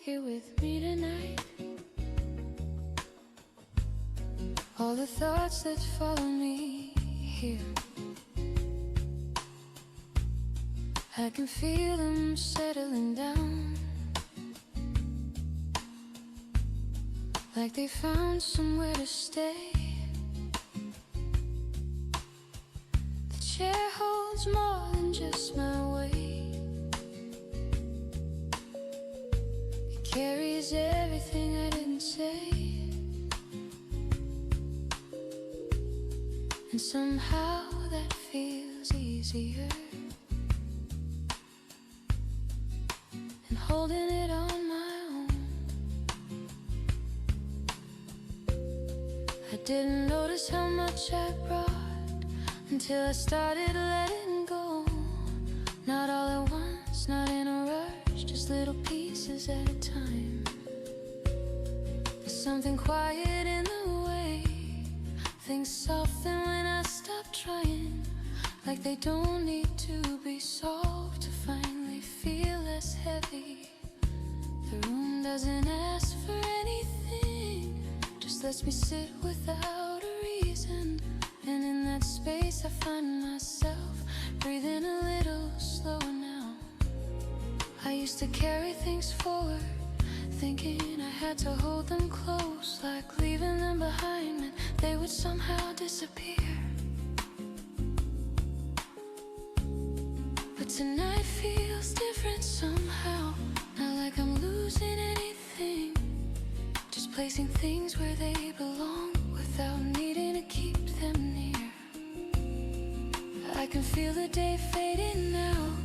take it with me tonight. All the thoughts that follow me here, I can feel them settling down, like they found somewhere to stay. The chair holds more than just my weight. It carries everything I didn't say. And somehow that feels easier than holding it on my own. I didn't notice how much I brought until I started letting go. Not all at once, not in a rush, just little pieces at a time. There's something quiet in the way things soften when I stop trying, like they don't need to be solved to finally feel less heavy. The room doesn't ask for anything, just lets me sit without a reason. And in that space I find myself breathing a little slower now. I used to carry things forward, thinking I had to hold them close, like leaving them behind and they would somehow disappear. But tonight feels different somehow, not like I'm losing anything, just placing things where they belong without needing to keep them near. I can feel the day fading now,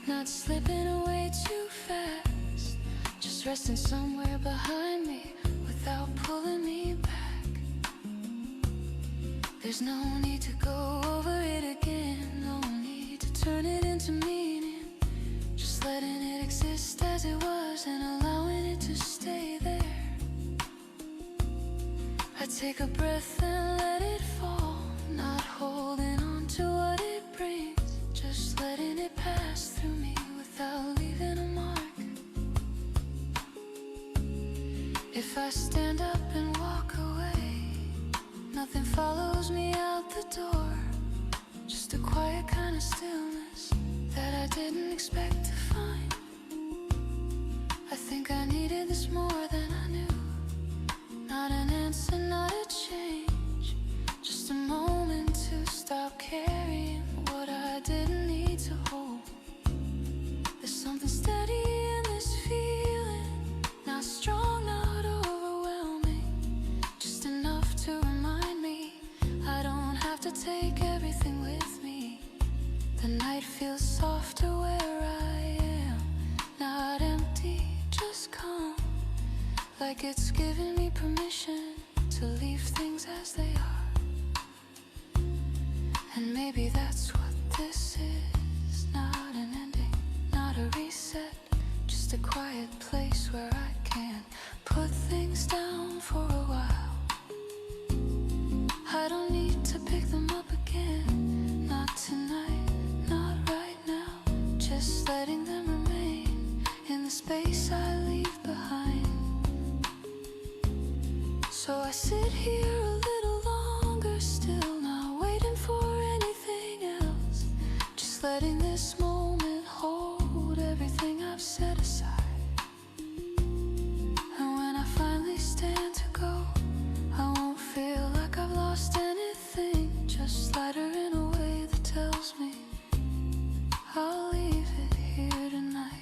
not slipping away too fast, just resting somewhere behind me without pulling me back. There's no need to go over it again, no need to turn it into meaning, just letting it exist as it was and allowing it to stay there. I take a breath and let it fall, not holding on to what it brings, just letting it pass through me without leaving a mark. If I stand up and walk away, nothing follows me out the door, just a quiet kind of stillness that I didn't expect to find. I think I needed this more than I knew, not an answer, not a change, just a moment to stop carrying what I didn't need to hold. There's something steady in this feeling, not strong, not overwhelming, just enough to remind me I don't have to take everything with me. The night feels softer where I am, not empty, just calm, like it's giving me permission to leave things as they are. And maybe that's what this is, not an ending, not a reset, just a quiet place where I can put things down for a while. I don't need to pick them up again, not tonight, not right now, just letting them remain in the space I leave behind. So I sit here a little longer still, not waiting for anything else, just letting this moment hold everything I've set aside. And when I finally stand to go, I won't feel like I've lost anything, just lighter in a way that tells me I'll leave it here tonight.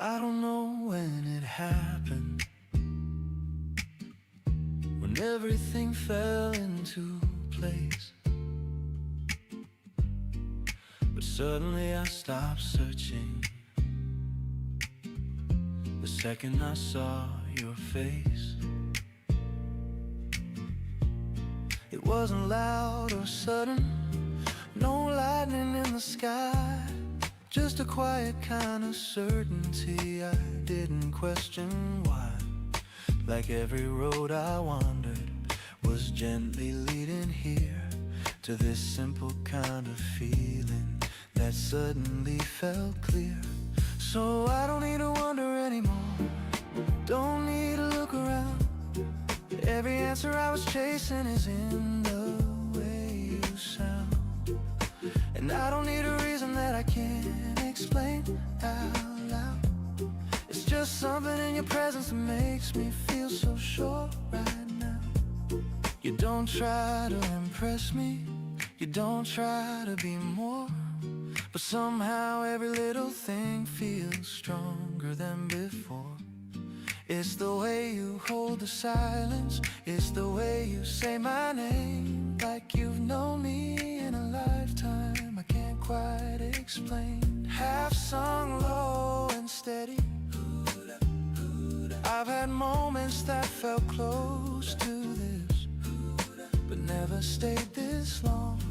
I don't know when it happened, when everything fell into place. But suddenly I stopped searching the second I saw your face. It wasn't loud or sudden, no lightning in the sky, just a quiet kind of certainty. I didn't question why. Like every road I wandered was gently leading here to this simple kind of feeling that suddenly felt clear. So I don't need to wonder anymore, don't need to look around. Every answer I was chasing is in the way you sound. And I don't need a reason that I can't explain out loud. It's just something in your presence that makes me feel so sure right now. You don't try to impress me, you don't try to be more, but somehow every little thing feels stronger than before. It's the way you hold the silence, it's the way you say my name, like you've known me in a lifetime I can't quite explain. Half sung low and steady, I've had moments that felt close to this, but never stayed this long.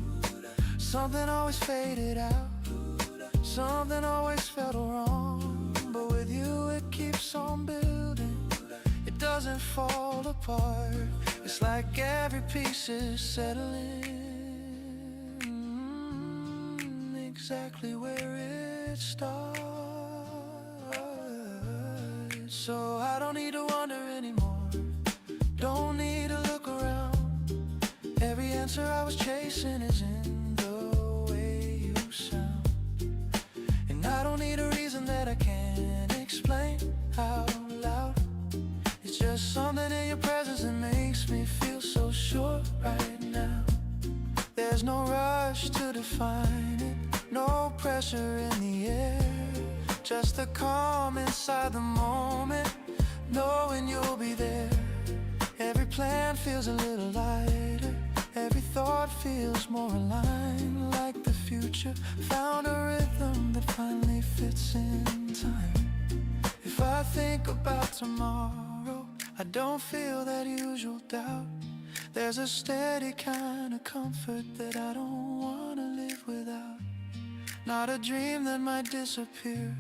Something always faded out, something always felt wrong, but with you it keeps on building, it doesn't fall apart. It's like every piece is settling exactly where it starts. So I don't need to wonder anymore, don't need to look around. Every answer I was chasing is in the way you sound. And I don't need a reason that I can't explain out loud. It's just something in your presence that makes me feel so sure right now. There's no rush to define it, no pressure in the air, just the calm inside the moment, knowing you'll be there. Every plan feels a little lighter, every thought feels more aligned, like the future found a rhythm that finally fits in time. If I think about tomorrow, I don't feel that usual doubt. There's a steady kind of comfort that I don't want to live without. Not a dream that might disappear,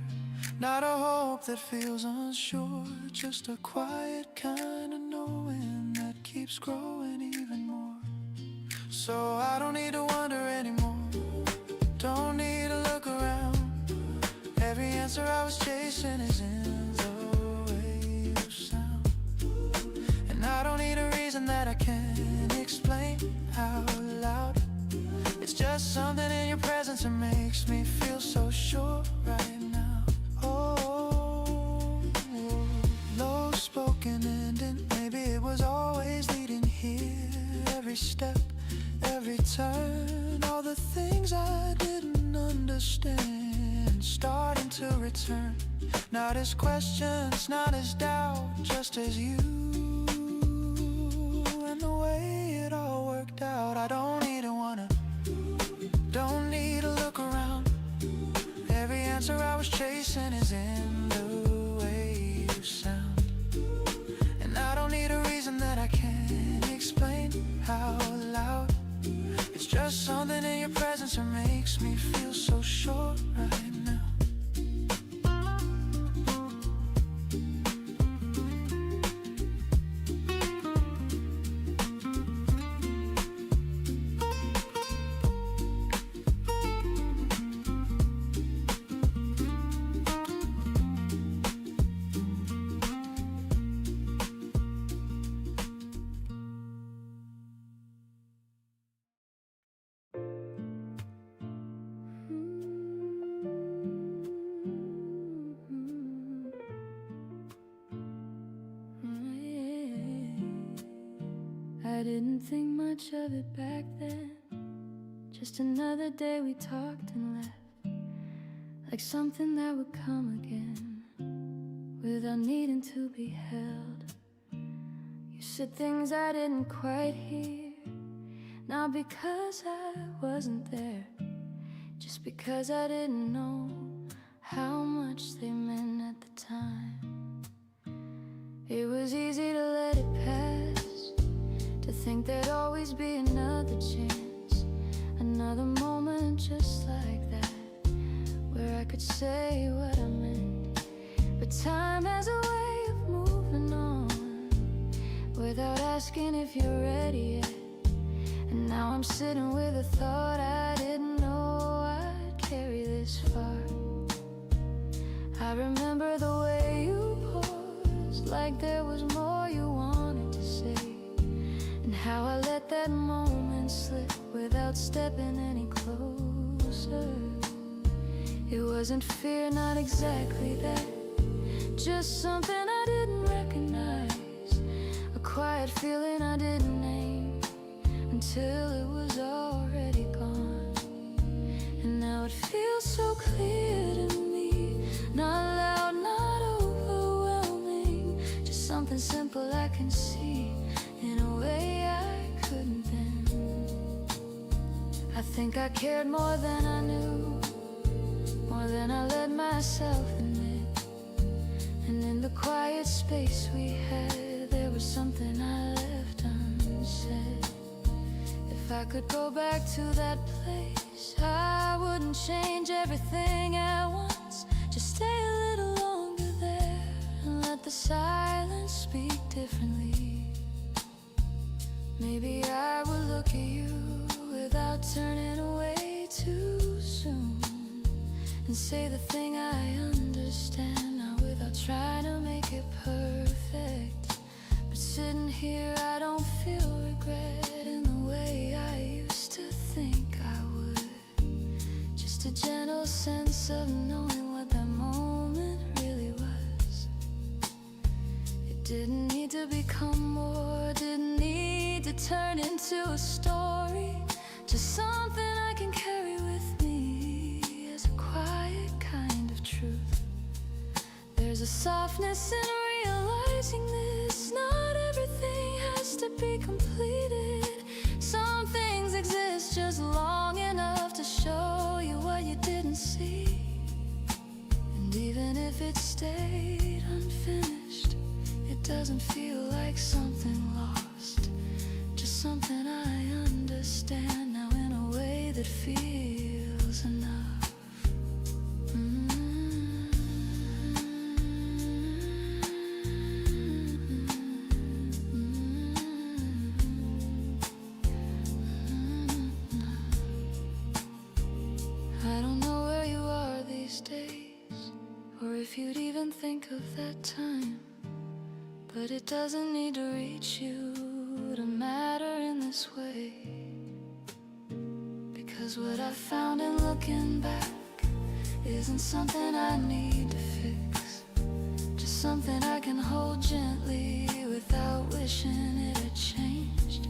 not a hope that feels unsure, just a quiet kind of knowing that keeps growing even more. So I don't need to wonder anymore, don't need to look around. Every answer I was chasing is in the way you sound. And I don't need a reason that I can't explain out loud. It's just something in your presence that makes me feel so sure right now. Oh, low spoken ending, maybe it was always leading here. Every step, every turn, all the things I didn't understand starting to return, not as questions, not as doubt, just as you. And the way it all worked out, I don't need to wanna, don't need to look around. Every answer I was chasing is in the way you sound. And I don't need a reason that I can't explain out loud. It's just something in your presence that makes me feel so sure right now. I didn't think much of it back then, just another day we talked and laughed, like something that would come again. without needing to be held. You said things I didn't quite hear, not because I wasn't there, just because I didn't know how much they meant at the time. It was easy to let it pass, to think there'd always be another chance, another moment just like that, where I could say what I meant. But time has a way of moving on, without asking if you're ready yet. And now I'm sitting with a thought I didn't know I'd carry this far. I remember the way you paused, like there was more you wanted to say, and how I let that moment slip without stepping any closer. It wasn't fear, not exactly that, just something I didn't recognize, a quiet feeling I didn't name until it was already gone. And now it feels so clear to me, not loud, not overwhelming, just something simple I can see in a way I couldn't then. I think I cared more than I knew, more than I let myself admit. And in the quiet space we had, there was something I left unsaid. If I could go back to that place, I wouldn't change everything at once, just stay a little longer there and let the silence speak differently. Maybe I would look at you without turning away too soon, and say the thing I understand now without trying to make it perfect. But sitting here I don't feel regret in the way I used to think I would, just a gentle sense of knowing what that moment really was. It didn't need to become more, didn't need to turn into a story, just something I can carry with me as a quiet kind of truth. There's a softness in realizing this, not everything has to be completed. Some things exist just long enough to show you what you didn't see. And even if it stayed unfinished, it doesn't feel like something lost, just something I understand now in a way that feels enough. I don't know where you are these days, or if you'd even think of that time, but it doesn't need to reach you to matter in this way. Because what I found in looking back isn't something I need to fix, just something I can hold gently without wishing it had changed.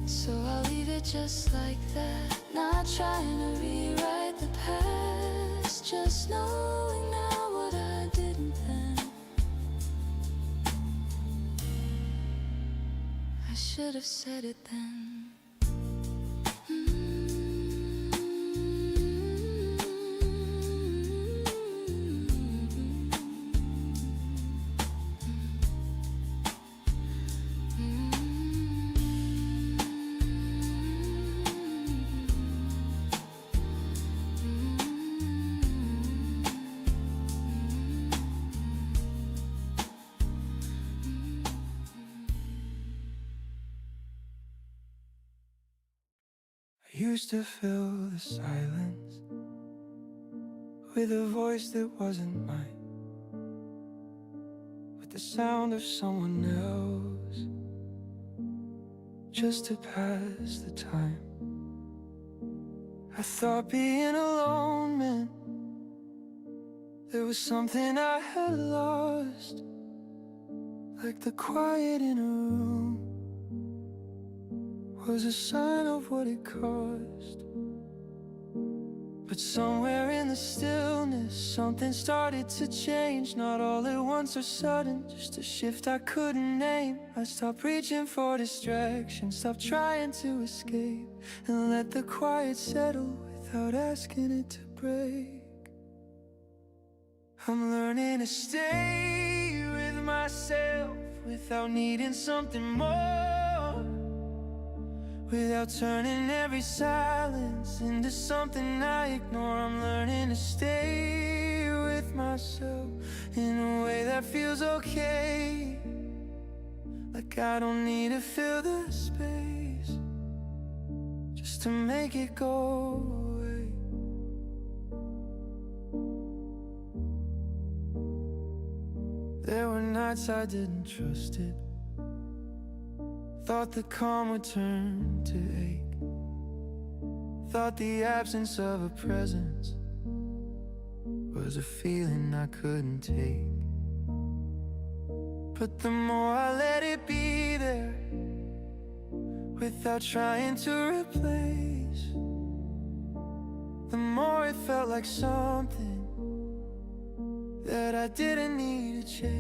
So I'll leave it just like that, not trying to rewrite the past, just knowing now what I didn't then. I should have said it then. I used to fill the silence with a voice that wasn't mine, with the sound of someone else, just to pass the time. I thought being alone meant there was something I had lost, like the quiet in a room was a sign of what it cost. But somewhere in the stillness, something started to change. Not all at once or sudden, just a shift I couldn't name. I stopped reaching for distraction, stopped trying to escape, and let the quiet settle without asking it to break. I'm learning to stay with myself without needing something more, without turning every silence into something I ignore. I'm learning to stay with myself in a way that feels okay, like I don't need to fill the space just to make it go away. There were nights I didn't trust it, thought the calm would turn to ache, thought the absence of a presence was a feeling I couldn't take. But the more I let it be there, without trying to replace, the more it felt like something that I didn't need to chase.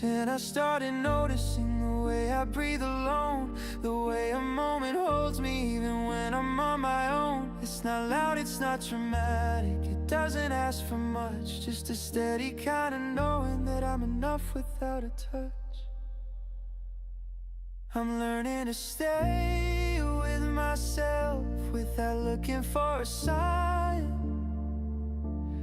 And I started noticing the way I breathe alone, the way a moment holds me even when I'm on my own. It's not loud, it's not dramatic, it doesn't ask for much, just a steady kind of knowing that I'm enough without a touch. I'm learning to stay with myself without looking for a sign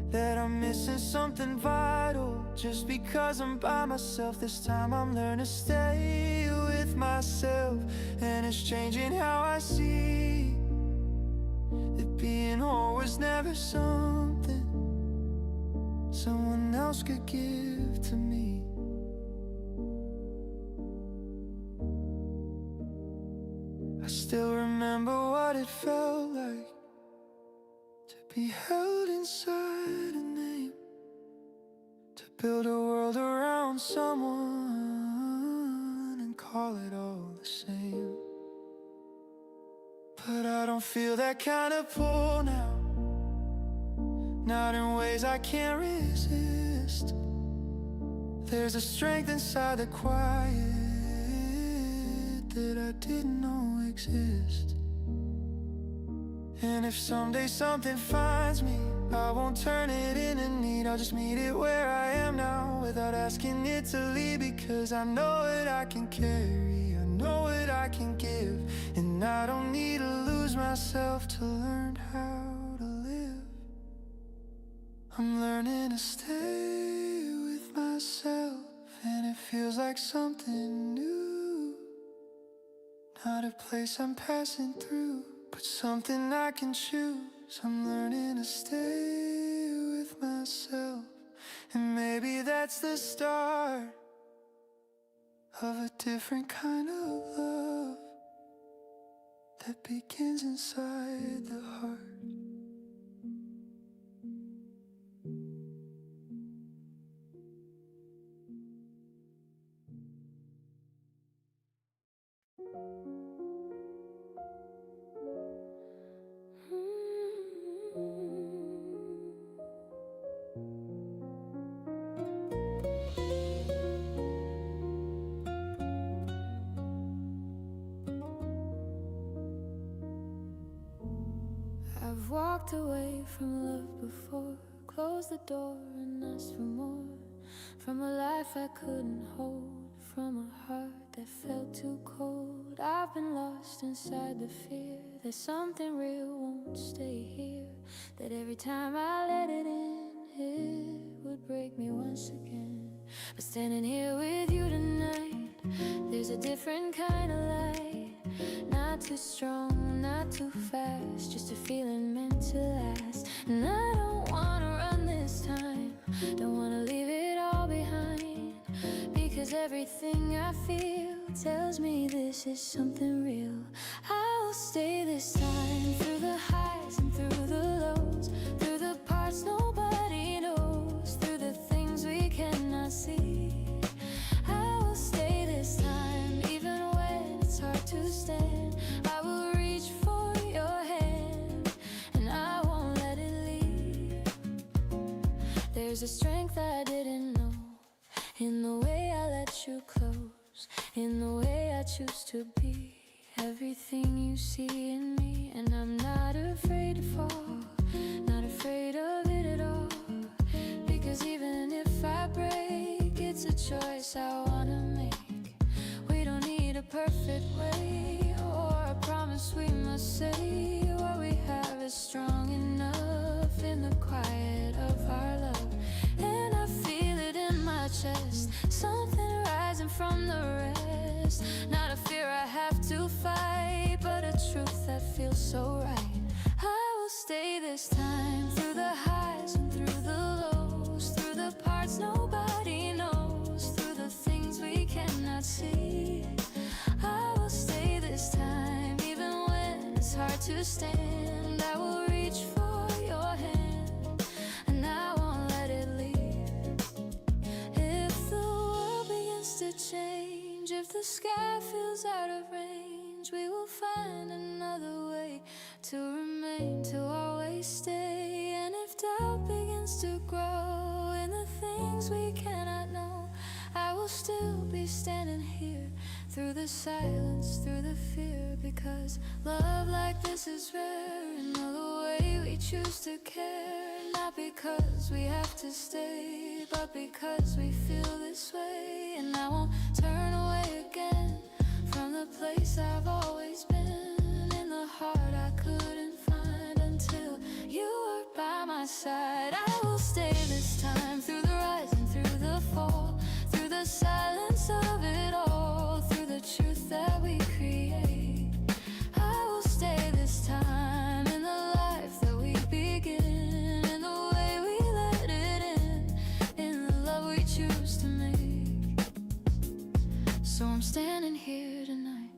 that I'm missing something vital just because I'm by myself. This time I'm learning to stay with myself, and it's changing how I see that being whole was never something someone else could give to me. I still remember what it felt like to be held inside a name, to build a world around someone and call it all the same. But I don't feel that kind of pull now, not in ways I can't resist. There's a strength inside the quiet that I didn't know exist. And if someday something finds me, I won't turn it into need, I'll just meet it where I am now without asking it to leave, because I know what I can carry, I know what I can give, and I don't need to lose myself to learn how to live. I'm learning to stay with myself, and it feels like something new, not a place I'm passing through, but something I can choose. I'm learning to stay with myself, and maybe that's the start of a different kind of love that begins inside the heart. I've walked away from love before, closed the door and asked for more, from a life I couldn't hold, from a heart that felt too cold. I've been lost inside the fear that something real won't stay here, that every time I let it in, it would break me once again. But standing here with you tonight, there's a different kind of light, not too strong, not too fast, just a feeling meant to last. And I don't wanna run this time, don't wanna leave it all behind, because everything I feel tells me this is something real. I will stay this time, through the highs and through the lows, through the parts nobody knows, through the things we cannot see. I will stay this time, even when it's hard to stand. I will reach for your hand There's a strength I didn't know in the way I let you close, in the way I choose to be everything you see in me. And I'm not afraid to fall, not afraid of it at all, because even if I break, it's a choice I wanna make. We don't need a perfect way or a promise we must say. What we have is strong enough in the quiet of our love. And I feel it in my chest, something rising from the rest. Not a fear I have to fight, but a truth that feels so right. I will stay this time, through the highs and through the lows, through the parts nobody knows, through the things we cannot see. I will stay this time, even when it's hard to stand. I will reach for your hand, and I won't let it leave. If the world begins to change, if the sky feels out of range, we will find another way to remain, to always stay. And if doubt begins to grow in the things we cannot know, I will still be standing here, through the silence, through the fear. Because love like this is rare, and all the way we choose to care. Not because we have to stay, but because we feel this way. And I won't turn away again from the place I've always been, in the heart I couldn't find until you were by my side. I will stay this time, through the rise and through the fall, through the silence of it all, through the truth that we create. I will stay this time, in the life that we begin, in the way we let it in the love we choose to make. So I'm standing here tonight,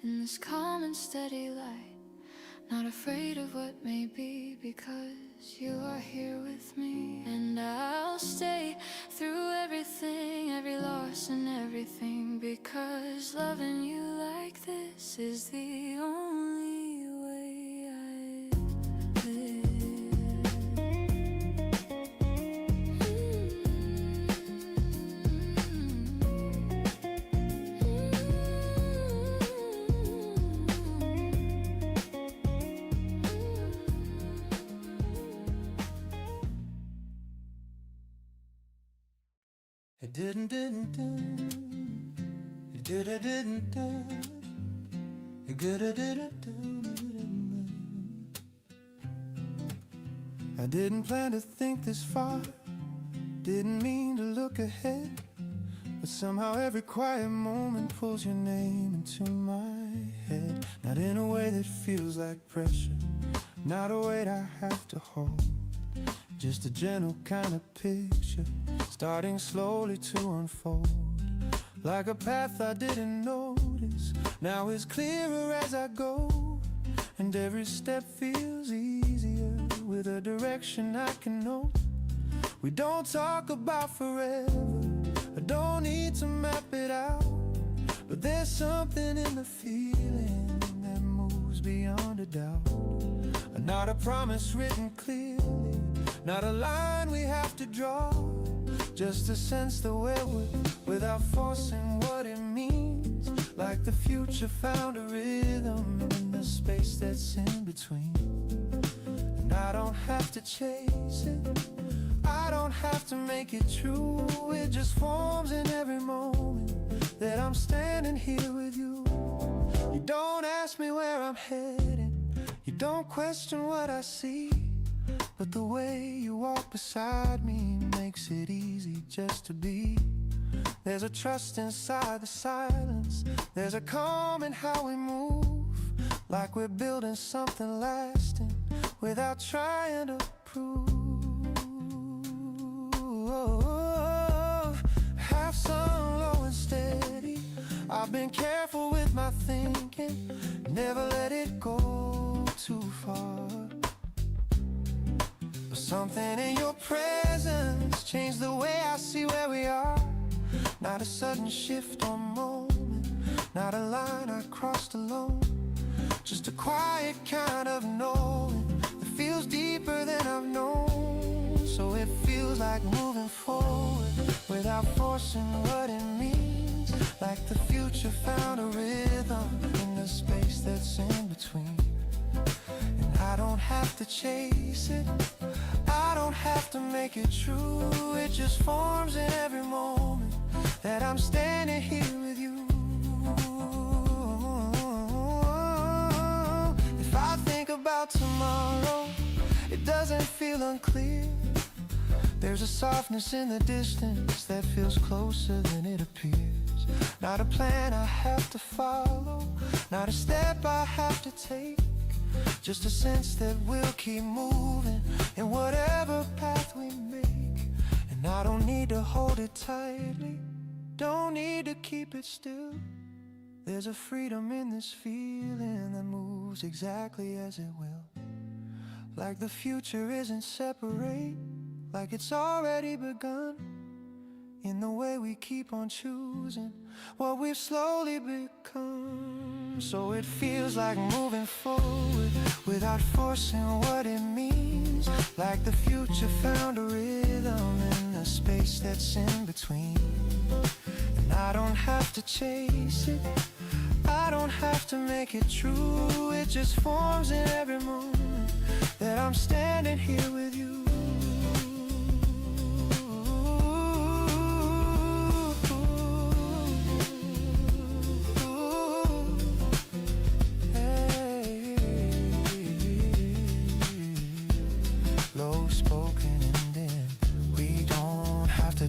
in this calm and steady light, not afraid of what may be, because you are here with me. And I'll stay through everything, every loss and everything, because loving you like this is the only way I live. I didn't plan to think this far, didn't mean to look ahead, but somehow every quiet moment pulls your name into my head. Not in a way that feels like pressure, not a weight I have to hold, just a gentle kind of picture, starting slowly to unfold. Like a path I didn't notice, now it's clearer as I go, and every step feels easier with a direction I can know. We don't talk about forever, I don't need to map it out, but there's something in the feeling that moves beyond a doubt. Not a promise written clearly, not a line we have to draw, just a sense that we're without forcing what it means. Like the future found a rhythm in the space that's in between. And I don't have to chase it, I don't have to make it true. It just forms in every moment that I'm standing here with you. You don't ask me where I'm headed, you don't question what I see, but the way you walk beside me makes it easy just to be. There's a trust inside the silence, there's a calm in how we move, like we're building something lasting without trying to prove. Have some low and steady, I've been careful with my thinking, never let it go too far. But something in your presence changed the way I see where we are. Not a sudden shift or moment, not a line I crossed alone, just a quiet kind of knowing that feels deeper than I've known. So it feels like forcing what it means. Like the future found a rhythm in the space that's in between. And I don't have to chase it, I don't have to make it true. It just forms in every moment that I'm standing here with you. If I think about tomorrow, it doesn't feel unclear. There's a softness in the distance that feels closer than it appears. Not a plan I have to follow, not a step I have to take. Just a sense that we'll keep moving in whatever path we make. And I don't need to hold it tightly, don't need to keep it still. There's a freedom in this feeling that moves exactly as it will. Like the future isn't separate, like it's already begun. In the way we keep on choosing what we've slowly become. So it feels like moving forward without forcing what it means. Like the future found a rhythm in the space that's in between. And I don't have to chase it, I don't have to make it true. It just forms in every moment that I'm standing here with you.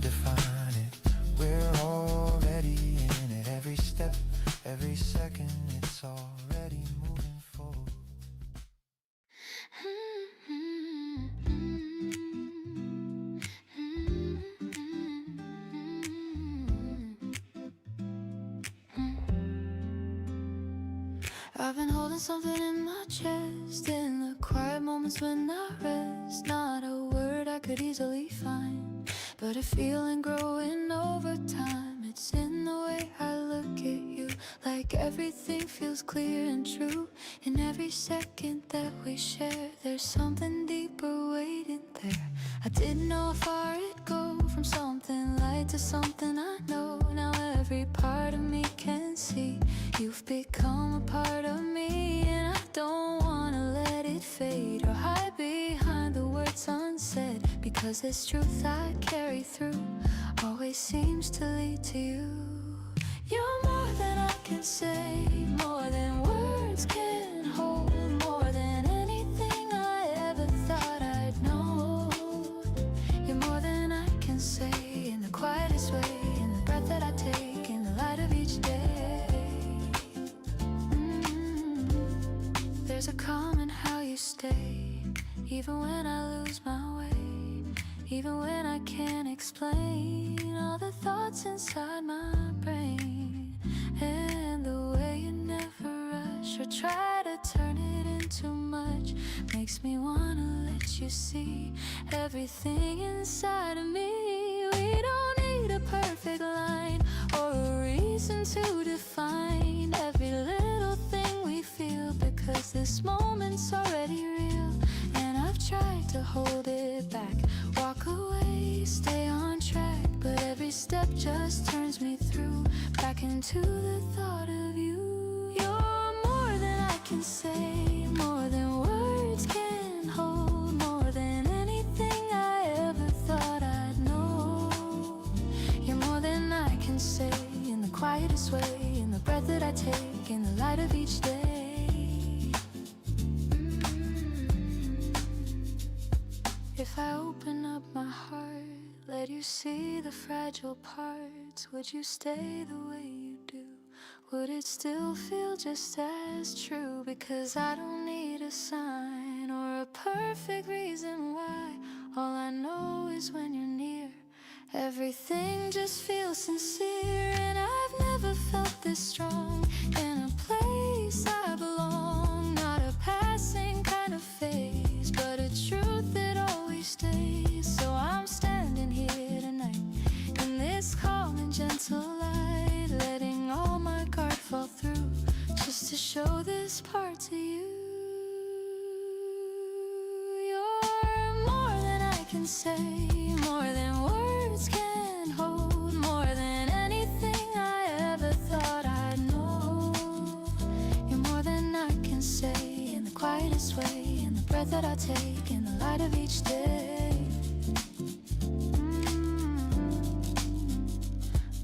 Define it, we're already in it. Every step, every second, it's already moving forward. I've been holding something in my chest in the quiet moments when I rest. Not a word I could easily find, but a feeling growing over time. It's in the way I look at you, like everything feels clear and true. In every second that we share, there's something deeper waiting there. I didn't know how far it'd go, from something light to something I know. Now every part of me can see you've become a part of me, and I don't wanna let it fade or hide behind the words unsaid, because this truth I carry through always seems to lead to you. You're more than I can say, more than words can hold, more than anything I ever thought I'd know. You're more than I can say, in the quietest way, in the breath that I take, in the light of each day. There's a calm in how you stay, even when I lose my way. Even when I can't explain all the thoughts inside my brain. And the way you never rush or try to turn it into much makes me wanna let you see everything inside of me. We don't need a perfect line or a reason to define every little thing we feel, because this moment's already real. And I've tried to hold it back, walk away, stay on track, but every step just turns me through back into the thought of you. You're more than I can say, more than words can hold, more than anything I ever thought I'd know. You're more than I can say, in the quietest way, in the breath that I take, in the light of each day. If I open up my heart, let you see the fragile parts, would you stay the way you do? Would it still feel just as true? Because I don't need a sign or a perfect reason why. All I know is when you're near, everything just feels sincere. And I've never felt this strong in a place I belong. Not a passing kind of phase, but a truth that always stays. So I'm standing here tonight in this calm and gentle light, letting all my guard fall through, just to show this part to you. You're more than I can say, more than words can hold, more way, in the breath that I take, in the light of each day.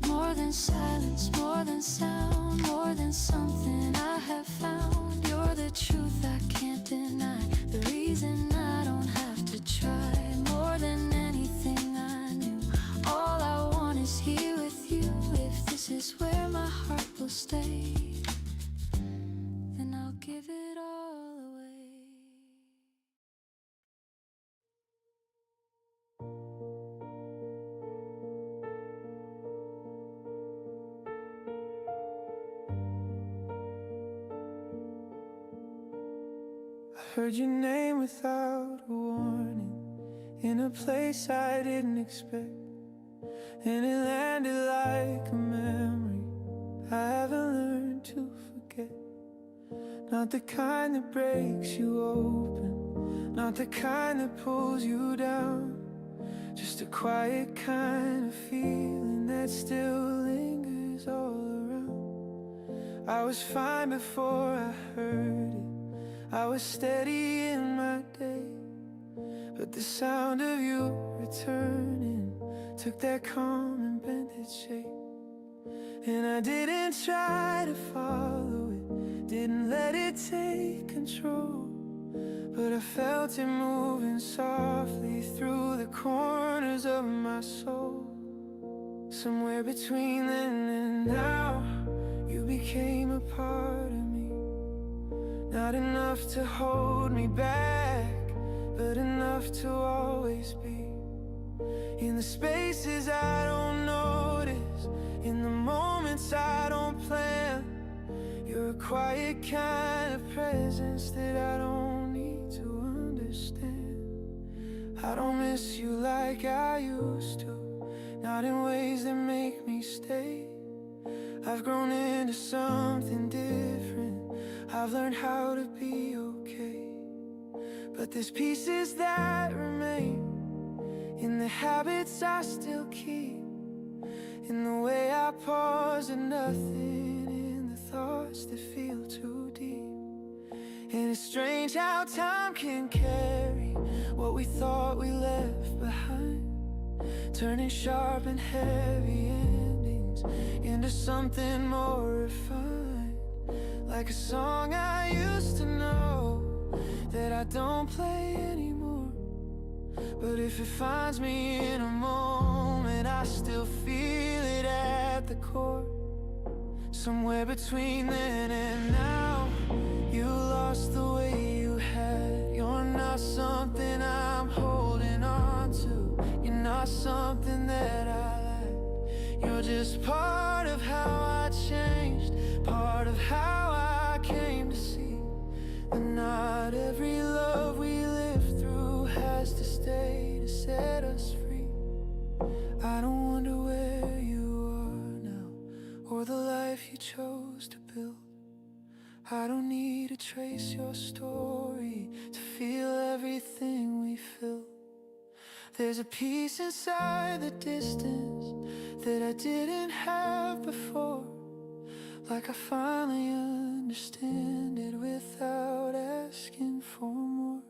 More than silence, more than sound, more than something I have found. You're the truth I can't deny, the reason I don't have to try. More than anything I knew, all I want is here with you. If this is where my heart will stay, then I'll give it all away. I heard your name without a warning, in a place I didn't expect, and it landed like a memory I haven't learned to forget. Not the kind that breaks you open, not the kind that pulls you down, just a quiet kind of feeling that still lingers all around. I was fine before I heard it, I was steady in my day, but the sound of you returning took that calm and bent its shape. And I didn't try to follow it, didn't let it take control, but I felt it moving softly through the corners of my soul. Somewhere between then and now, you became a part of me. Not enough to hold me back, but enough to always be. In the spaces I don't notice, in the moments I don't plan, you're a quiet kind of presence that I don't need to understand. I don't miss you like I used to, not in ways that make me stay. I've grown into something different, I've learned how to be okay. But there's pieces that remain, in the habits I still keep, in the way I pause at nothing, in the thoughts that feel too deep. And it's strange how time can carry what we thought we left behind, turning sharp and heavy endings into something more refined. Like a song I used to know that I don't play anymore, but if it finds me in a moment, I still feel it at the core. Somewhere between then and now, you lost the way you had. You're not something I'm holding on to, you're not something that I lack. You're just part of how I changed, part of how I came to see that not every love we live through has to stay to set us free. I don't wonder where you are now, or the life you chose to build. I don't need to trace your story to feel everything we feel. There's a peace inside the distance that I didn't have before, like I finally understand it without asking for more.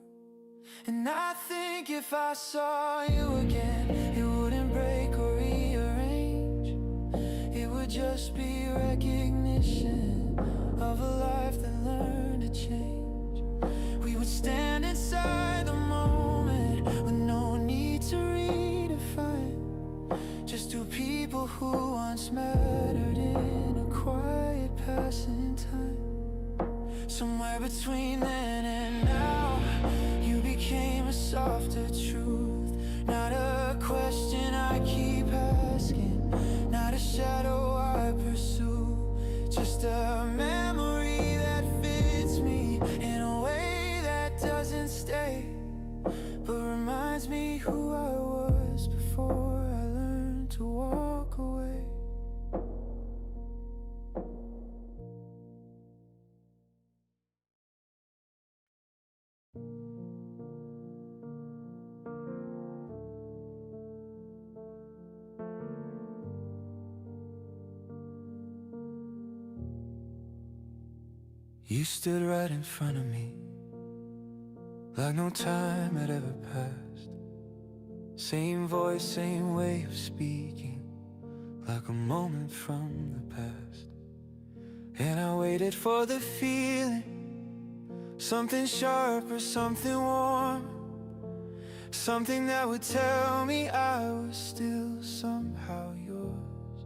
And I think if I saw you again, it wouldn't break or rearrange, it would just be recognition of a life that learned to change. We would stand inside the moment with no need to redefine, just two people who once mattered in a quiet passing time. Somewhere between then and now, you became a softer truth, not a question I keep asking, not a shadow I pursue, just a memory that fits me in a way that doesn't stay, but reminds me who I was before I learned to walk away. You stood right in front of me, like no time had ever passed. Same voice, same way of speaking, like a moment from the past. And I waited for the feeling, something sharp or something warm, something that would tell me I was still somehow yours.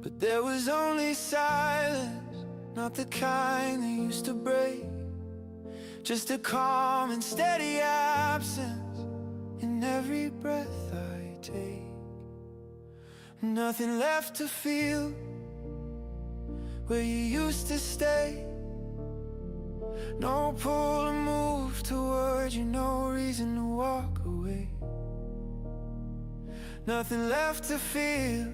But there was only silence, not the kind that used to break, just a calm and steady absence in every breath I take. Nothing left to feel where you used to stay. No pull to move towards you, no reason to walk away. Nothing left to feel,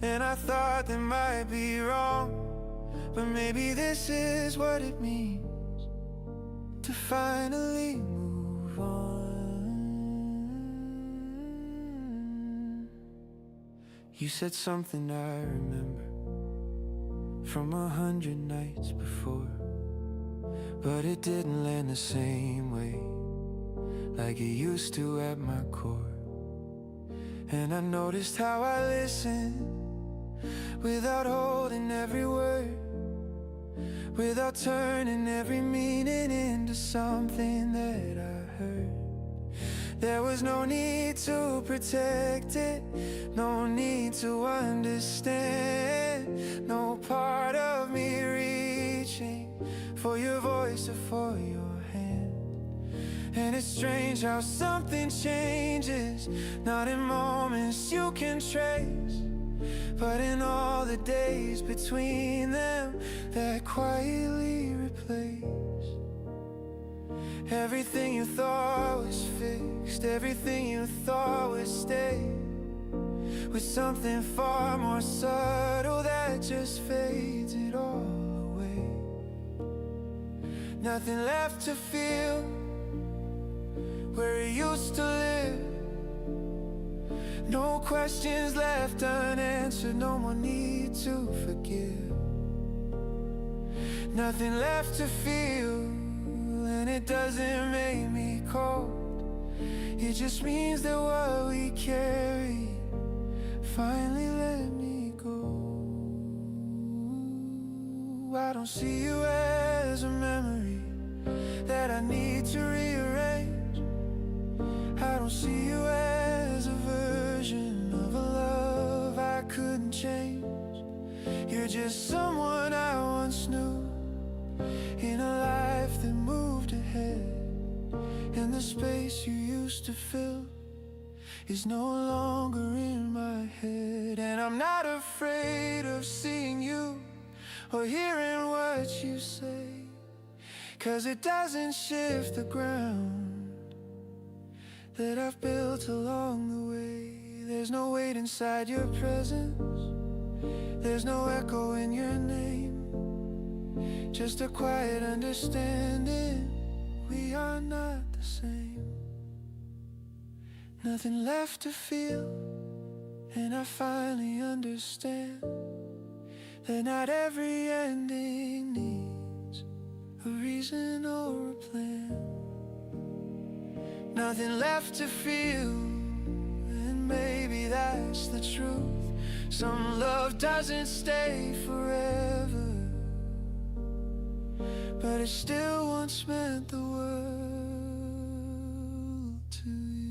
and I thought that might be wrong, but maybe this is what it means to finally move on. You said something I remember from 100 nights before, but it didn't land the same way like it used to at my core. And I noticed how I listened without holding every word, without turning every meaning into something that I heard. There was no need to protect it, no need to understand, no part of me reaching for your voice or for your hand. And it's strange how something changes, not in moments you can trace, but in all the days between them that quietly replace everything you thought was fixed, everything you thought would stay, with something far more subtle that just fades it all away. Nothing left to feel where it used to live, no questions left unanswered, no more need to forgive. Nothing left to feel, and it doesn't make me cold, it just means that what we carry finally let me go. I don't see you as a memory that I need to rearrange. I don't see you as a version of a love I couldn't change. You're just someone I once knew in a life that moved ahead, and the space you used to fill is no longer in my head. And I'm not afraid of seeing you or hearing what you say, 'cause it doesn't shift the ground that I've built along the way. There's no weight inside your presence, there's no echo in your name, just a quiet understanding we are not the same. Nothing left to feel, and I finally understand that not every ending needs a reason or a plan. Nothing left to feel, and maybe that's the truth. Some love doesn't stay forever, but it still once meant the world to you.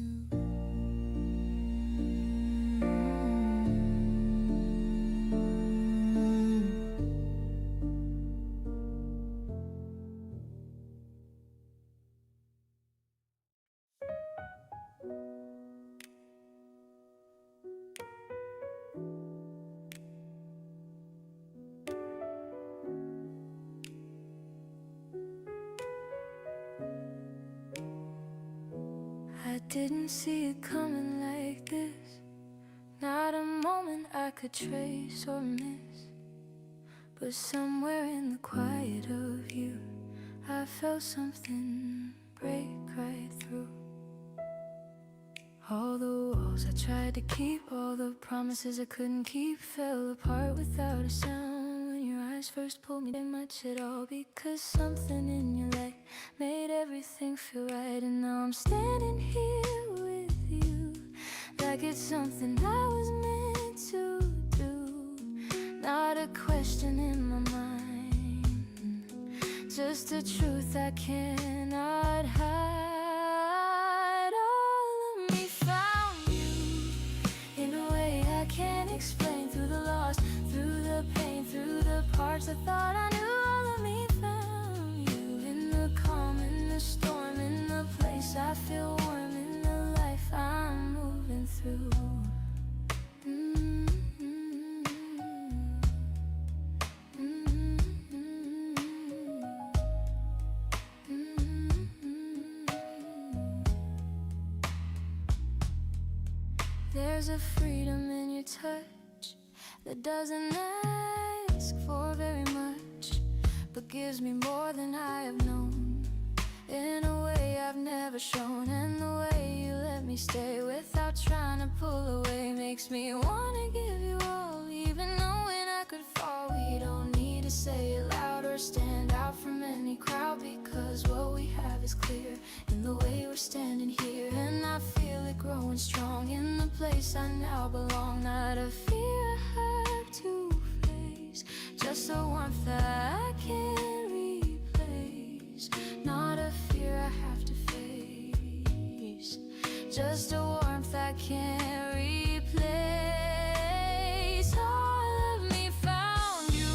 I didn't see it coming like this, not a moment I could trace or miss, but somewhere in the quiet of you I felt something break right through. All the walls I tried to keep, all the promises I couldn't keep, fell apart without a sound when your eyes first pulled me. Didn't much at all, because something in your light made everything feel right. And now I'm standing here with you, like it's something I was meant to do. Not a question in my mind, just a truth I cannot hide. All of me found you in a way I can't explain. Through the loss, through the pain, through the parts I thought I knew. All of me found you in the calm, in the storm, in the place I feel warm, in the life I'm moving through. There's a freedom in your touch that doesn't ask for very much, but gives me more than I have known, in a way I've never shown. And the way you let me stay without trying to pull away makes me wanna give you all, even knowing I could fall. We don't need to say it loud or stand out from any crowd, because what we have is clear in the way we're standing here. And I feel it growing strong in the place I now belong. Not a fear I have to face, just a warmth that I can't replace. Not a fear I have to face, just a warmth I can't replace. All of me found you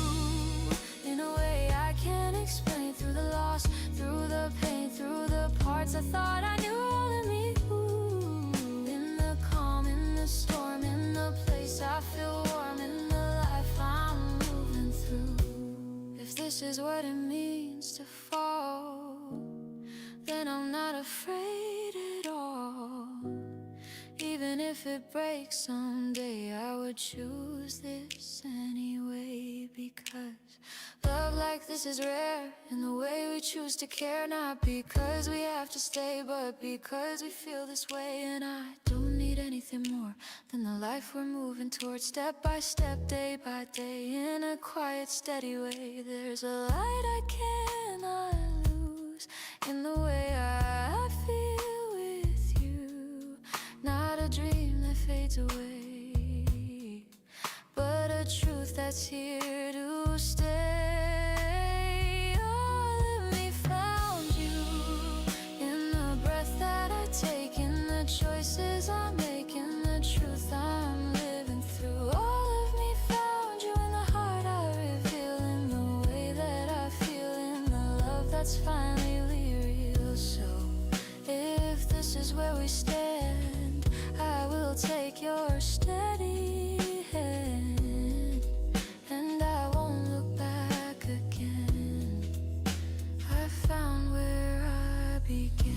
in a way I can't explain. Through the loss, through the pain, through the parts I thought I knew. All of me, ooh, in the calm, in the storm, in the place I feel warm, in the life I'm moving through. If this is what it means to fall, then I'm not afraid at all. Even if it breaks someday, I would choose this anyway. Because love like this is rare in the way we choose to care. Not because we have to stay, but because we feel this way. And I don't need anything more than the life we're moving towards, step by step, day by day, in a quiet, steady way. There's a light I cannot lose in the way I feel with you. Not a dream that fades away, but a truth that's here to stay. All of me found you in the breath that I take, in the choices I make, in the truth I'm living through. All of me found you in the heart I reveal, in the way that I feel, in the love that's finally real. So if this is where we stand, I will take your steady hand, and I won't look back again. I found where I began.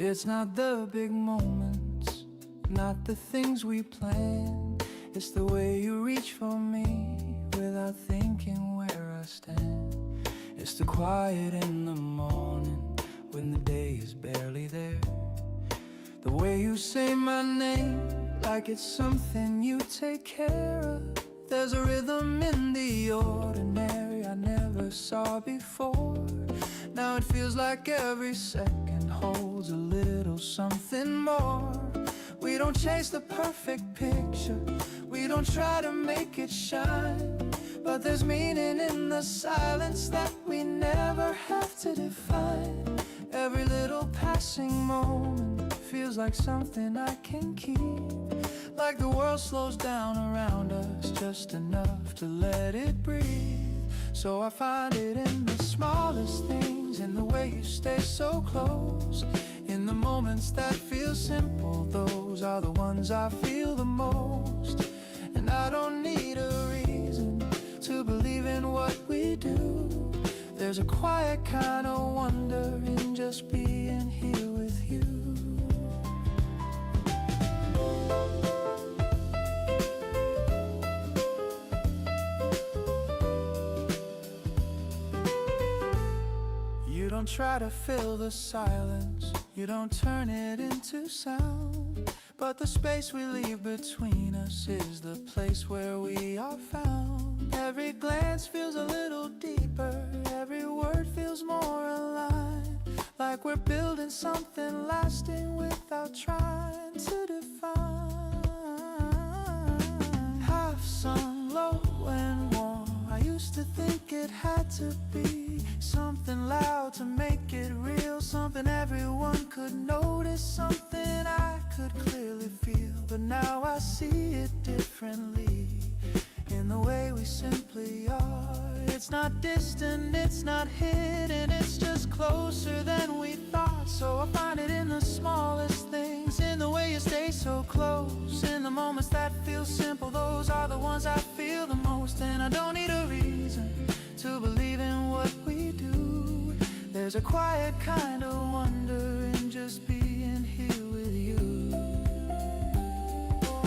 It's not the big moments, not the things we plan. It's the way you reach for me without thinking where I stand. It's the quiet in the morning when the day is barely there. The way you say my name like it's something you take care of. There's a rhythm in the ordinary I never saw before. Now it feels like every second holds a little something more. We don't chase the perfect picture, we don't try to make it shine, but there's meaning in the silence that we never have to define. Every little passing moment feels like something I can keep, like the world slows down around us just enough to let it breathe. So I find it in the smallest things, in the way you stay so close, in the moments that feel simple. Those are the ones I feel the most. And I don't need a reason to believe in what we do. There's a quiet kind of wonder in just being here with you. don't try to fill the silence, you don't turn it into sound. But the space we leave between us is the place where we are found. Every glance feels a little deeper, every word feels more aligned, like we're building something lasting without trying to define. Half sung, low and warm, I used to think it had to be something loud to make it real, something everyone could notice, something I could clearly feel. But now I see it differently, in the way we simply are. It's not distant, it's not hidden, it's just closer than we thought. So I find it in the smallest things, in the way you stay so close, in the moments that feel simple. Those are the ones I feel the most. And I don't need a reason to believe in what we do. There's a quiet kind of wonder in just being here with you.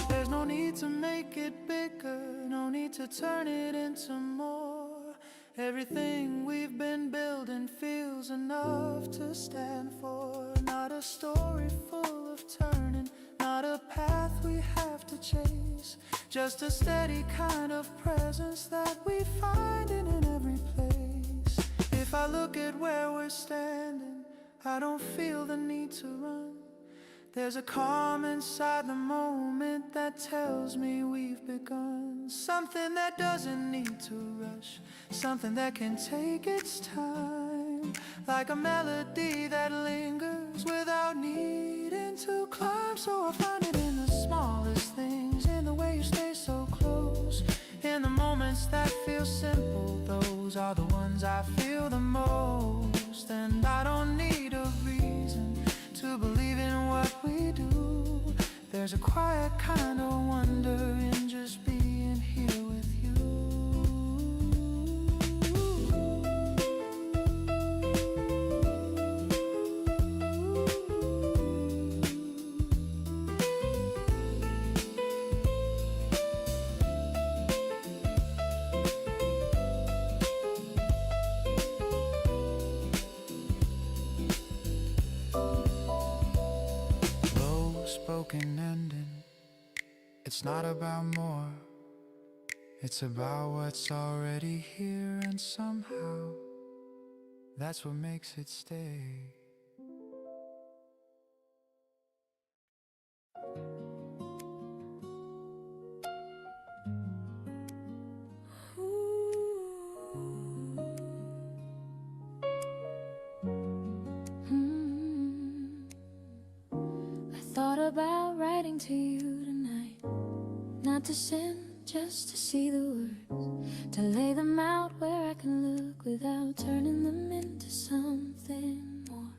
There's no need to make it bigger, no need to turn it into more. Everything we've been building feels enough to stand for. Not a story full of turning, not a path we have to chase, just a steady kind of presence that we find in every place. If I look at where we're standing, I don't feel the need to run. There's a calm inside the moment that tells me we've begun. Something that doesn't need to rush, something that can take its time, like a melody that lingers without needing to climb. So I find it in the smallest things, in the way you stay so close, in the moments that feel simple. Those are the ones I feel the most. And I don't need a reason to believe in what we do. There's a quiet kind of wonder in just being here with you. Spoken ending, it's not about more, it's about what's already here, and somehow that's what makes it stay. Thought about writing to you tonight, not to send, just to see the words, to lay them out where I can look without turning them into something more.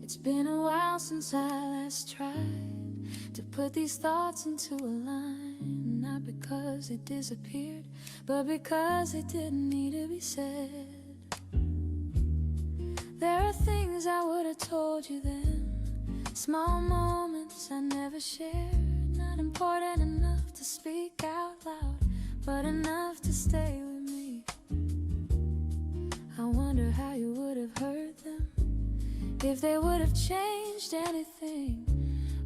It's been a while since I last tried to put these thoughts into a line, not because it disappeared, but because it didn't need to be said. There are things I would have told you then, small moments I never shared, not important enough to speak out loud, but enough to stay with me. I wonder how you would have heard them, if they would have changed anything,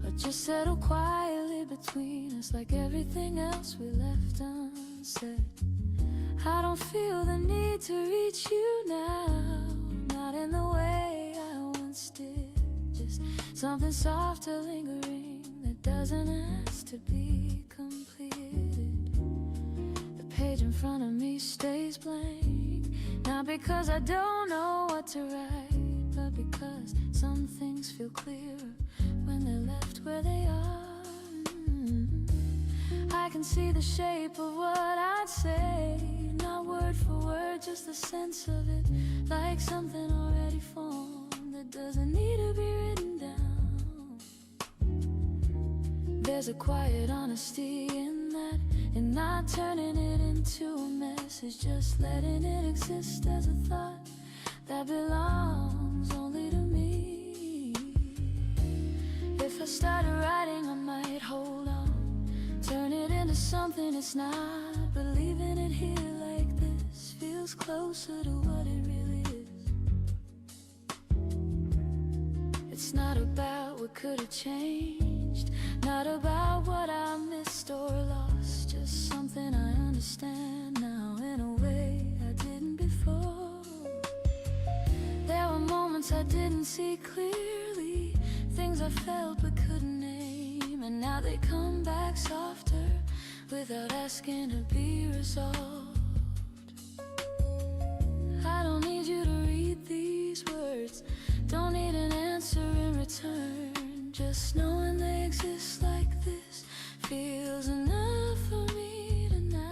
or just settled quietly between us like everything else we left unsaid. I don't feel the need to reach you now, not in the way I once did, just something softer lingering that doesn't ask to be completed. The page in front of me stays blank, not because I don't know what to write, but because some things feel clearer when they're left where they are. I can see the shape of what I'd say, not word for word, just the sense of it, like something already formed that doesn't need to be written down. There's a quiet honesty in that, in not turning it into a message, just letting it exist as a thought that belongs only to me. If I started writing, I might hold on, turn it into something it's not, but leaving it here like this feels closer to what it really is. It's not about what could have changed, not about what I missed or lost, just something I understand now in a way I didn't before. There were moments I didn't see clearly, things I felt but couldn't name, and now they come back softer without asking to be resolved. I don't need you to read these words, don't need an answer in return. Just knowing they exist like this feels enough for me tonight.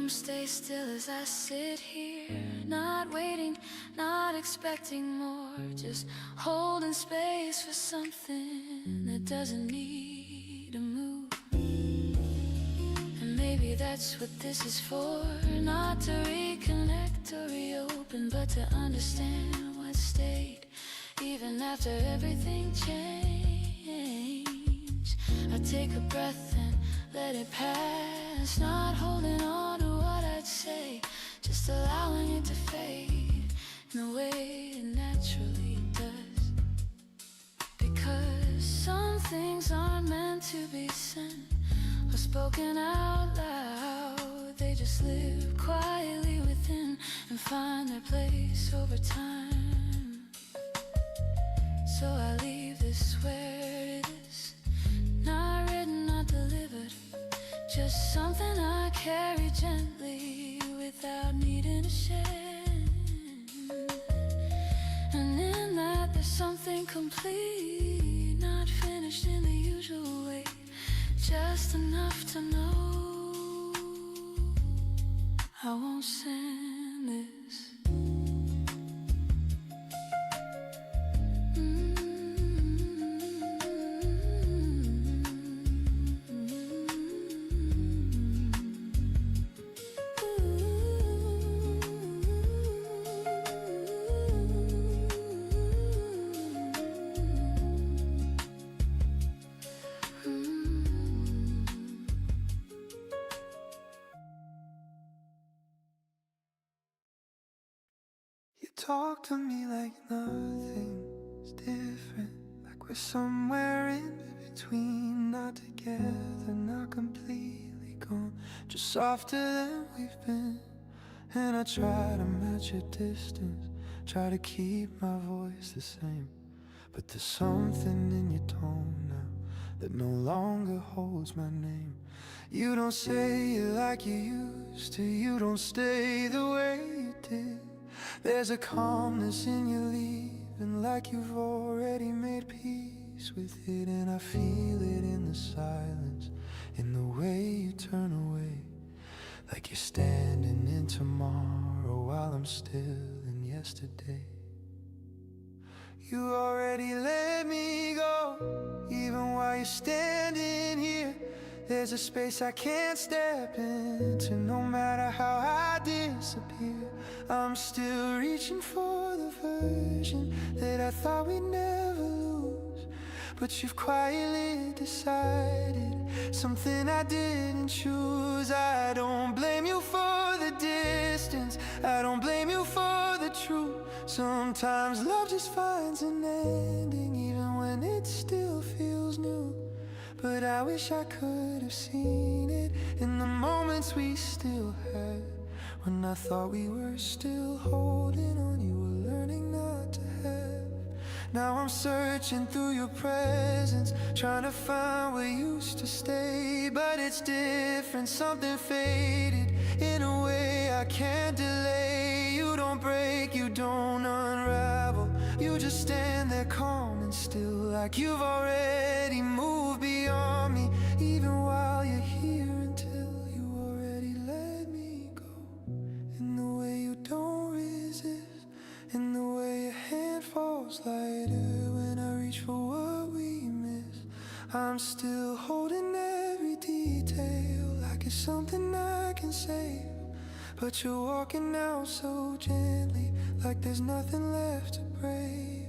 Stay still as I sit here, not waiting, not expecting more, just holding space for something that doesn't need to move. And maybe that's what this is for, not to reconnect or reopen, but to understand what stayed, even after everything changed. I take a breath and let it pass, not holding on to what I'd say, just allowing it to fade in the way it naturally does. Because some things aren't meant to be said or spoken out loud, they just live quietly within and find their place over time. So I leave this where it is, not written, not delivered, just something I carry gently without needing to share. And in that there's something complete, not finished in the usual way, just enough to know I won't send this. You talk to me like nothing's different, like we're somewhere in between, not together, not completely gone, just softer than we've been. And I try to match your distance, try to keep my voice the same, but there's something in your tone now that no longer holds my name. You don't say it like you used to, you don't stay the way you did. There's a calmness in you leaving, like you've already made peace with it. And I feel it in the silence, in the way you turn away, like you're standing in tomorrow while I'm still in yesterday. You already let me go, even while you're standing here. There's a space I can't step into, no matter how I disappear. I'm still reaching for the version that I thought we'd never lose, but you've quietly decided something I didn't choose. I don't blame you for the distance, I don't blame you for the truth. Sometimes love just finds an ending, even when it still feels new. But I wish I could have seen it in the moments we still had, when I thought we were still holding on, you were learning not to have. Now I'm searching through your presence, trying to find what used to stay, but it's different, something faded in a way I can't delay. You don't break, you don't unravel, you just stand there calm and still, like you've already moved beyond me, even while you're here, until you already let me go. In the way you don't resist, in the way your hand falls lighter when I reach for what we miss. I'm still holding every detail like it's something I can save. But you're walking out so gently, like there's nothing left to brave.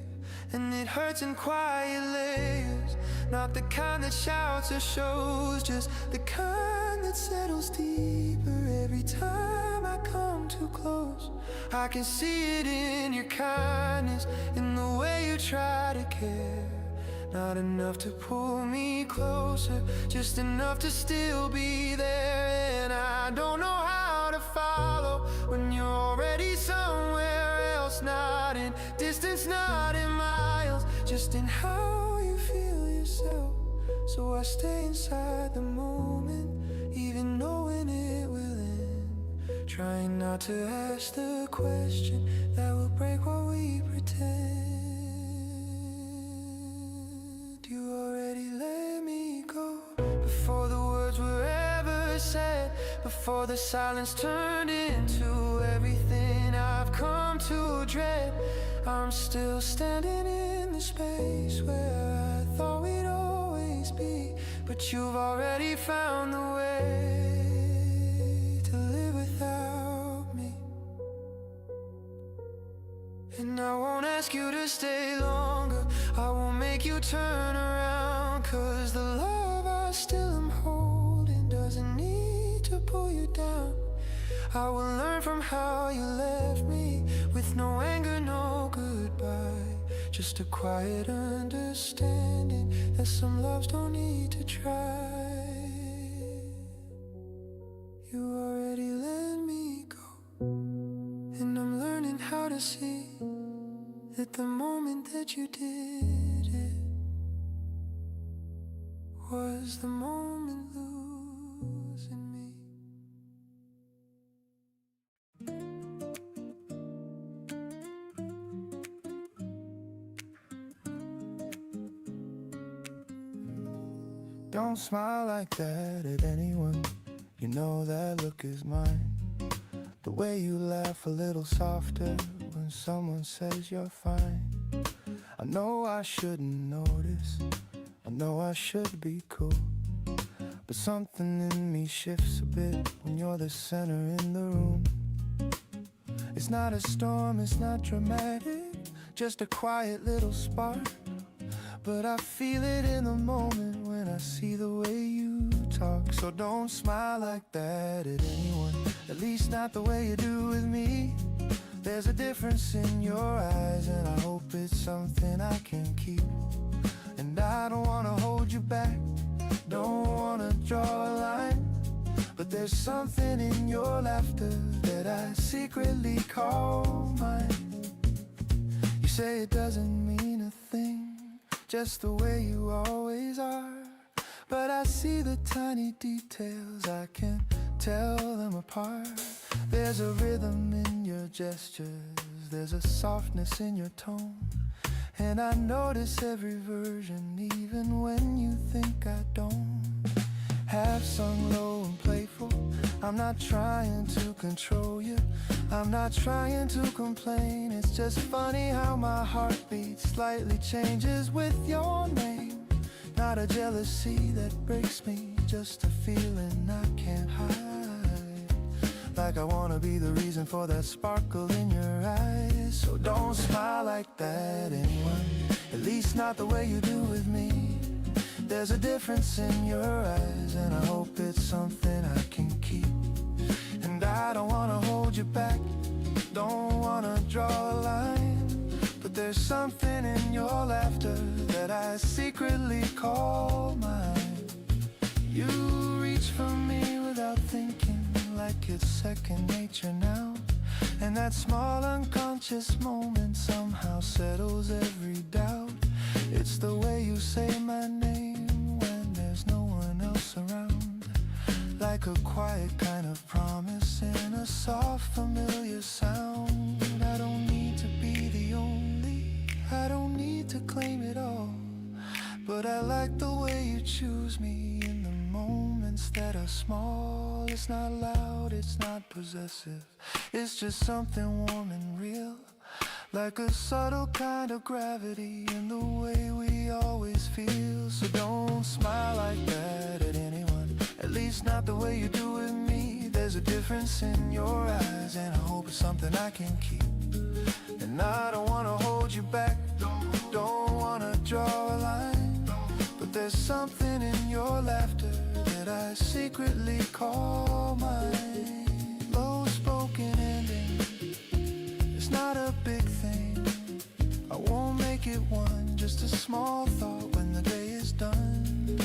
And it hurts in quiet layers, not the kind that shouts or shows, just the kind that settles deeper every time I come too close. I can see it in your kindness, in the way you try to care. Not enough to pull me closer, just enough to still be there. And I don't know how to follow when you're already somewhere else. Not in distance, not in miles, just in how you feel yourself. So I stay inside the moment, even knowing it will end. Trying not to ask the question that will break what we pretend. You already let me go before the words were ever said, before the silence turned into everything I've come to dread. I'm still standing in the space where I thought we'd always be, but you've already found the way to live without me. And I won't ask you to stay longer, I won't make you turn around, 'cause the love I still am holding doesn't need to pull you down. I will learn from how you left me, with no anger, no goodbye, just a quiet understanding that some loves don't need to try. You already let me go, and I'm learning how to see that the moment that you did it was the moment losing me. Don't smile like that at anyone, you know that look is mine. The way you laugh a little softer when someone says you're fine. I know I shouldn't notice, I know I should be cool, but something in me shifts a bit when you're the center in the room. It's not a storm, it's not dramatic, just a quiet little spark, but I feel it in the moment when I see the way you talk. So don't smile like that at anyone, at least not the way you do with me. There's a difference in your eyes, and I hope it's something I can keep. And I don't wanna hold you back, don't wanna draw a line, but there's something in your laughter that I secretly call mine. You say it doesn't mean a thing, just the way you always are, but I see the tiny details, I can tell them apart. There's a rhythm in your gestures, there's a softness in your tone, and I notice every version even when you think I don't. Half sung low and playful, I'm not trying to control you, I'm not trying to complain. It's just funny how my heartbeat slightly changes with your name. Not a jealousy that breaks me, just a feeling I can't hide. Like I wanna be the reason for that sparkle in your eyes. So don't smile like that, anyone, at least not the way you do with me. There's a difference in your eyes, and I hope it's something I can keep. And I don't wanna hold you back, don't wanna draw a line, but there's something in your laughter that I secretly call mine. You reach for me without thinking, like it's second nature now, and that small unconscious moment somehow settles every doubt. It's the way you say my name when there's no one else around, like a quiet kind of promise in a soft familiar sound. I don't need to be the only, I don't need to claim it all, but I like the way you choose me in the moments that are small. It's not loud, it's not possessive, it's just something warm and real, like a subtle kind of gravity in the way we always feel. So don't smile like that at anyone, at least not the way you do with me. There's a difference in your eyes, and I hope it's something I can keep. And I don't wanna hold you back, don't wanna draw a line, but there's something in your laughter that I secretly call mine. Low-spoken ending, it's not a big thing, I won't make it one, just a small thought when the day is done.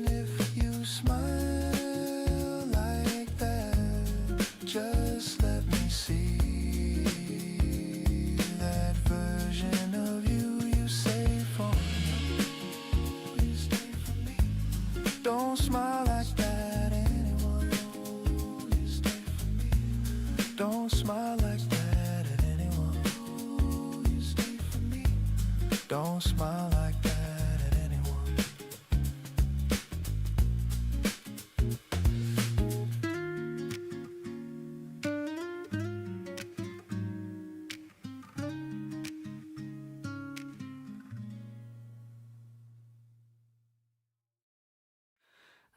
If you smile like that, just let me see that version of you save for me. You stay for me. Don't smile like that, anyone. You stay for me. Don't smile like that at anyone. You stay for me. Don't smile like that at anyone.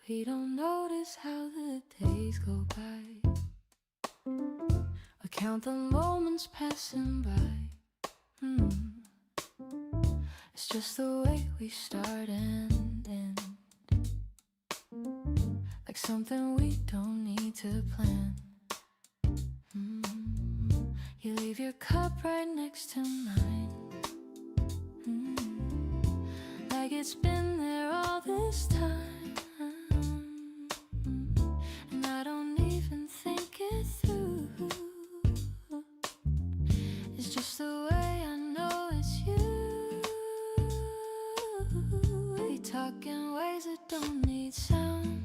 We don't notice how the days go by, or count the moments passing by. It's just the way we start and end, like something we don't need to plan. You leave your cup right next to mine, like it's been there all this time. And I don't even think it through. It's just the way I know it's you. We talk in ways that don't need sound.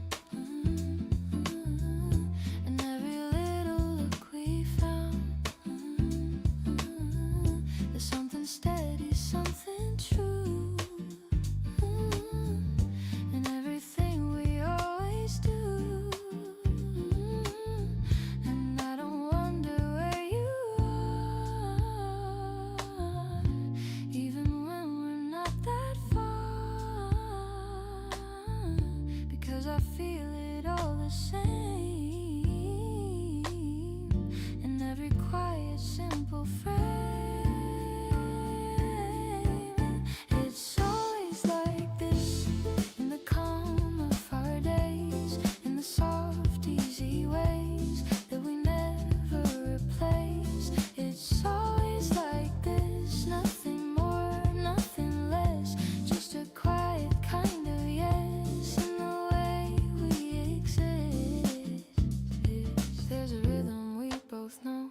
And every little look we found, there's something steady, something true. And everything we always do. And I don't wonder where you are, even when we're not that far, because I feel it all the same in every quiet, simple frame. It's always like this in the calm of our days, in the soft, easy ways that we never replace. It's always like this, nothing more, nothing less, just a quiet kind of yes in the way we exist. There's a rhythm we both know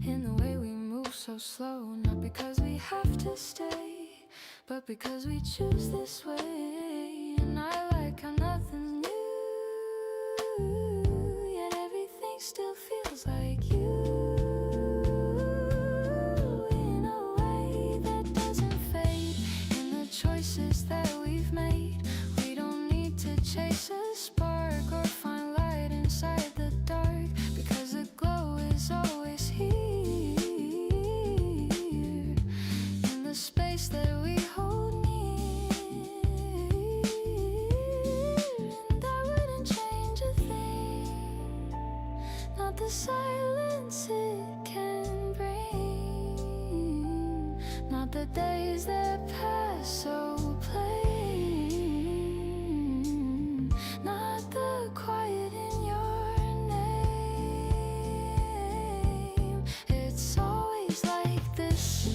in the way we move so slow, not because we have to stay, but because we choose this way. And I like how nothing's new, yet everything still feels like you, in a way that doesn't fade. In the choices that we've made, we don't need to chase a spark or find light inside the dark, because the glow is always here, in the space that we hold near. And I wouldn't change a thing, not the silence it can bring, not the days that pass so plain, not the quiet in your name. It's always like this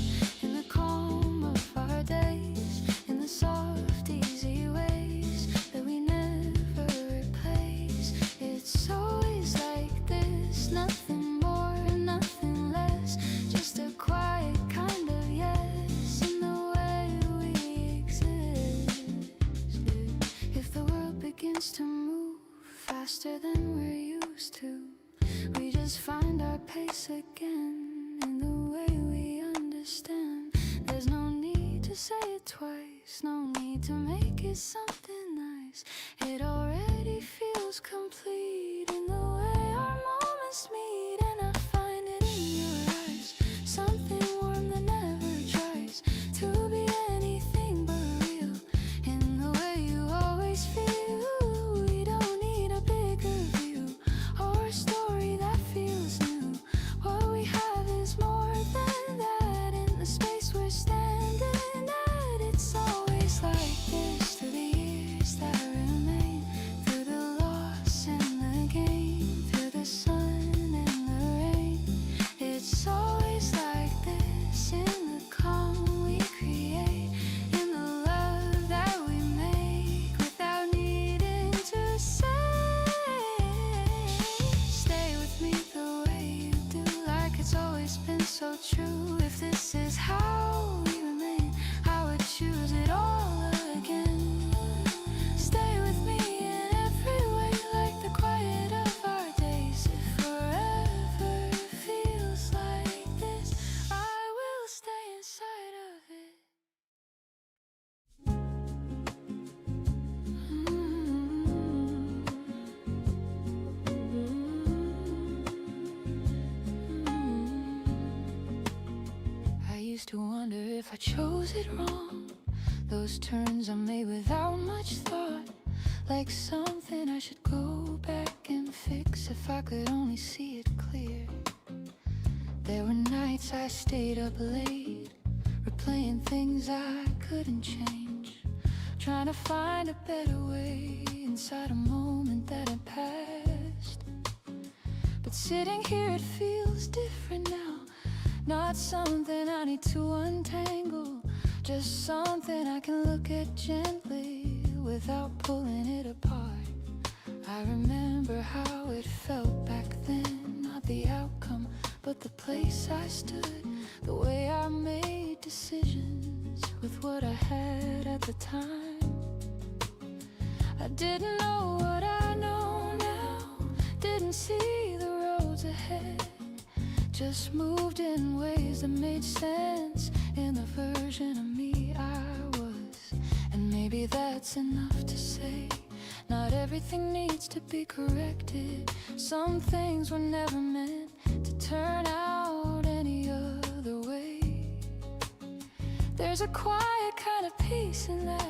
in the calm of our days, in the soft, easy ways that we never replace. It's always like this, nothing more, nothing less, just a quiet kind of yes in the way we exist. If the world begins to move faster than we're used to, we just find our pace again in the way we understand. There's no need to say it twice, no need to make it something nice. It already feels complete in the way our moments meet, and I find it in your eyes, something was it wrong? Those turns I made without much thought, like something I should go back and fix if I could only see it clear. There were nights I stayed up late, replaying things I couldn't change, trying to find a better way inside a moment that had passed. But sitting here it feels different now, not something I need to untangle, just something I can look at gently without pulling it apart. I remember how it felt back then, not the outcome, but the place I stood, the way I made decisions with what I had at the time. I didn't know what I know now, didn't see the roads ahead, just moved in ways that made sense in the version of me I was. And maybe that's enough to say, not everything needs to be corrected. Some things were never meant to turn out any other way. There's a quiet kind of peace in that,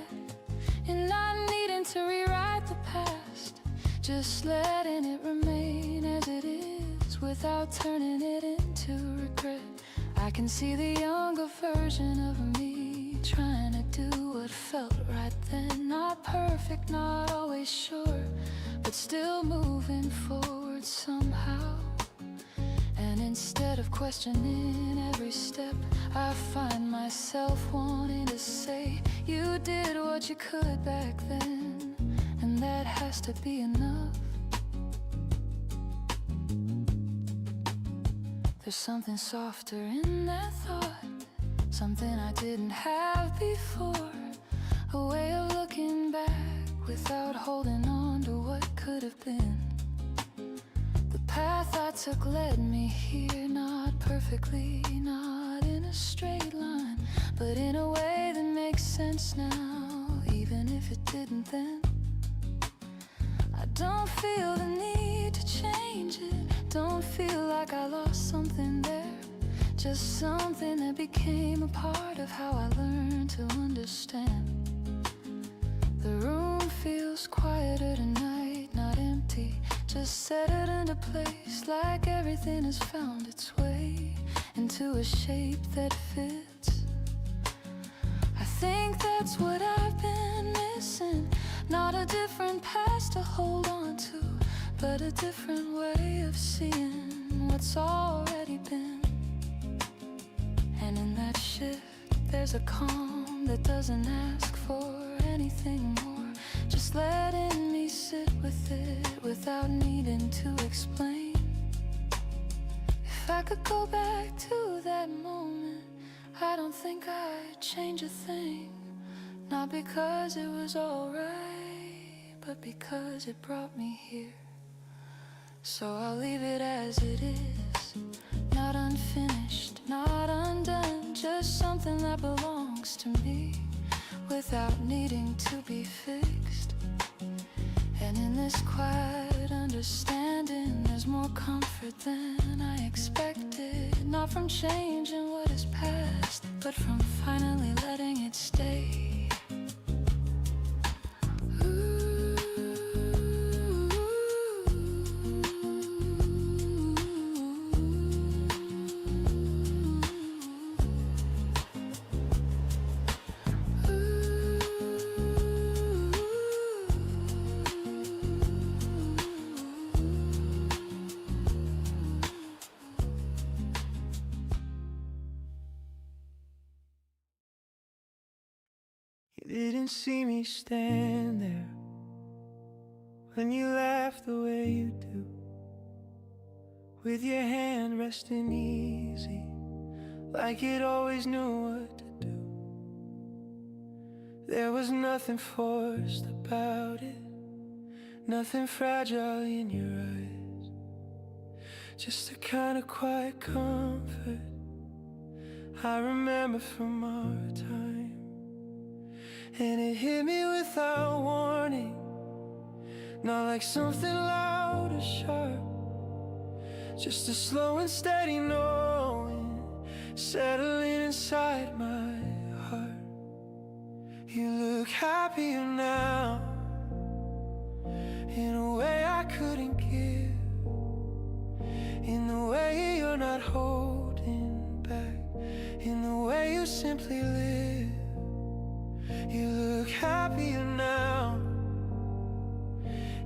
in not needing to rewrite the past, just letting it remain as it is without turning it into regret. I can see the younger version of me trying to do what felt right then. Not perfect, not always sure, but still moving forward somehow. And instead of questioning every step, I find myself wanting to say, you did what you could back then, and that has to be enough. There's something softer in that thought, something I didn't have before, a way of looking back without holding on to what could have been. The path I took led me here, not perfectly, not in a straight line, but in a way that makes sense now, even if it didn't then. I don't feel the need to change it, don't feel like I lost something there, just something that became a part of how I learned to understand. The room feels quieter tonight, not empty, just settled into place, like everything has found its way into a shape that fits. I think that's what I've been missing, not a different past to hold on to, but a different way of seeing what's already been. And in that shift, there's a calm that doesn't ask for anything more, just letting me sit with it without needing to explain. If I could go back to that moment, I don't think I'd change a thing, not because it was alright, but because it brought me here. So I'll leave it as it is, not unfinished, not undone, just something that belongs to me without needing to be fixed. And in this quiet understanding, there's more comfort than I expected, not from changing what is past, but from finally letting it stay. You didn't see me stand there when you laughed the way you do, with your hand resting easy, like it always knew what to do. There was nothing forced about it, nothing fragile in your eyes, just a kind of quiet comfort I remember from our time. And it hit me without warning, not like something loud or sharp, just a slow and steady knowing settling inside my heart. You look happier now, in a way I couldn't give, in the way you're not holding back, in the way you simply live. You look happier now,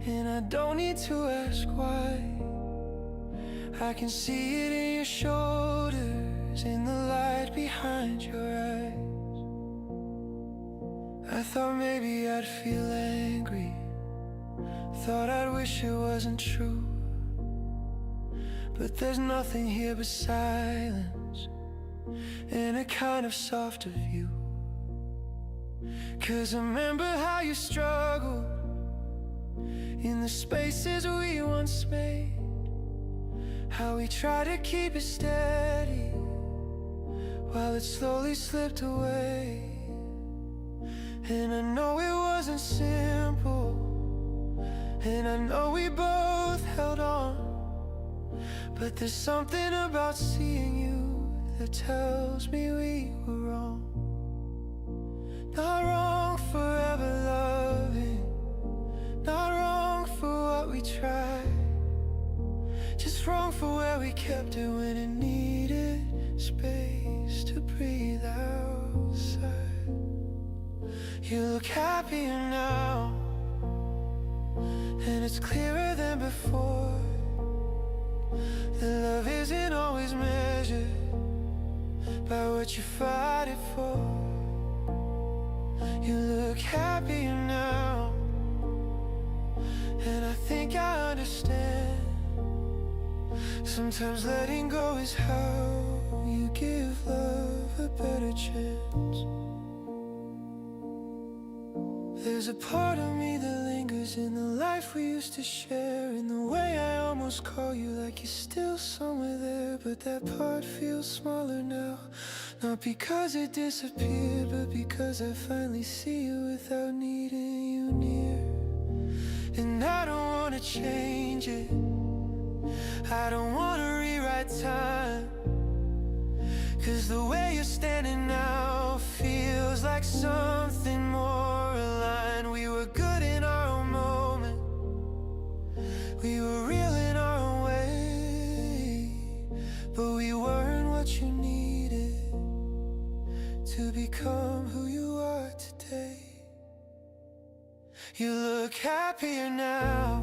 and I don't need to ask why. I can see it in your shoulders, in the light behind your eyes. I thought maybe I'd feel angry, thought I'd wish it wasn't true, but there's nothing here but silence and a kind of softer view. 'Cause I remember how you struggled in the spaces we once made, how we tried to keep it steady while it slowly slipped away. And I know it wasn't simple, and I know we both held on, but there's something about seeing you that tells me we were wrong. Not wrong for ever loving, not wrong for what we tried, just wrong for where we kept it when it needed space to breathe outside. You look happier now, and it's clearer than before that love isn't always measured by what you fight it for. You look happier now, and I think I understand. Sometimes letting go is how you give love a better chance. There's a part of me that lingers in the life we used to share, in the way I almost call you like you're still somewhere there. But that part feels smaller now, not because it disappeared, but because I finally see you without needing you near. And I don't wanna change it, I don't wanna rewrite time, 'cause the way you're standing now feels like something more aligned. We were good in our own moment, we were real in our own way, but we weren't what you needed to become who you are today. You look happier now,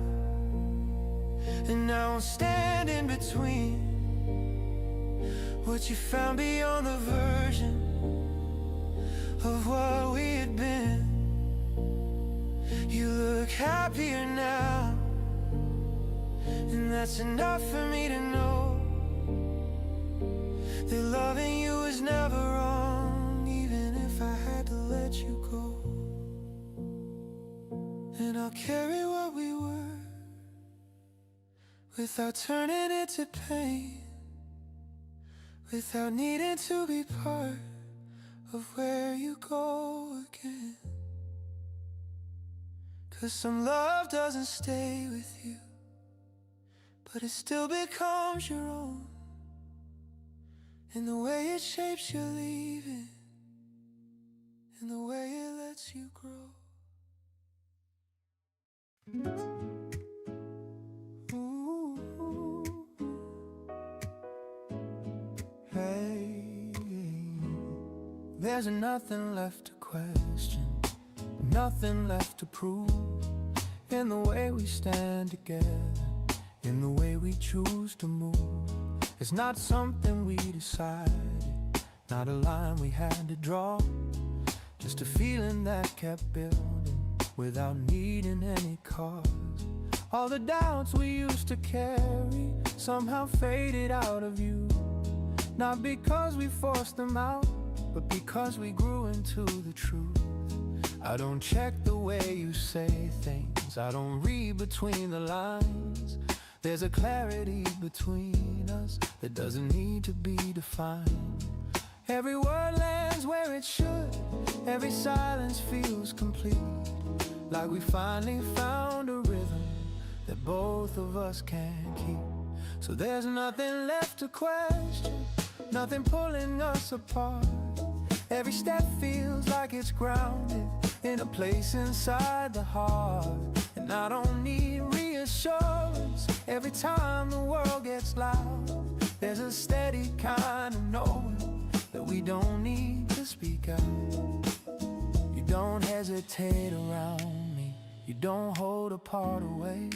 and I won't stand in between what you found beyond the version of what we had been. You look happier now, and that's enough for me to know that loving you was never wrong, even if I had to let you go. And I'll carry what we were without turning it to pain, without needing to be part of where you go again. 'Cause some love doesn't stay with you, but it still becomes your own, in the way it shapes your leaving, in the way it lets you grow. Hey, there's nothing left to question, nothing left to prove, in the way we stand together, in the way we choose to move. It's not something we decided, not a line we had to draw, just a feeling that kept building without needing any cause. All the doubts we used to carry somehow faded out of you, not because we forced them out, but because we grew into the truth. I don't check the way you say things, I don't read between the lines. There's a clarity between us that doesn't need to be defined. Every word lands where it should, every silence feels complete, like we finally found a rhythm that both of us can keep. So there's nothing left to question, nothing pulling us apart. Every step feels like it's grounded, in a place inside the heart. And I don't need reassurance every time the world gets loud. There's a steady kind of knowing that we don't need to speak out. You don't hesitate around me, you don't hold a part away.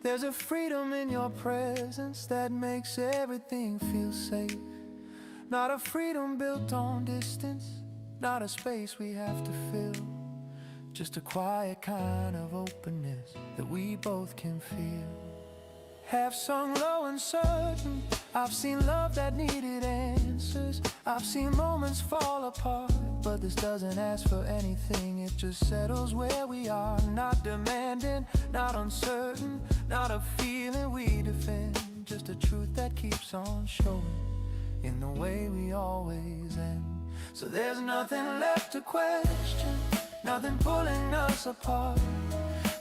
There's a freedom in your presence that makes everything feel safe. Not a freedom built on distance, not a space we have to fill. Just a quiet kind of openness that we both can feel. Have sung low and certain, I've seen love that needed answers. I've seen moments fall apart, but this doesn't ask for anything. It just settles where we are. Not demanding, not uncertain, not a feeling we defend. Just a truth that keeps on showing in the way we always end. So there's nothing left to question, nothing pulling us apart.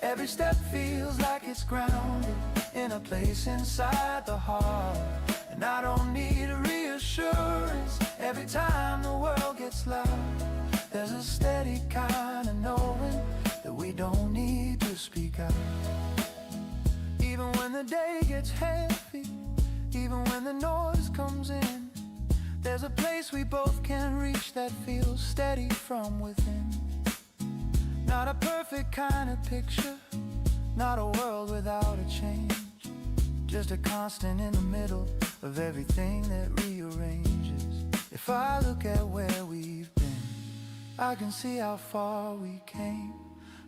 Every step feels like it's grounded in a place inside the heart. And I don't need a reassurance every time the world gets loud. There's a steady kind of knowing that we don't need to speak out. Even when the day gets heavy, even when the noise comes in, there's a place we both can reach that feels steady from within. Not a perfect kind of picture, not a world without a change. Just a constant in the middle of everything that rearranges. If I look at where we've been, I can see how far we came.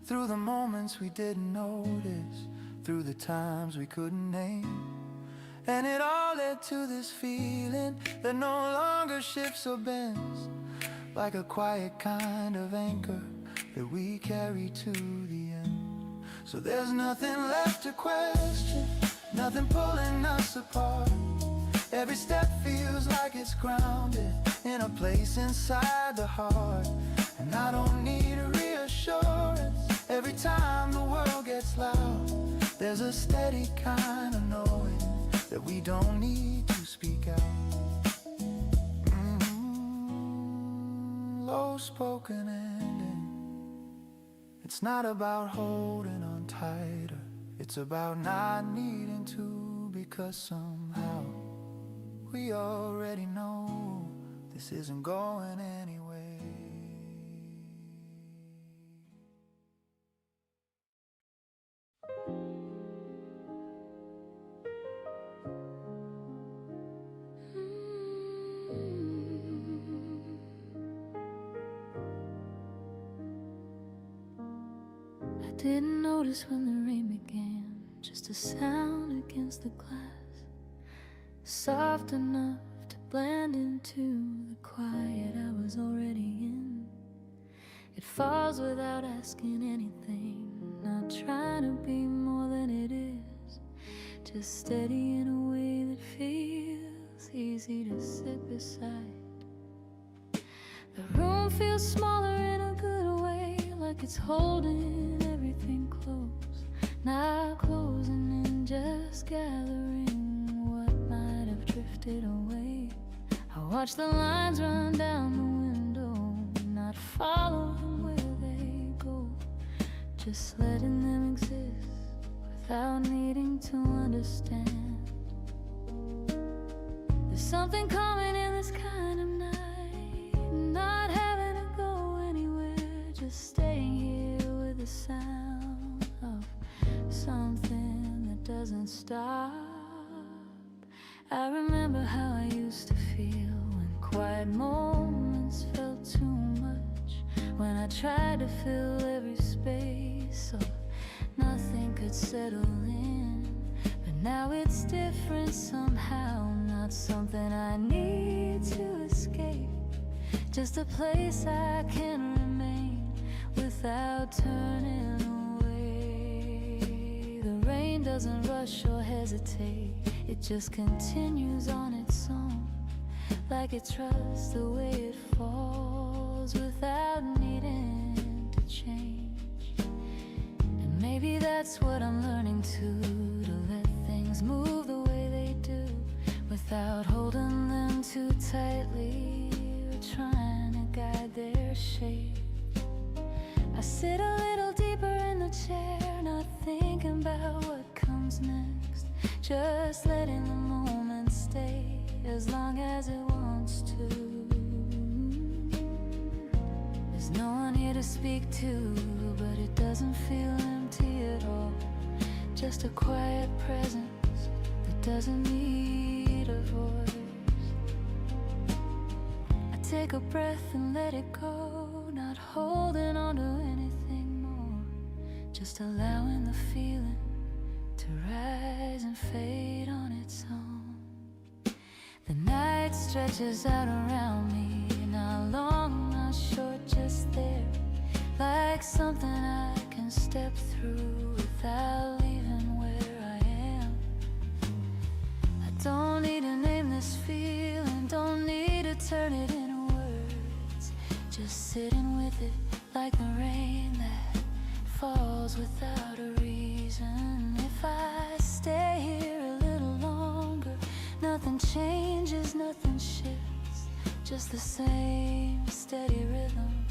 Through the moments we didn't notice, through the times we couldn't name. And it all led to this feeling that no longer shifts or bends, like a quiet kind of anchor that we carry to the end. So there's nothing left to question, nothing pulling us apart. Every step feels like it's grounded in a place inside the heart. And I don't need a reassurance every time the world gets loud. There's a steady kind of knowing that we don't need to speak out. Low spoken ending. It's not about holding on tighter, it's about not needing to, because somehow we already know this isn't going anywhere. I didn't notice when the rain began, just a sound against the glass, soft enough to blend into the quiet I was already in. It falls without asking anything, not trying to be more than it is, just steady in a way that feels easy to sit beside. The room feels smaller in a good way, like it's holding everything close, not closing in, just gathering what might have drifted away. I watch the lines run down the window, not following where they go, just letting them exist without needing to understand. There's something coming in this kind of night, not having to go anywhere, just staying here with the sound of something that doesn't stop. I remember how I used to feel when quiet moments felt too much, when I tried to fill every space so nothing could settle in. But now it's different somehow, not something I need to escape, just a place I can remain without turning away. The rain doesn't rush or hesitate, it just continues on its own, like it trusts the way it falls without needing to change. And maybe that's what I'm learning to let things move the way they do, without holding them too tightly or trying to guide their shape. just letting the moment stay as long as it wants to. There's no one here to speak to, but it doesn't feel empty at all. Just a quiet presence that doesn't need a voice. I take a breath and let it go, not holding on to anything more, just allowing the feeling to rise and fade on its own. The night stretches out around me, not long, not short, just there, like something I can step through without leaving where I am. I don't need to name this feeling, don't need to turn it into words, just sitting with it like the rain that falls without a reason. If I stay here a little longer, nothing changes, nothing shifts, just the same steady rhythm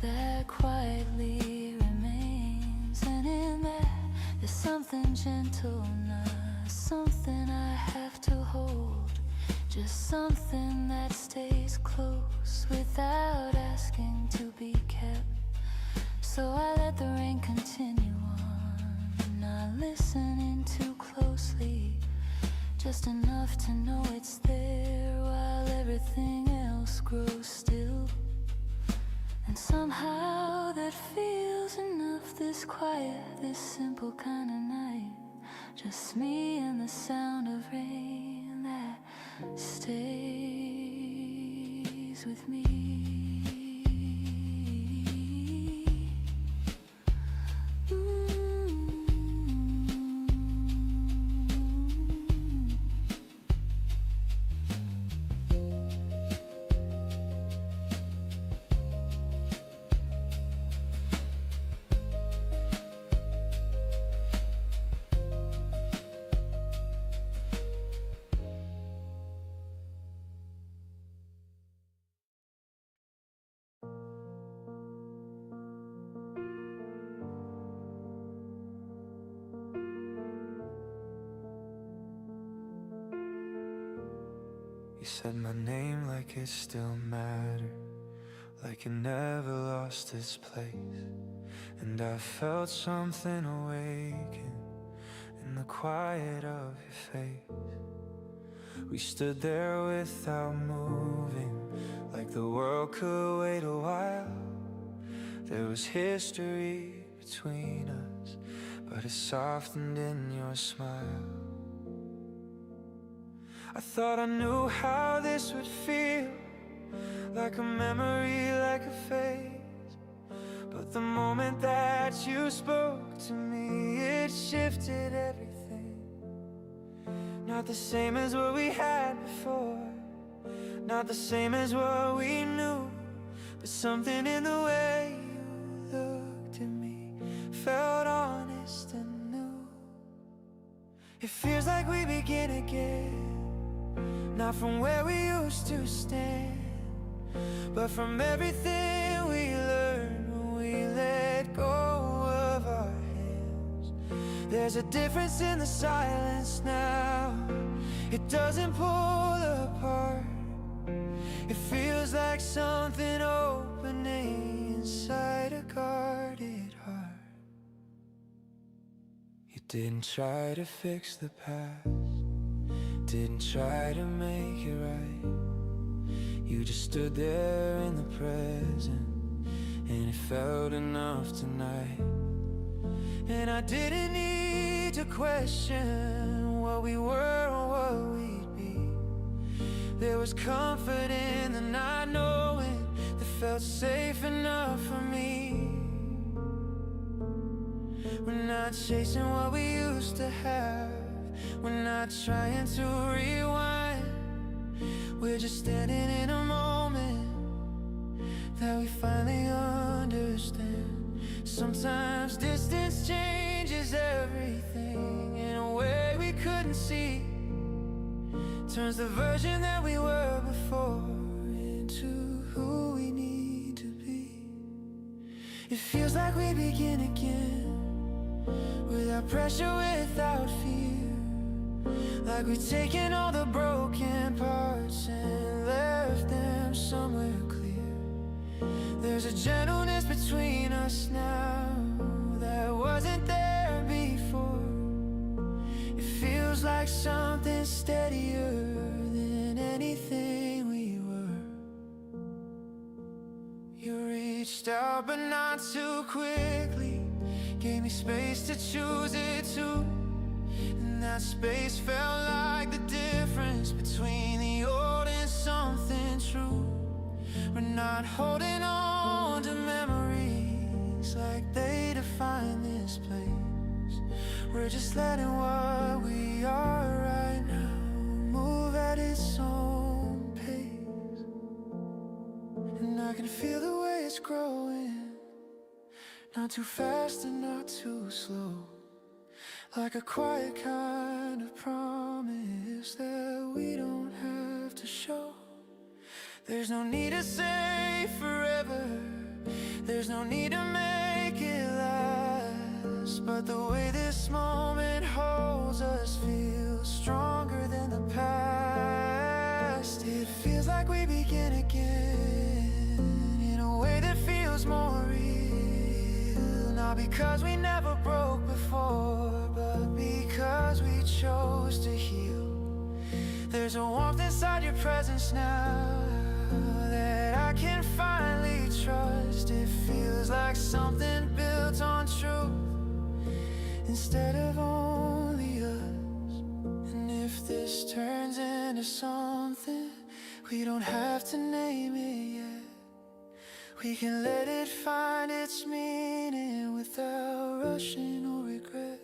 that quietly remains. And in that, there's something gentle, not something I have to hold, just something that stays close without asking to be kept. So I let the rain continue on, not listening too closely, just enough to know it's there while everything else grows still. And somehow that feels enough, this quiet, this simple kind of night, just me and the sound of rain that stays with me. You said my name like it still mattered, like it never lost its place. And I felt something awaken in the quiet of your face. We stood there without moving, like the world could wait a while. There was history between us, but it softened in your smile. I thought I knew how this would feel, like a memory, like a phase. But the moment that you spoke to me, it shifted everything. Not the same as what we had before, not the same as what we knew, but something in the way you looked at me felt honest and new. It feels like we begin again, not from where we used to stand, but from everything we learned when we let go of our hands. There's a difference in the silence now, it doesn't pull apart. It feels like something opening inside a guarded heart. You didn't try to fix the past, didn't try to make it right. You just stood there in the present, and it felt enough tonight. And I didn't need to question what we were or what we'd be. There was comfort in the not knowing that felt safe enough for me. We're not chasing what we used to have, we're not trying to rewind. We're just standing in a moment that we finally understand. Sometimes distance changes everything in a way we couldn't see, turns the version that we were before into who we need to be. It feels like we begin again, without pressure, without fear, like we've taken all the broken parts and left them somewhere clear. There's a gentleness between us now that wasn't there before. It feels like something steadier than anything we were. You reached out but not too quickly, gave me space to choose it too. And that space felt like the difference between the old and something true. We're not holding on to memories like they define this place. We're just letting what we are right now move at its own pace. And I can feel the way it's growing, not too fast and not too slow. Like a quiet kind of promise that we don't have to show. There's no need to say forever, there's no need to make it last. But the way this moment holds us feels stronger than the past. It feels like we begin again in a way that feels more real. Not because we never broke before, but because we chose to heal. There's a warmth inside your presence now that I can finally trust. It feels like something built on truth instead of only us. And if this turns into something we don't have to name it yet, we can let it find its meaning without rushing or regret.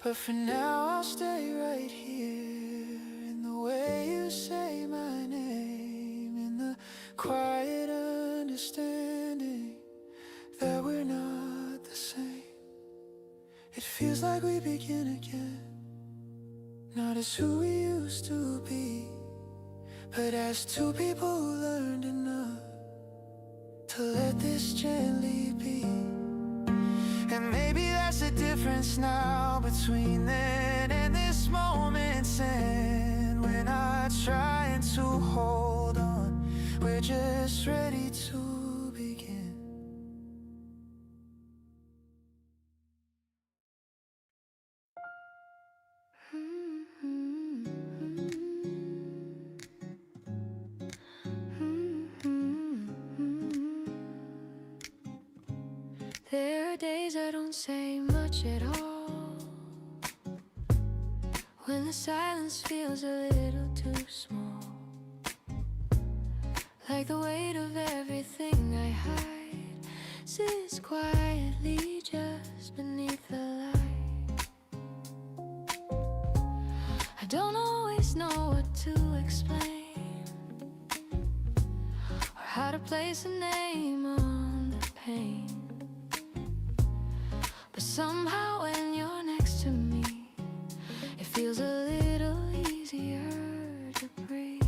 But for now I'll stay right here in the way you say my name, in the quiet understanding that we're not the same. It feels like we begin again, not as who we used to be, but as two people who learned enough to let this gently be. And maybe that's the difference now between then and this moment's end. We're not trying to hold on, we're just ready to begin. There are days I don't say much at all, when the silence feels a little too small, like the weight of everything I hide sits quietly just beneath the light. I don't always know what to explain, or how to place a name on the pain. But somehow when you're next to me, it feels a little easier to breathe.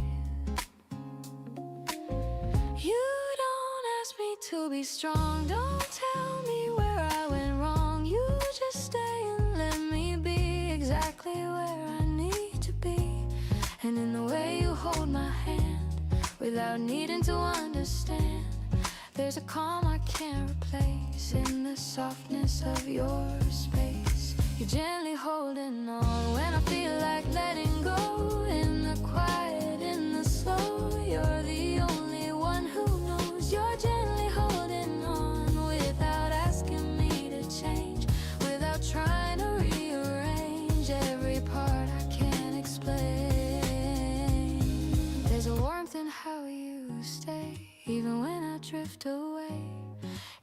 You don't ask me to be strong, don't tell me where I went wrong. You just stay and let me be exactly where I need to be. And in the way you hold my hand, without needing to understand, there's a calm I can't replace in the softness of your space. You're gently holding on when I feel like letting go. In the quiet, in the slow, you're the only one who knows. You're gently holding on without asking me to change, without trying to rearrange every part I can't explain. There's a warmth in how you stay, even when I drift away,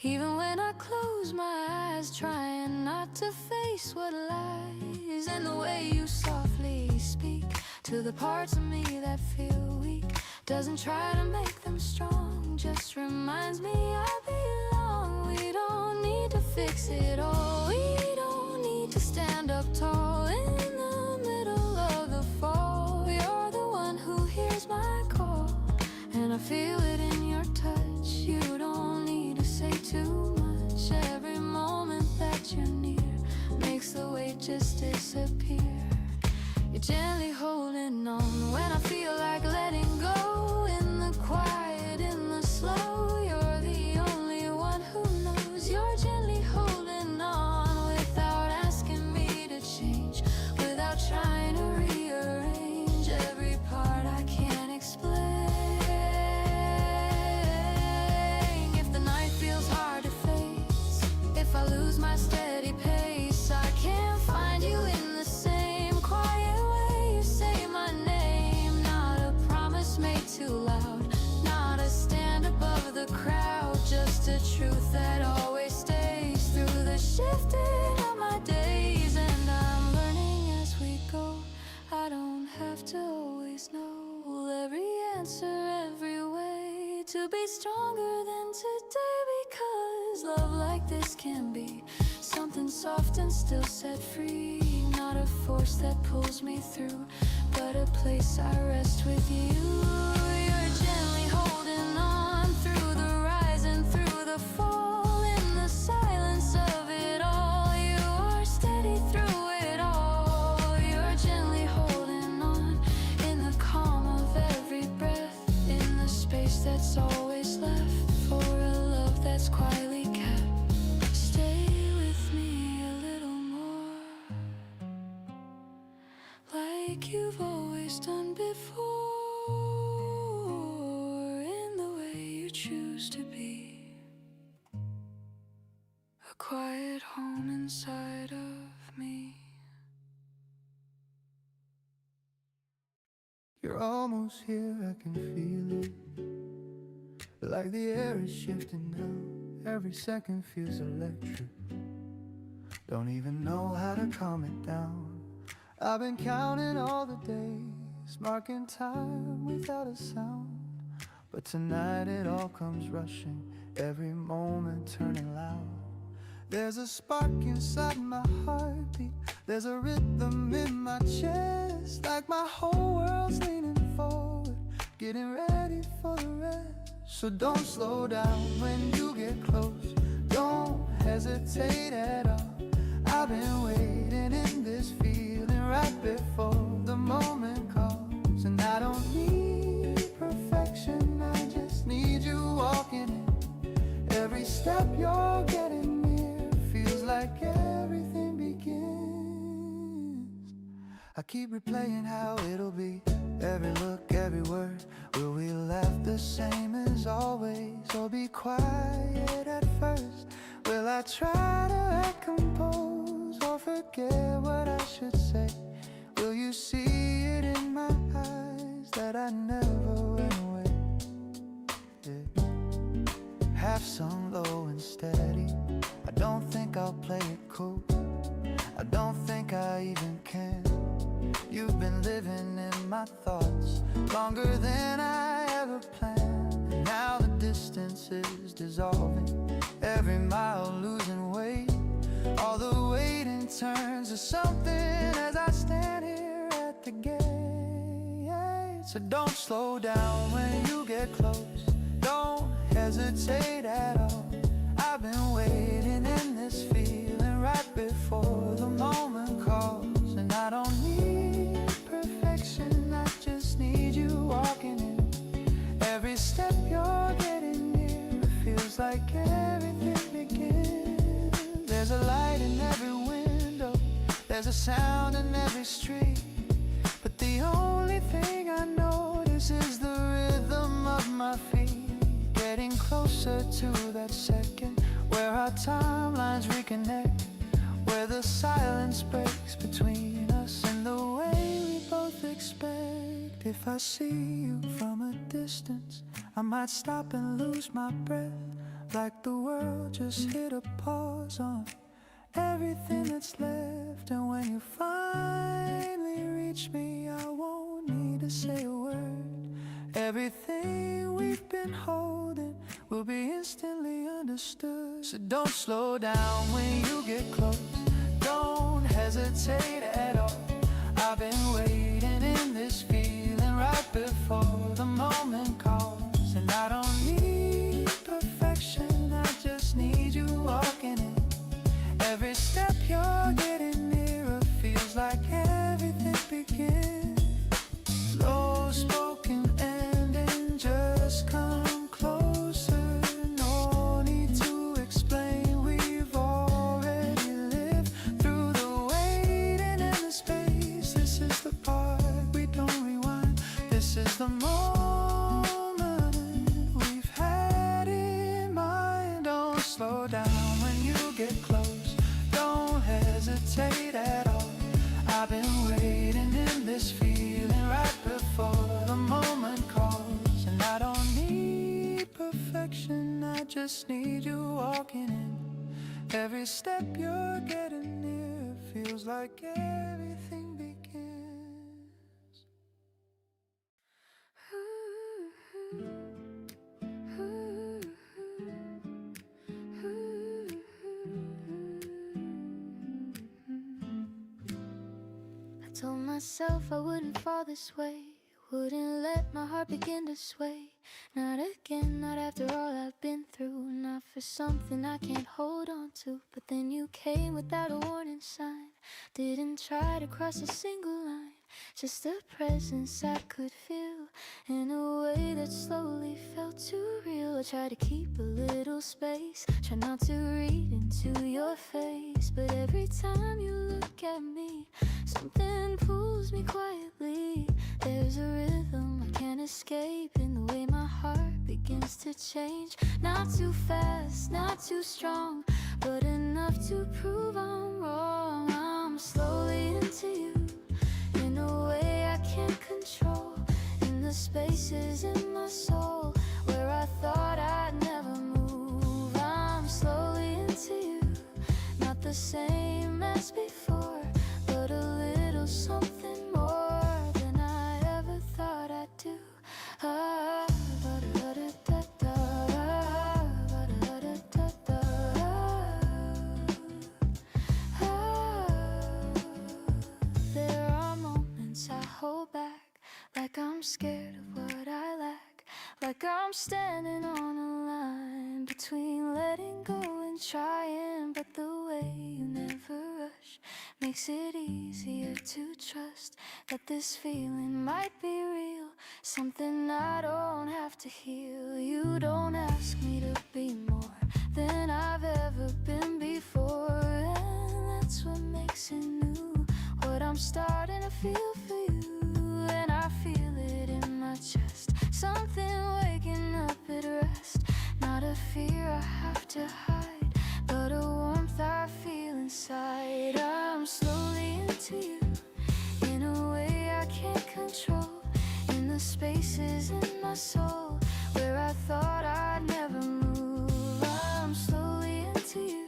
even when I close my eyes, trying not to face what lies. And the way you softly speak to the parts of me that feel weak doesn't try to make them strong, just reminds me I belong. We don't need to fix it all, we don't need to stand up tall in the middle of the fall. You're the one who hears my call, and I feel it in your touch. You don't need to say too much, every moment that you're near makes the weight just disappear. gently holding on when I feel like letting go. In the quiet, in the slow, you're the only one who knows. You're gently holding on without asking me to change, without trying to rearrange every part I can't explain. If the night feels hard to face, if I lose my steady pace, I can't find you in the same quiet way. You say my name, not a promise made too loud, not a stand above the crowd, just a truth that always stays through the shifting of my days. And I'm learning as we go, I don't have to always know every answer, every way to be stronger than today, because love like this can be something soft and still set free, not a force that pulls me through, but a place I rest with you. You're gently holding on through the rise and through the fall, in the silence of it all. You are steady through it all. You're gently holding on in the calm of every breath, in the space that's always left for a love that's quietly kept. Stay with me a little more, like you've always done before, in the way you choose to be, a quiet home inside of me. You're almost here, I can feel it. Like the air is shifting now, every second feels electric. Don't even know how to calm it down. I've been counting all the days, marking time without a sound. But tonight it all comes rushing, every moment turning loud. There's a spark inside my heartbeat, there's a rhythm in my chest, like my whole world's leaning forward, getting ready for the rest. So don't slow down when you get close, don't hesitate at all. I've been waiting in this feeling right before the moment comes. And I don't need perfection, I just need you walking in. Every step you're getting near feels like everything begins. I keep replaying how it'll be, every look, every word. Will we laugh the same as always, or be quiet at first? Will I try to act composed, or forget what I should say? Will you see it in my eyes that I never went away? Yeah. Half sung low and steady, I don't think I'll play it cool, I don't think I even can. You've been living in my thoughts longer than I ever planned. Now the distance is dissolving, every mile losing weight. All the waiting turns to something as I stand here at the gate. So don't slow down when you get close, don't hesitate at all. I've been waiting in this feeling right before the moment calls. And I don't need perfection, I just need you walking in. Every step you're getting near feels like everything begins. There's a light in every window, there's a sound in every street, but the only thing I notice is the rhythm of my feet, getting closer to that second where our timelines reconnect, where the silence breaks between us and the way we both expect. If I see you from a distance, I might stop and lose my breath, like the world just hit a pause on everything that's left. And when you finally reach me, I won't need to say a word. Everything we've been holding will be instantly understood. So don't slow down when you get close, don't hesitate at all. I've been waiting in this feeling right before the moment calls. And I don't need perfection, I just need you walking in. Every step you're getting nearer feels like everything begins. Seize the moment we've had in mind. Don't slow down when you get close. Don't hesitate at all. I've been waiting in this feeling right before the moment calls. And I don't need perfection, I just need you walking in. Every step you're getting near feels like everything begins. I told myself I wouldn't fall this way, wouldn't let my heart begin to sway. Not again, not after all I've been through. Not for something I can't hold on to. But then you came without a warning sign. Didn't try to cross a single line. Just a presence I could feel in a way that slowly felt too real. I try to keep a little space, try not to read into your face. But every time you look at me, something pulls me quietly. There's a rhythm I can't escape in the way my heart begins to change. Not too fast, not too strong, but enough to prove I'm wrong. I'm slowly into you in a way I can't control. In the spaces in my soul where I thought I'd never move, I'm slowly into you. Not the same as before, but a little something more than I ever thought I'd do. There are moments I hold back, like I'm scared of what I lack, like I'm standing on a line between letting go and trying. But the way you never rush makes it easier to trust that this feeling might be real, something I don't have to heal. You don't ask me to be more than I've ever been before, and that's what makes it new. What I'm starting to feel for you, and I feel it in my chest. Something waking up at rest. Not a fear I have to hide, but a warmth I feel inside. I'm slowly into you in a way I can't control. In the spaces in my soul where I thought I'd never move, I'm slowly into you.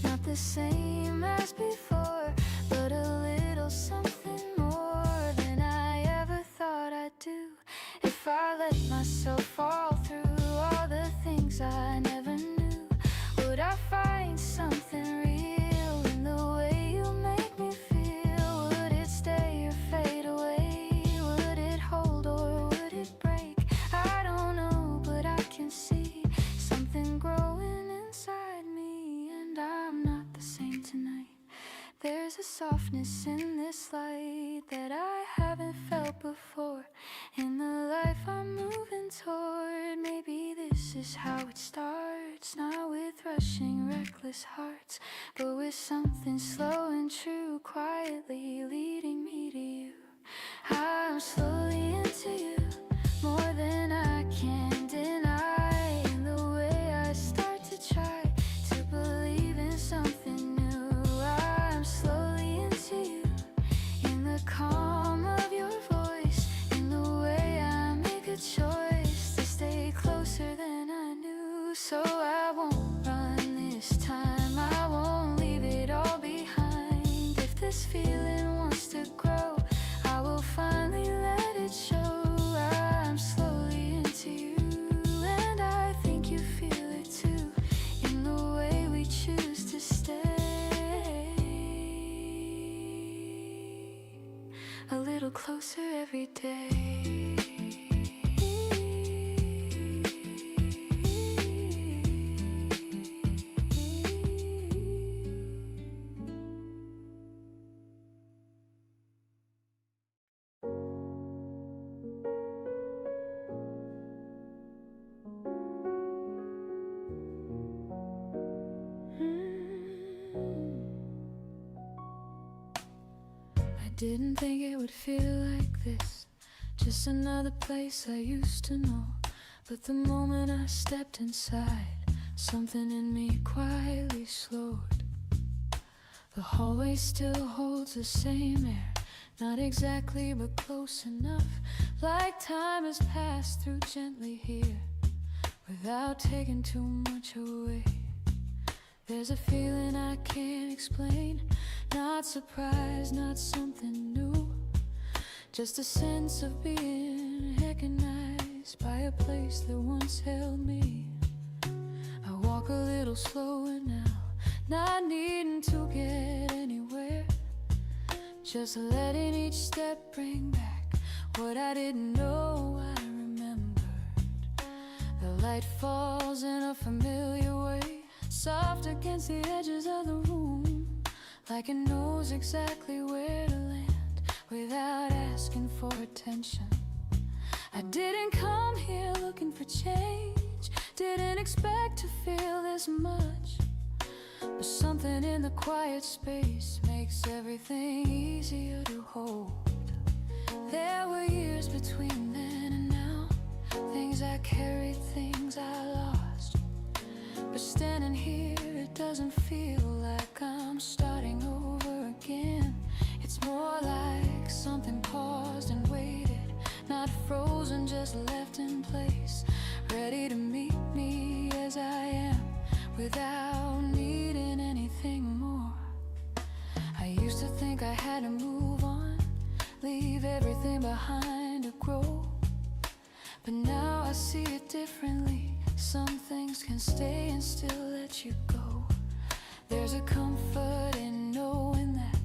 Not the same as before, but a little something more than I ever thought I'd do. If I let myself fall through all the things I never knew, would I find something real in the way you make me feel? Would it stay or fade away? Would it hold or would it break? I don't know, but I can see something growing inside me, and I'm not the same tonight. There's a softness in this light that I haven't felt before. In the life I'm moving toward, maybe this is how it starts. Not with rushing, reckless hearts, but with something slow and true, quietly leading me to you. I'm slowly into you, more than I can deny. In the way I start to try to believe in something new, I'm slowly into you. In the calm of your voice, in the way I make a choice to stay closer than I knew. So I won't run this time, I won't leave it all behind. If this feeling wants to grow, I will finally let it show. I'm slowly into you, and I think you feel it too, in the way we choose to stay a little closer every day. I didn't think it would feel like this. Just another place I used to know. But the moment I stepped inside, something in me quietly slowed. The hallway still holds the same air, not exactly but close enough, like time has passed through gently here, without taking too much away. There's a feeling I can't explain, not surprise, not something new, just a sense of being recognized by a place that once held me. I walk a little slower now, not needing to get anywhere, just letting each step bring back what I didn't know I remembered. The light falls in a familiar way, soft against the edges of the room, like it knows exactly where to land without asking for attention. I didn't come here looking for change, didn't expect to feel this much, but something in the quiet space makes everything easier to hold. There were years between then and now, things I carried, things I lost, but standing here it doesn't feel like I'm starting over again. It's more like something paused and waited, not frozen, just left in place, ready to meet me as I am, without needing anything more. I used to think I had to move on, leave everything behind to grow, but now I see it differently. Some things can stay and still let you go. There's a comfort in knowing that,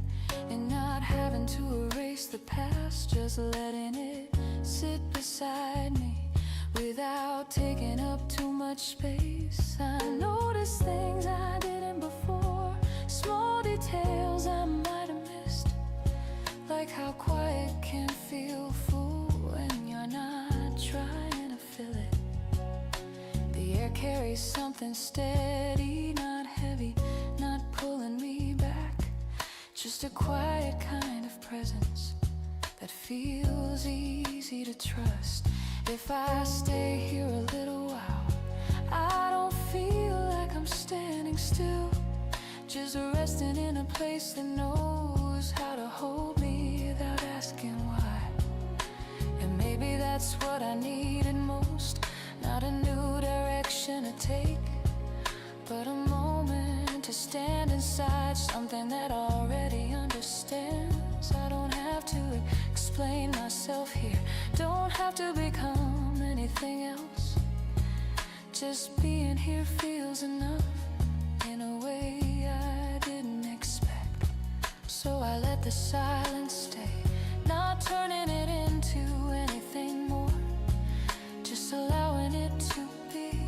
and not having to erase the past, just letting it sit beside me without taking up too much space. I notice things I didn't before, small details I might have missed, like how quiet can feel full when you're not trying to fill it. The air carries something steady, not heavy, not pulling me back, just a quiet kind of presence that feels easy to trust. If I stay here a little while, I don't feel like I'm standing still, just resting in a place that knows how to hold me without asking why. And maybe that's what I needed most, not a new direction to take, but a moment to stand inside something that already understands. I don't have to explain myself here, don't have to become anything else, just being here feels enough in a way I didn't expect. So I let the silence stay, not turning it into anything more, just allowing it to be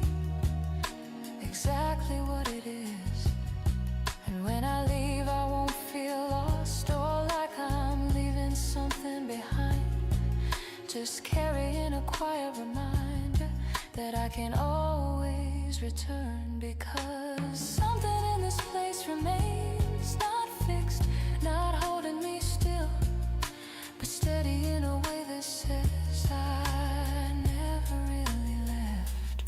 exactly what it is. And when I leave I won't feel lost or like I'm leaving something behind, just carrying a quiet reminder that I can always return, because something in this place remains, not fixed, not holding me still, but steady in a way that says I never really left.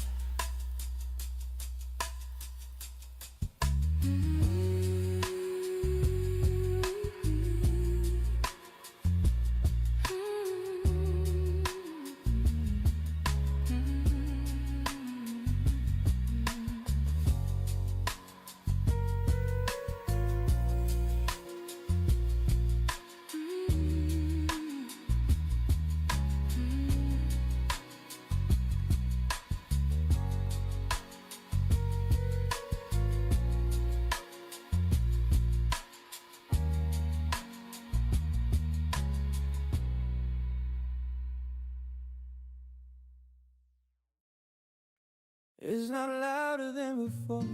It's not louder than before,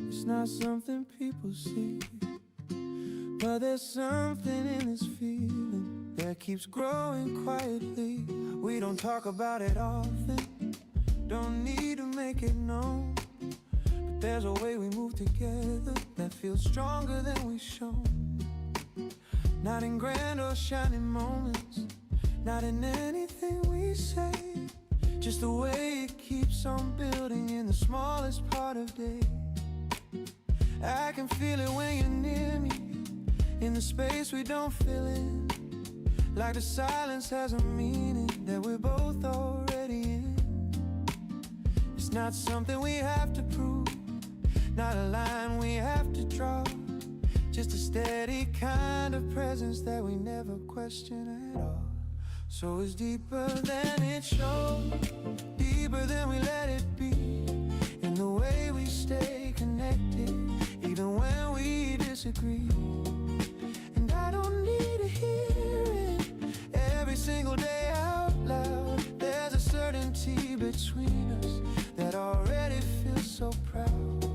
it's not something people see, but there's something in this feeling that keeps growing quietly. We don't talk about it often, don't need to make it known, but there's a way we move together that feels stronger than we've shown. Not in grand or shining moments, not in anything we say, just the way it keeps on building in the smallest part of day. I can feel it when you're near me, in the space we don't fill in, like the silence has a meaning that we're both already in. It's not something we have to prove, not a line we have to draw, just a steady kind of presence that we never question at all. So it's deeper than it shows, deeper than we let it be, in the way we stay connected, even when we disagree. And I don't need to hear it every single day out loud. There's a certainty between us that already feels so proud.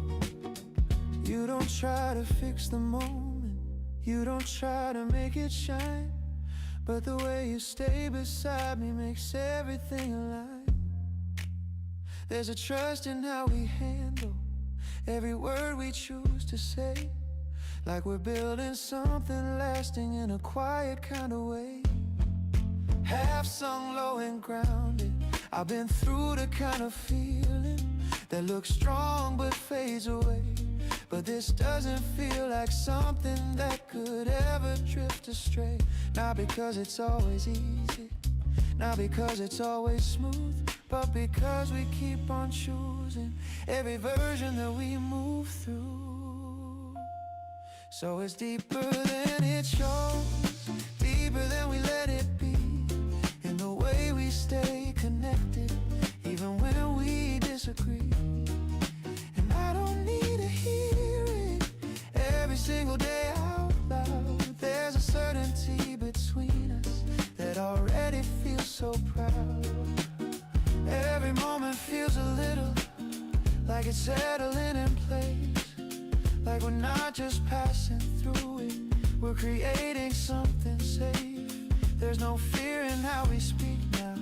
You don't try to fix the moment, you don't try to make it shine, but the way you stay beside me makes everything alive. There's a trust in how we handle every word we choose to say, like we're building something lasting in a quiet kind of way. Half sung low and grounded, I've been through the kind of feeling that looks strong but fades away. But this doesn't feel like something that could ever drift astray. Not because it's always easy, not because it's always smooth, but because we keep on choosing every version that we move through. So it's deeper than it shows, deeper than we let it be, in the way we stay connected, even when we disagree. And I don't need to hear it every single day out loud. There's a certainty between us that already feels so proud. Every moment feels a little like it's settling in place, like we're not just passing through it, we're creating something safe. There's no fear in how we speak now,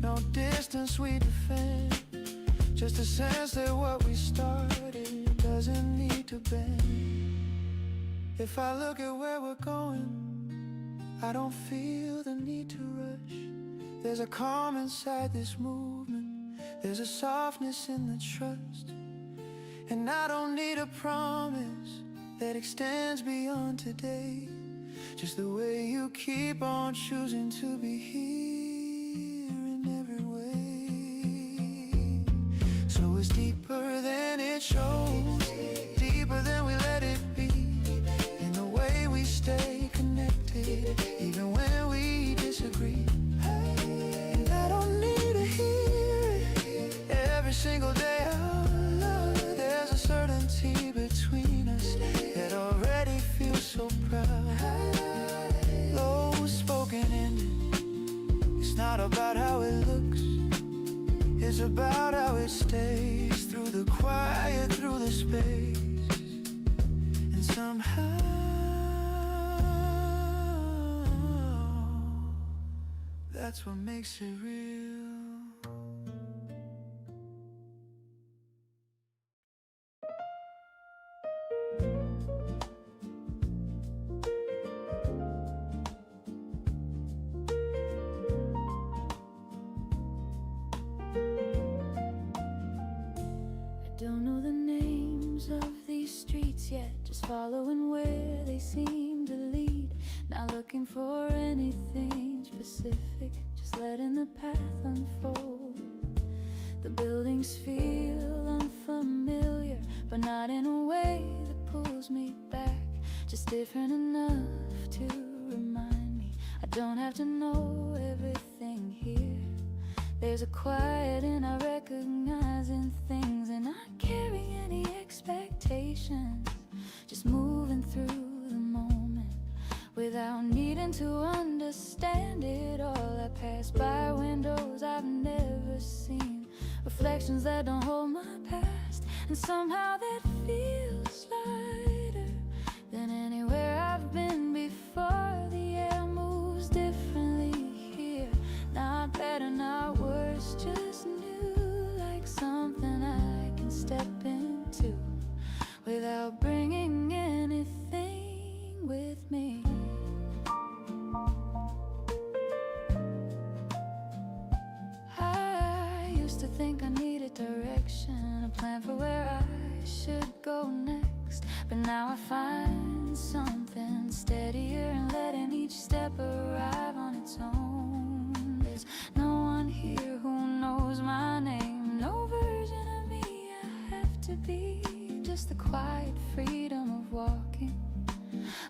no distance we defend, just a sense that what we started doesn't need to bend. If I look at where we're going, I don't feel the need to rush. There's a calm inside this movement, there's a softness in the trust. And I don't need a promise that extends beyond today, just the way you keep on choosing to be here in every way. So it's deeper than it shows, deeper than we let it be, in the way we stay connected, even when we disagree. And I don't need to hear it every single day out loud. There's a certainty between us that already feels so proud. Low spoken ending, it's not about how it looks, it's about how it stays through the quiet, through the space. And somehow that's what makes it real. Don't know the names of these streets yet, just following where they seem to lead. Not looking for anything specific, just letting the path unfold. The buildings feel unfamiliar, but not in a way that pulls me back, just different enough to remind me I don't have to know everything here. There's a quiet and I recognize in things, and not carry any expectations, just moving through the moment without needing to understand it all. I pass by windows I've never seen, reflections that don't hold my past, and somehow that feels lighter than anywhere I've been before. The air moves differently here, not better, not worse, just new, like something I can step into without bringing anything with me. used to think I needed direction, a plan for where I should go next. But now I find something steadier and letting each step arrive on its own. There's no one here who knows my name, no version of me I have to be. Just the quiet freedom of walking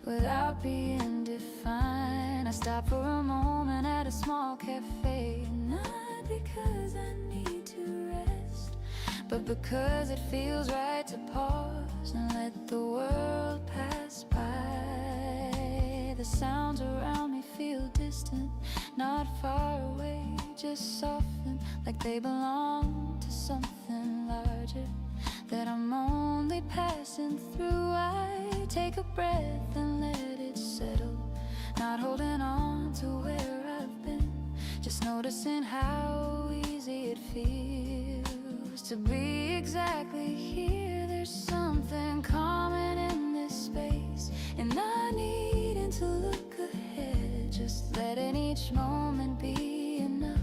without being defined. I stop for a moment at a small cafe, not because I need to rest, but because it feels right to pause and let the world pass by. The sounds around me feel distant, not far away, just soften like they belong to something larger that I'm only passing through. I take a breath and let it settle, not holding on to where I've been, just noticing how easy it feels to be exactly here. There's something calming in this space, and not needing to look ahead, just letting each moment be enough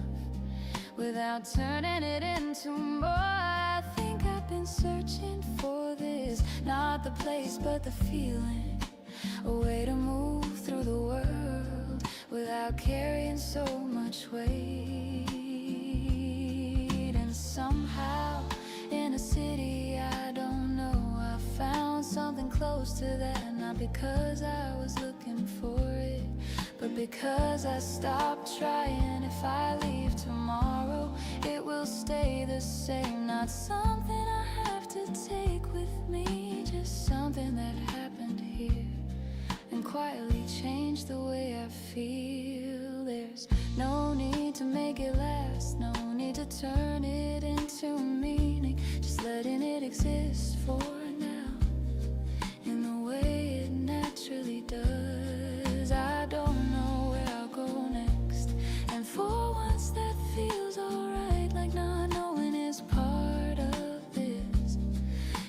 without turning it into more. I think I've been searching for this, not the place but the feeling, a way to move through the world without carrying so much weight. And somehow in a city I don't know, I found something close to that, not because I was looking for it, but because I stopped trying. If I leave tomorrow, it will stay the same. Not something I have to take with me, just something that happened here and quietly changed the way I feel. There's no need to make it last, no need to turn it into meaning, just letting it exist for now in the way it naturally does. I don't know where I'll go next, and for once that feels alright, like not knowing is part of this.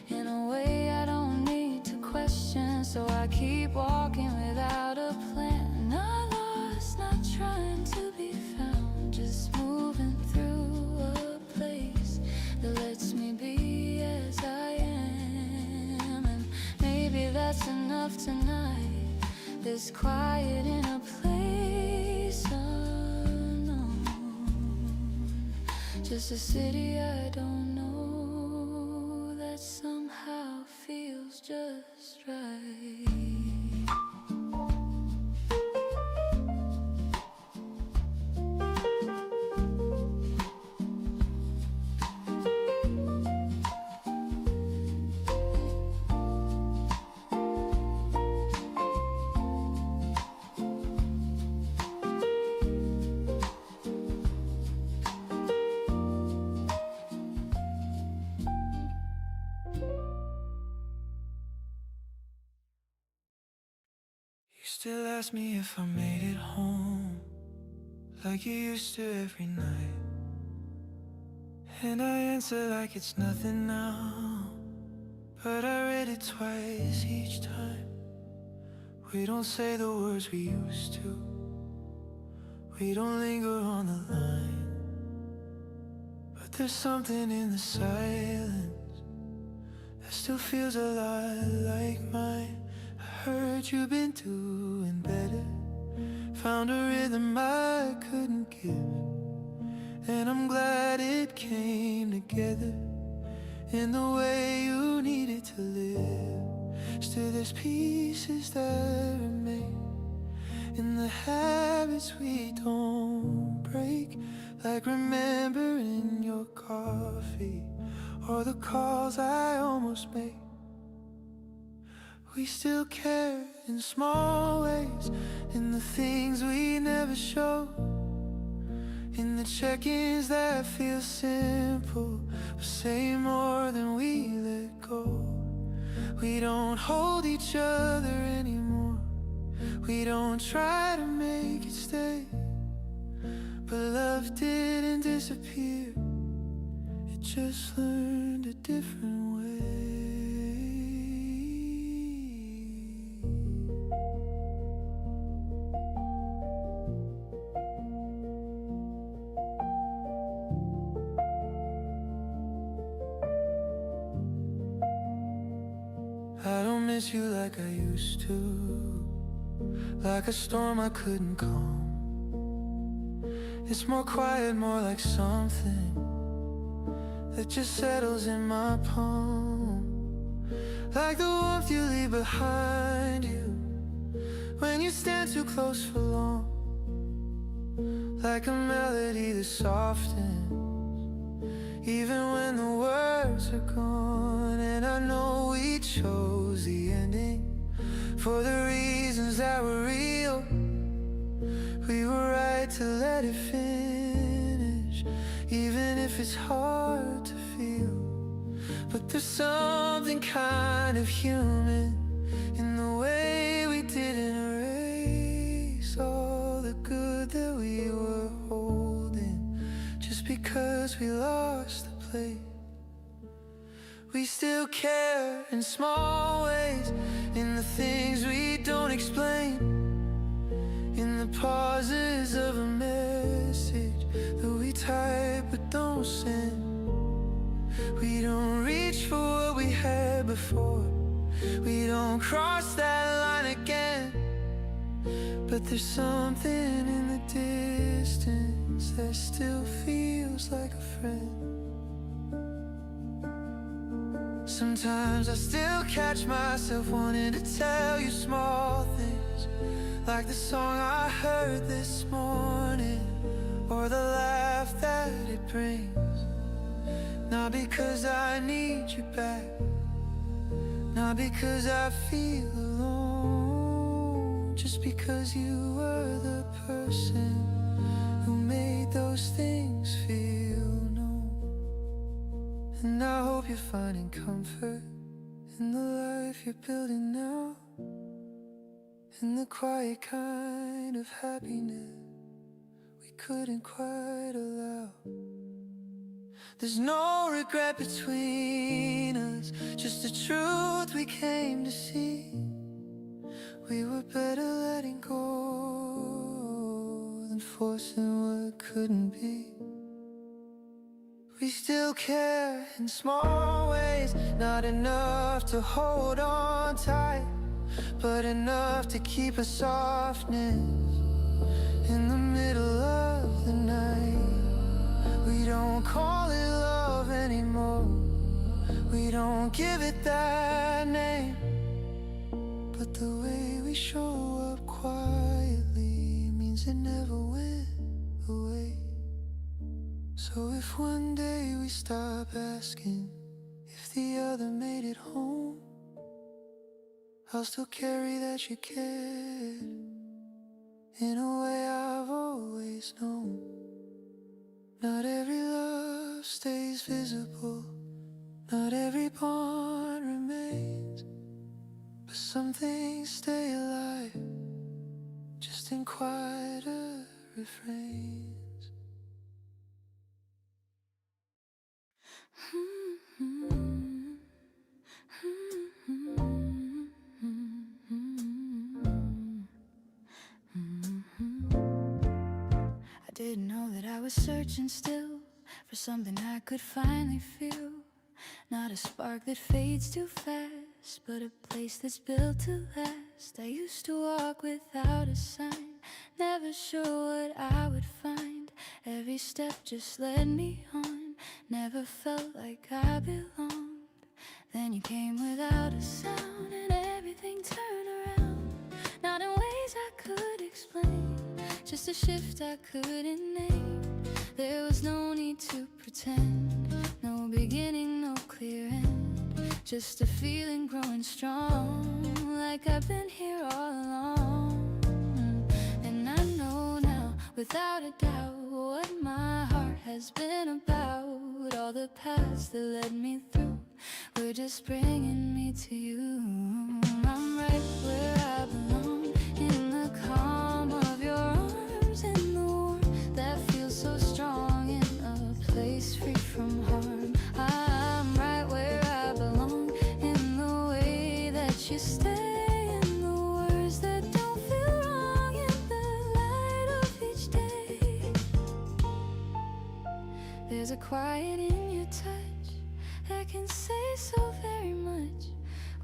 In a way I don't need to question, so I keep walking without a plan. Not lost, not trying to be found, just moving through a place that lets me be as I am. And maybe that's enough tonight, this quiet in a place unknown, just a city I don't know that somehow feels just right. You still ask me if I made it home, like you used to every night, and I answer like it's nothing now, but I read it twice each time. We don't say the words we used to, we don't linger on the line, but there's something in the silence that still feels a lot like mine. I heard you've been doing better, found a rhythm I couldn't give, and I'm glad it came together in the way you needed to live. Still there's pieces that remain in the habits we don't break, like remembering your coffee or the calls I almost made. We still care in small ways, in the things we never show, in the check-ins that feel simple but say more than we let go. We don't hold each other anymore, we don't try to make it stay, but love didn't disappear, it just learned a different way. miss you like I used to, like a storm I couldn't calm. It's more quiet, more like something that just settles in my palm, like the warmth you leave behind you when you stand too close for long, like a melody that softens even when the words are gone. And I know we chose the ending for the reasons that were real. We were right to let it finish, even if it's hard to feel. But there's something kind of human in the way we didn't erase all the good that we were holding just because we lost the play. We still care in small ways, in the things we don't explain, in the pauses of a message that we type but don't send. We don't reach for what we had before, we don't cross that line again. But there's something in the distance that still feels like a friend. Sometimes I still catch myself wanting to tell you small things, like the song I heard this morning, or the laugh that it brings. Not because I need you back, not because I feel alone, just because you were the person who made those things feel known. And I hope you're finding comfort in the life you're building now, in the quiet kind of happiness we couldn't quite allow. There's no regret between us, just the truth we came to see. We were better letting go than forcing what couldn't be. We still care in small ways, not enough to hold on tight, but enough to keep a softness in the middle of the night. We don't call it love anymore, we don't give it that name, but the way we show up quietly means it never went away. So if one day we stop asking if the other made it home, I'll still carry that you cared in a way I've always known. Not every love stays visible, not every bond remains, but some things stay alive, just in quieter refrains. I didn't know that I was searching still for something I could finally feel. Not a spark that fades too fast, but a place that's built to last. I used to walk without a sign, never sure what I would find. Every step just led me on, never felt like I belonged. Then you came without a sound and everything turned around. Not in ways I could explain, just a shift I couldn't name. There was no need to pretend, no beginning, no clear end, just a feeling growing strong, like I've been here all along. And I know now, without a doubt, what my heart has been about. All the paths that led me through were just bringing me to you. I'm right where I belong, in the calm of your arms, in the warmth that feels so strong, in a place free from harm. I'm right where I belong, in the way that you stay, in the words that don't feel wrong, in the light of each day. There's a quiet in your touch that can say so very much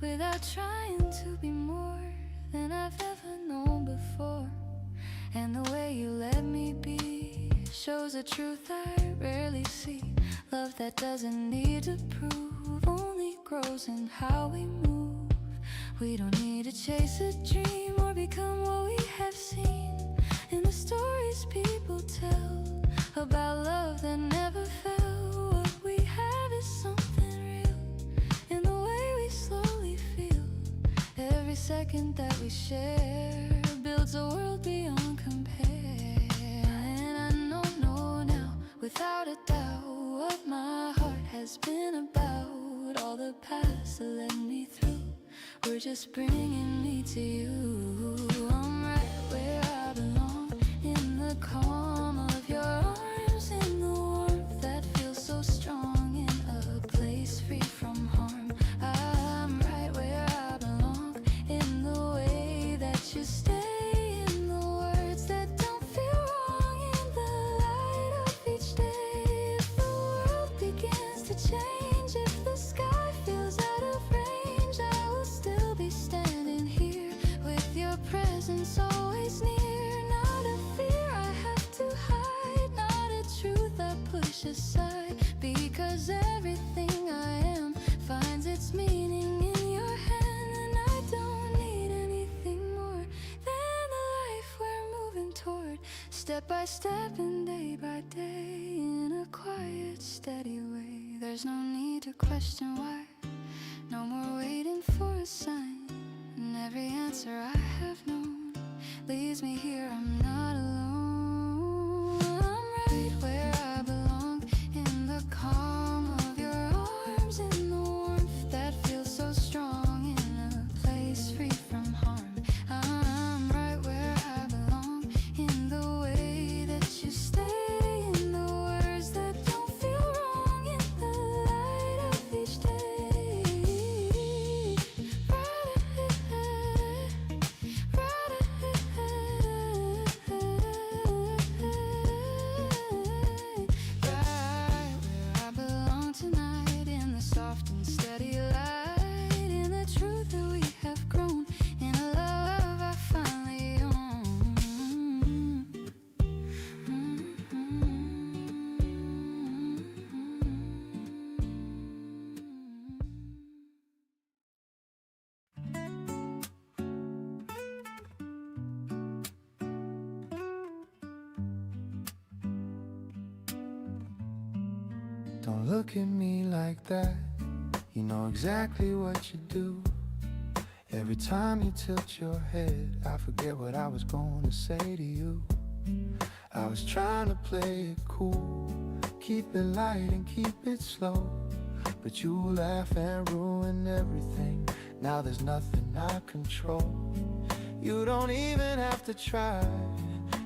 without trying to be more than I've ever known before. And the way you let me be shows a truth I rarely see. Love that doesn't need to prove, only grows in how we move. We don't need to chase a dream or become what we have seen in the stories people tell about love that never fell. What we have is something real in the way we slowly feel. Every second that we share builds a world beyond compare. And I know now, without a doubt, what my heart has been about. All the paths that led me through were just bringing me to you. I'm right where I belong, in the calm of your arms, in the warmth that feels so strong, in a place free from harm. I'm right where I belong, in the way that you stay, in the words that don't feel wrong, in the light of each day. If the world begins to change, if the sky feels out of range, I will still be standing here with your presence always near. Not a fear I have to hide, not a truth I push aside, because everything I am finds its meaning in your hand. And I don't need anything more than the life we're moving toward, step by step and day by day, in a quiet, steady way. There's no need to question why, no more waiting for a sign. And every answer I have known leads me here, I'm not alone. I'm right where I belong, in the calm of your arms, in the warmth that feels so strong, in a place free from harm. I'm right where I belong, in the way that you stay, in the words that don't feel wrong, in the light of each day. Right where I belong tonight, in the soft and steady light, in the truth that we have grown, in a love I finally own. Don't look at me like that. You know exactly what you do. Every time you tilt your head, I forget what I was going to say to you. I was trying to play it cool, keep it light and keep it slow, but you laugh and ruin everything. Now there's nothing I control. You don't even have to try,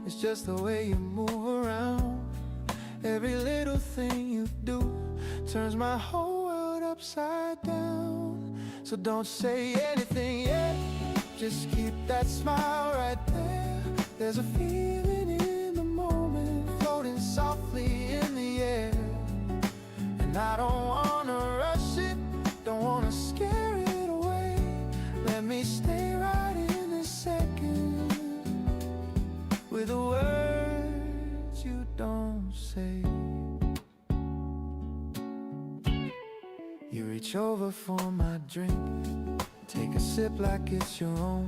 it's just the way you move around. Every little thing you do turns my whole world upside down. So don't say anything yet, just keep that smile right there. There's a feeling in the moment, floating softly in the air. And I don't wanna rush it, don't wanna scare it away. Let me stay right in a second with the words you don't say. You reach over for my drink, take a sip like it's your own.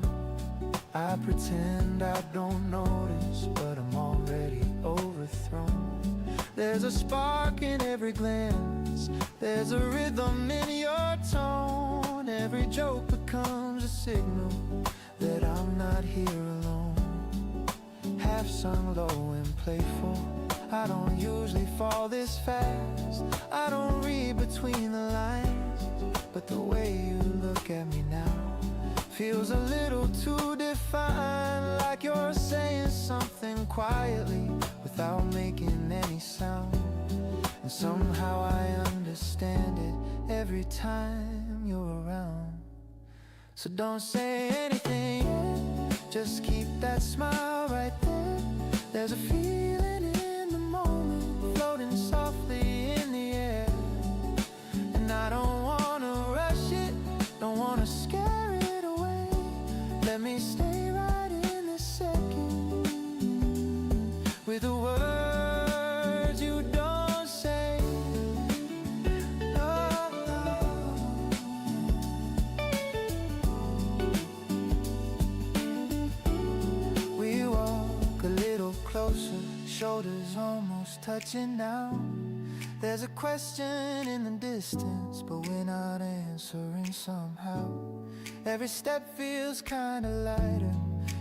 I pretend I don't notice, but I'm already overthrown. There's a spark in every glance, there's a rhythm in your tone. Every joke becomes a signal that I'm not here alone. Half sung low and playful, I don't usually fall this fast. I don't read between the lines, but the way you look at me now feels a little too defined, like you're saying something quietly without making any sound. And somehow I understand it every time you're around. So don't say anything yet, just keep that smile right there. There's a feeling in the moment, floating softly in the air. And I don't wanna rush it, don't wanna closer, shoulders almost touching now. There's a question in the distance, but we're not answering somehow. Every step feels kinda lighter,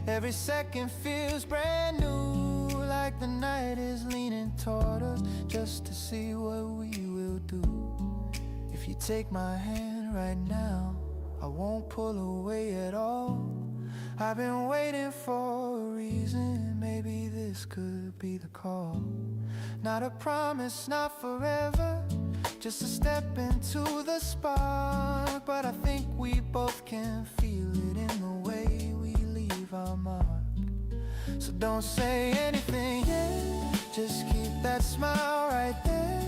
every second feels brand new, like the night is leaning toward us just to see what we will do. If you take my hand right now, I won't pull away at all. I've been waiting for a reason, maybe this could be the call. Not a promise, not forever, just a step into the spark. But I think we both can feel it in the way we leave our mark. So don't say anything yet, just keep that smile right there.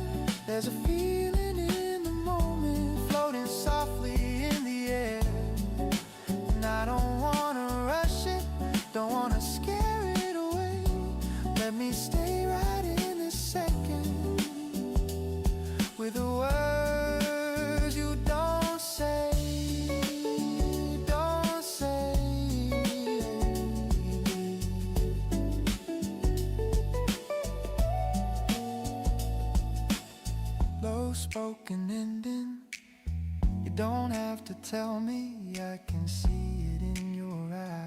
There's a feeling in the moment, floating softly in the air. And I don't wanna rush it, don't wanna scare it away. Let me stay right in this second, with the words you don't say, don't say. Low spoken ending, you don't have to tell me, I can see it in your eyes.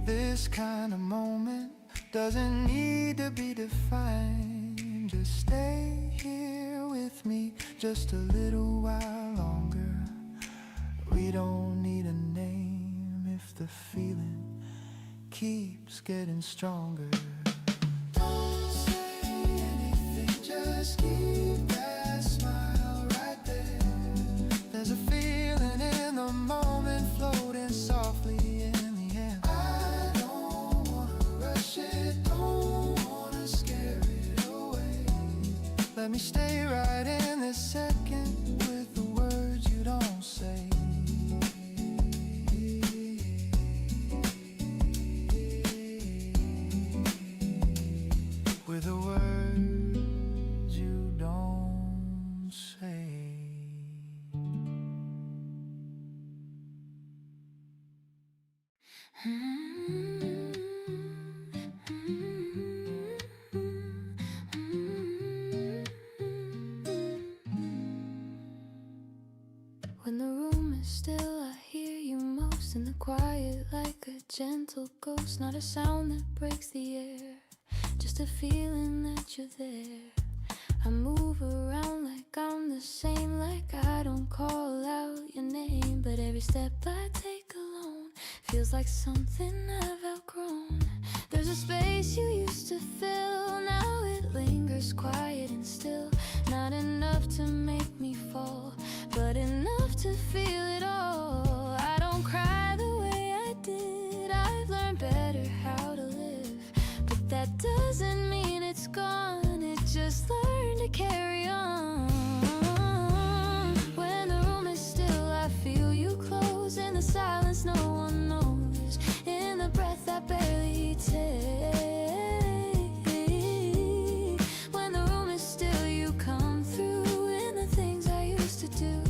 This kind of moment doesn't need to be defined. Just stay here with me just a little while longer. We don't need a name if the feeling keeps getting stronger. Don't say anything, just keep that smile right there. There's a feeling in the moment, floating softly in the air. I don't wanna rush it, don't wanna scare it away. Let me stay right in this second, with the words you don't say. With the words you don't say. When the room is still, I hear you most in the quiet, like a gentle ghost. Not a sound that breaks the air, just a feeling that you're there. I move around like I'm the same, like I don't call out your name. But every step I take alone feels like something I've outgrown. There's a space you used to fill, now it lingers quiet and still. Not enough to make me fall, but enough to feel it all. I don't cry the way I did, I've learned better how to live. But that doesn't mean it's gone, it just learned to carry on. When the room is still, I feel you close. In the silence no one knows, in the breath I barely take. When the room is still, you come through, in the things I used to do,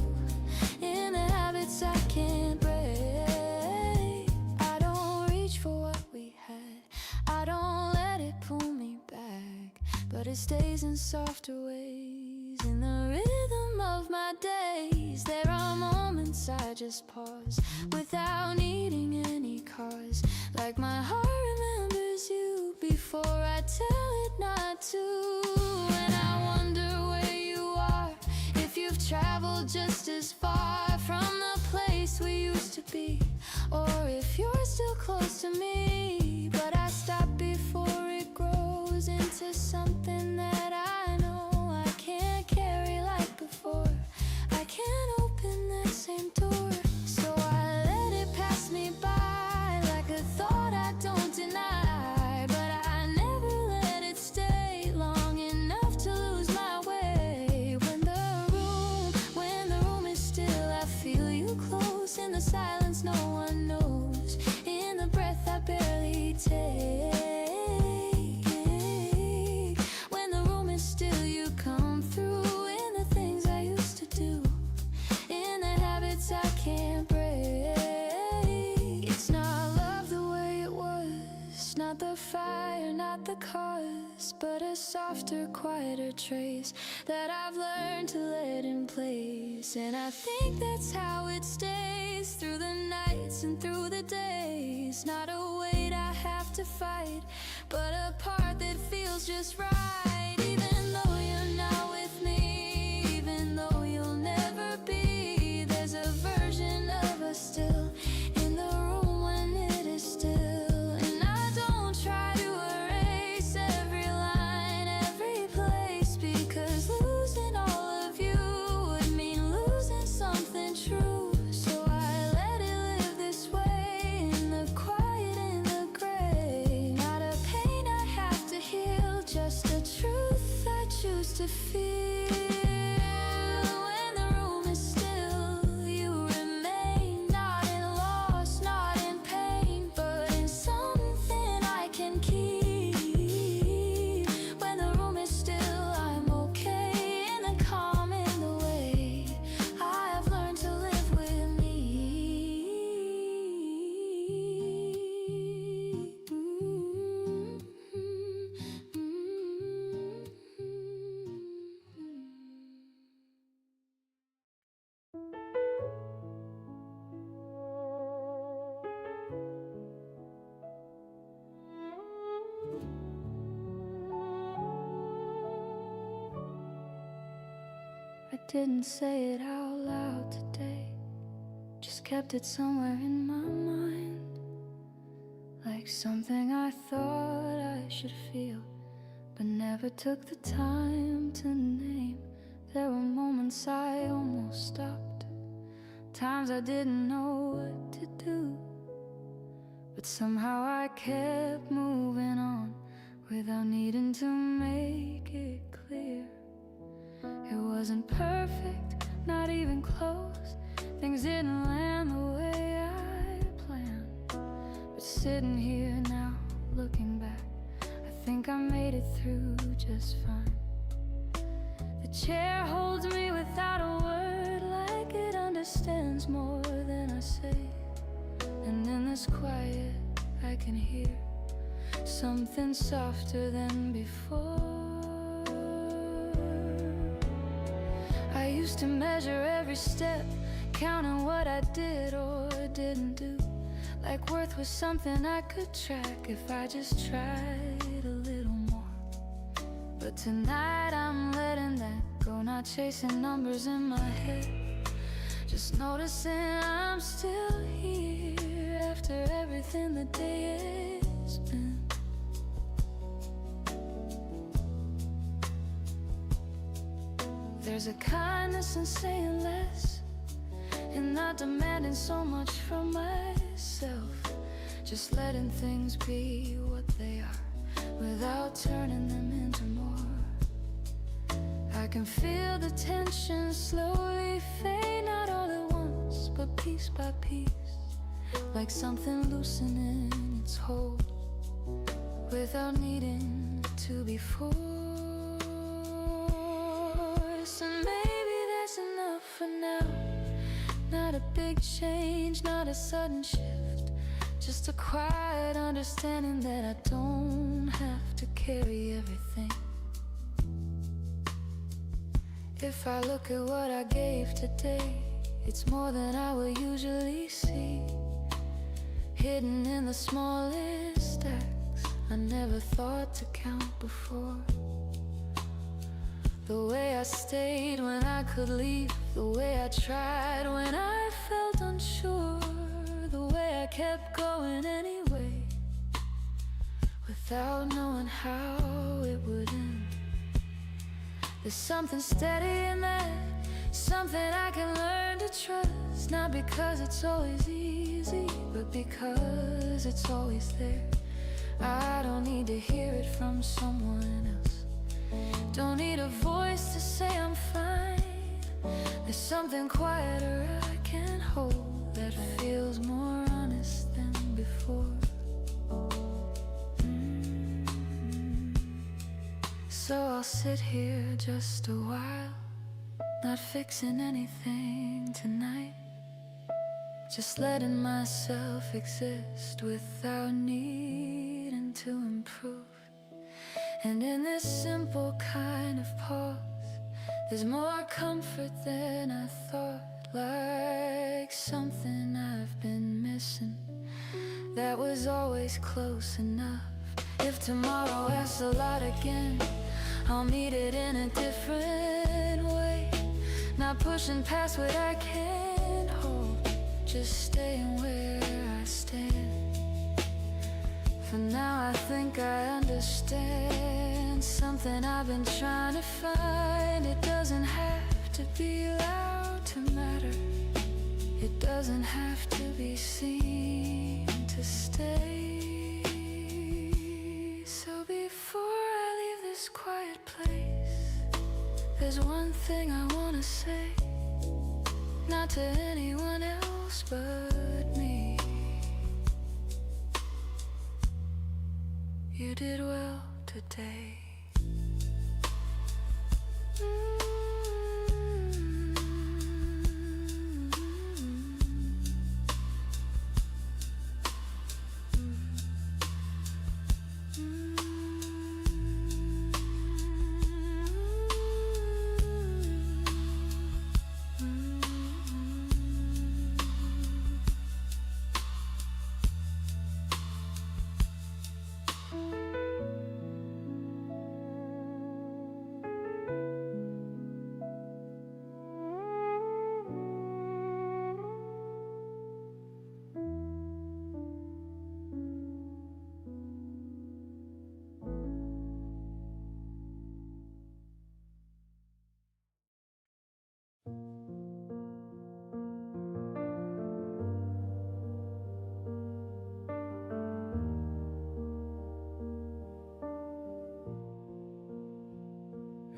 in the habits I can't break. I don't reach for what we had, I don't let it pull me back, but it stays in softer ways, in the rhythm of my days. There are moments I just pause, without needing any cause, like my heart remembers you before I tell it not to. And I wonder where you are, if you've traveled just as far from the place we used to be, or if you're still close to me. But I stop before it grows into something that I know I can't carry like before. I can't open that same door, so I let it pass me by. not the fire, not the cause, but a softer, quieter trace that I've learned to let in place. And I think that's how it stays through the nights and through the days. Not a weight I have to fight, but a part that feels just right. Even though you're not with me, even though you'll never be, there's a version of us still in the room when it is still. And I don't try to erase every line, every place, because losing all of you would mean losing something true. So I let it live this way, in the quiet, in the gray. Not a pain I have to heal, just a truth I choose to feel. When the room is still, you remain, not in loss, not in pain, but in something I can keep. When the room is still, I'm okay, in the calm, in the way I have learned to live with me. I didn't say it out loud today, just kept it somewhere in my mind, like something I thought I should feel, but never took the time to name. There were moments I almost stopped, times I didn't know what to do, but somehow I kept moving on without needing to make it clear. It wasn't perfect, not even close. Things didn't land the way I planned. But sitting here now, looking back, I think I made it through just fine. The chair holds me without a word, like it understands more than I say. And in this quiet, I can hear something softer than before. I used to measure every step, counting what I did or didn't do, like worth was something I could track if I just tried a little more. But tonight I'm letting that go, not chasing numbers in my head, just noticing I'm still here after everything the day has been. There's a kindness in saying less, and not demanding so much from myself, just letting things be what they are without turning them into more. I can feel the tension slowly fade, not all at once, but piece by piece, like something loosening its hold without needing to be forced. And maybe that's enough for now. Not a big change, not a sudden shift, just a quiet understanding that I don't have to carry everything. If I look at what I gave today, it's more than I will usually see, hidden in the smallest stacks I never thought to count before. The way I stayed when I could leave, the way I tried when I felt unsure, the way I kept going anyway, without knowing how it would end. There's something steady in that, something I can learn to trust, not because it's always easy, but because it's always there. I don't need to hear it from someone else, don't need a voice to say I'm fine. There's something quieter I can hold that feels more honest than before. So I'll sit here just a while, not fixing anything tonight, just letting myself exist without needing to improve. And in this simple kind of pause, there's more comfort than I thought. Like something I've been missing that was always close enough. If tomorrow asks a lot again, I'll meet it in a different way. Not pushing past what I can't hold, just staying where I stand. For now I think I understand something I've been trying to find. It doesn't have to be loud to matter. It doesn't have to be seen to stay. So before I leave this quiet place, there's one thing I wanna say, not to anyone else but me. You did well today.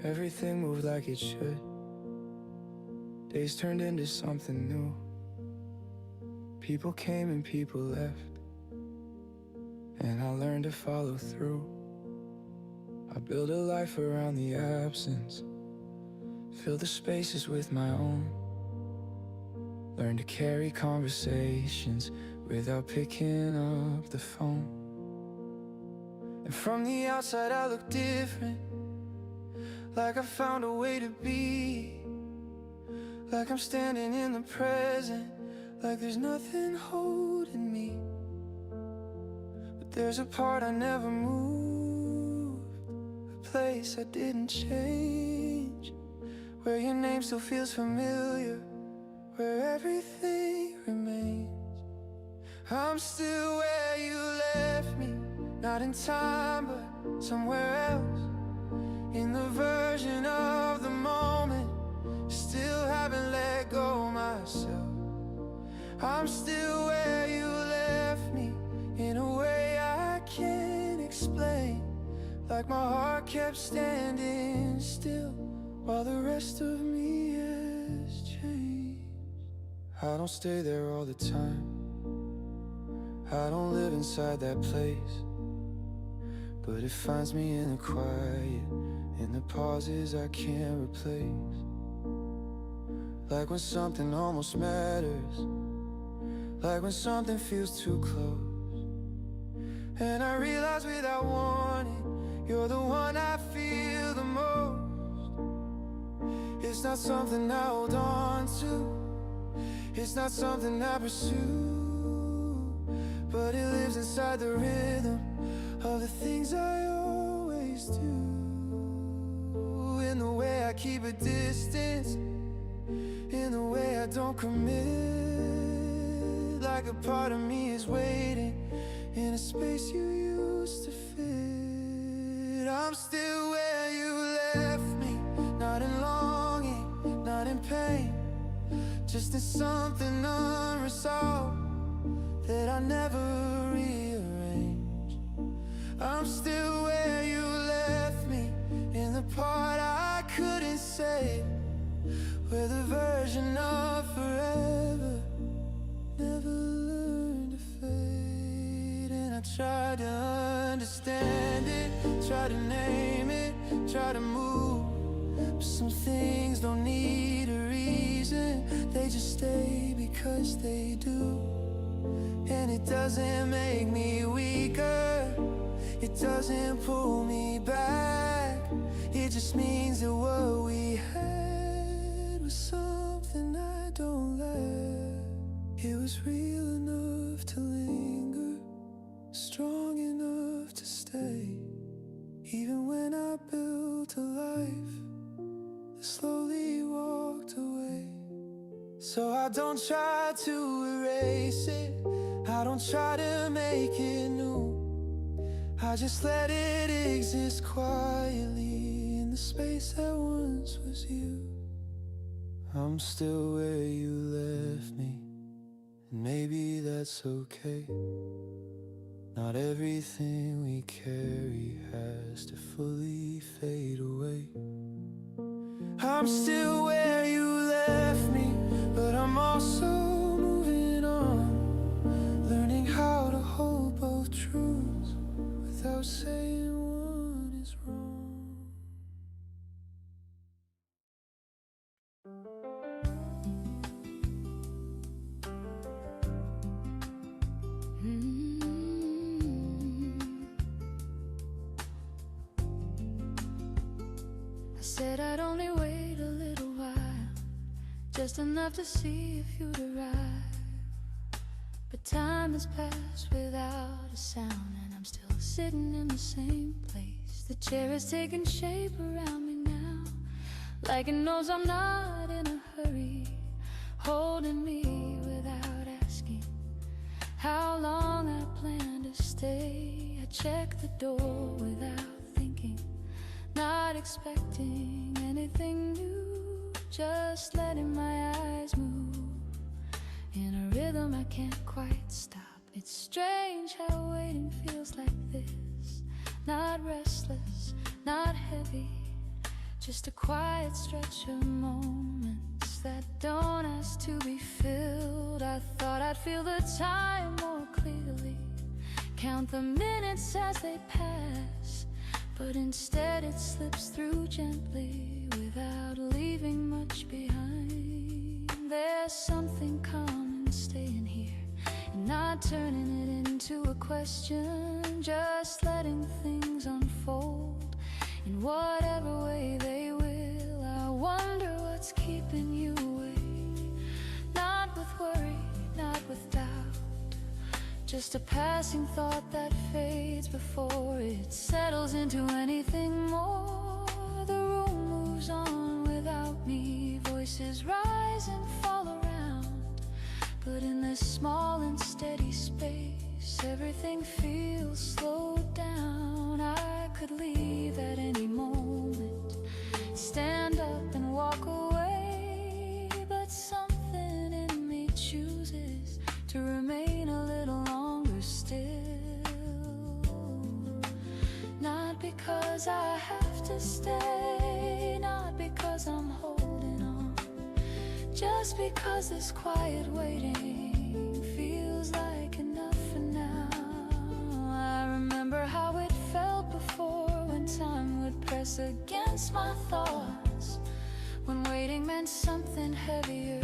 Everything moved like it should. Days turned into something new. People came and people left, and I learned to follow through. I built a life around the absence, filled the spaces with my own. Learned to carry conversations without picking up the phone. And from the outside I look different, like I found a way to be, like I'm standing in the present, like there's nothing holding me. But there's a part I never moved, a place I didn't change, where your name still feels familiar, where everything remains. I'm still where you left me, not in time but somewhere else, in the version of the moment, still haven't let go myself. I'm still where you left me, in a way I can't explain, like my heart kept standing still while the rest of me has changed. I don't stay there all the time, I don't live inside that place, but it finds me in the quiet, in the pauses I can't replace. Like when something almost matters, like when something feels too close, and I realize without warning, you're the one I feel the most. It's not something I hold on to, it's not something I pursue, but it lives inside the rhythm of the things I always do. In the way I keep a distance, in the way I don't commit, like a part of me is waiting in a space you used to fit. I'm still where you left me, not in longing, not in pain, just in something unresolved that I never rearranged. I'm still where you left me, in the part I couldn't say, where the version of forever never learned to fade. And I try to understand it, try to name it, try to move, but some things don't need a reason, they just stay because they do. And it doesn't make me weaker, It doesn't pull me back. It just means that what we had was something I don't lack. It was real enough to linger, strong enough to stay. Even when I built a life that slowly walked away. So I don't try to erase it, I don't try to make it new. I just let it exist quietly in the space that once was you. I'm still where you left me, and maybe that's okay. Not everything we carry has to fully fade away. I'm still where you left me, but I'm also moving on, learning how to hold both truths without saying one is wrong. I said I'd only wait a little while, just enough to see if you'd arrive. But time has passed without a sound, and I'm still sitting in the same place. The chair has taken shape around me now, like it knows I'm not in a hurry, holding me without asking how long I plan to stay. I check the door without thinking, not expecting anything new, just letting my eyes move in a rhythm I can't quite stop. It's strange how waiting feels like this, not restless, not heavy, just a quiet stretch of moments that don't ask to be filled. I thought I'd feel the time more clearly, count the minutes as they pass, but instead it slips through gently without leaving much behind. There's something calm in staying here and not turning it into a question, just letting things unfold in whatever way they will. I wonder what's keeping you awake, not with worry, not with doubt, just a passing thought that fades before it settles into anything more. The room moves on without me, voices rise and fall around, but in this small and steady space, everything feels slowed down. I could leave at any moment, stand up and walk away, but something in me chooses to remain a little longer still. Not because I have to stay, not because I'm holding on, just because this quiet waiting feels like enough for now. I remember how it felt before, when time would press against my thoughts, when waiting meant something heavier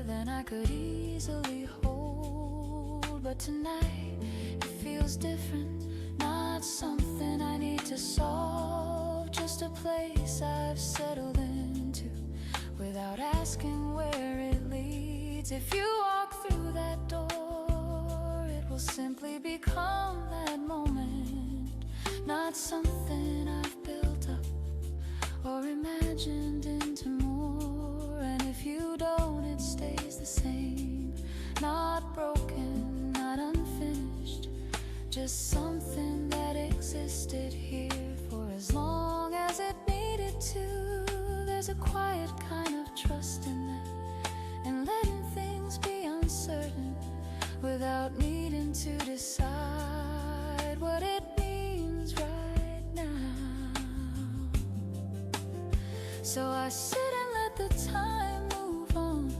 than I could easily hold. But tonight it feels different, not something I need to solve, just a place I've settled into without asking where it leads. If you walk through that door, it will simply become that moment, not something I've built up or imagined into more. And if you don't, it stays the same, not broken, not unfinished, just something that existed here for as long as it needed to. There's a quiet kind of trust in that, and letting things be uncertain without needing to decide what it means right now. So I sit and let the time move on,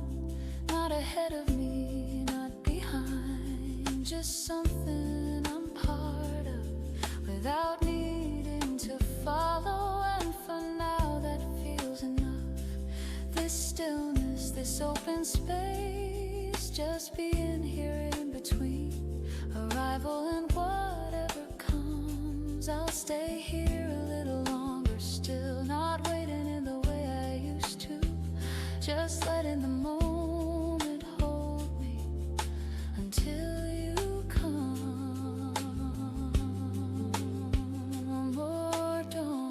not ahead of me, not behind, just something I'm part of without needing to follow. And for now that feels enough, this stillness, this open space, just being here in between arrival and whatever comes. just letting the moment hold me until you come or don't.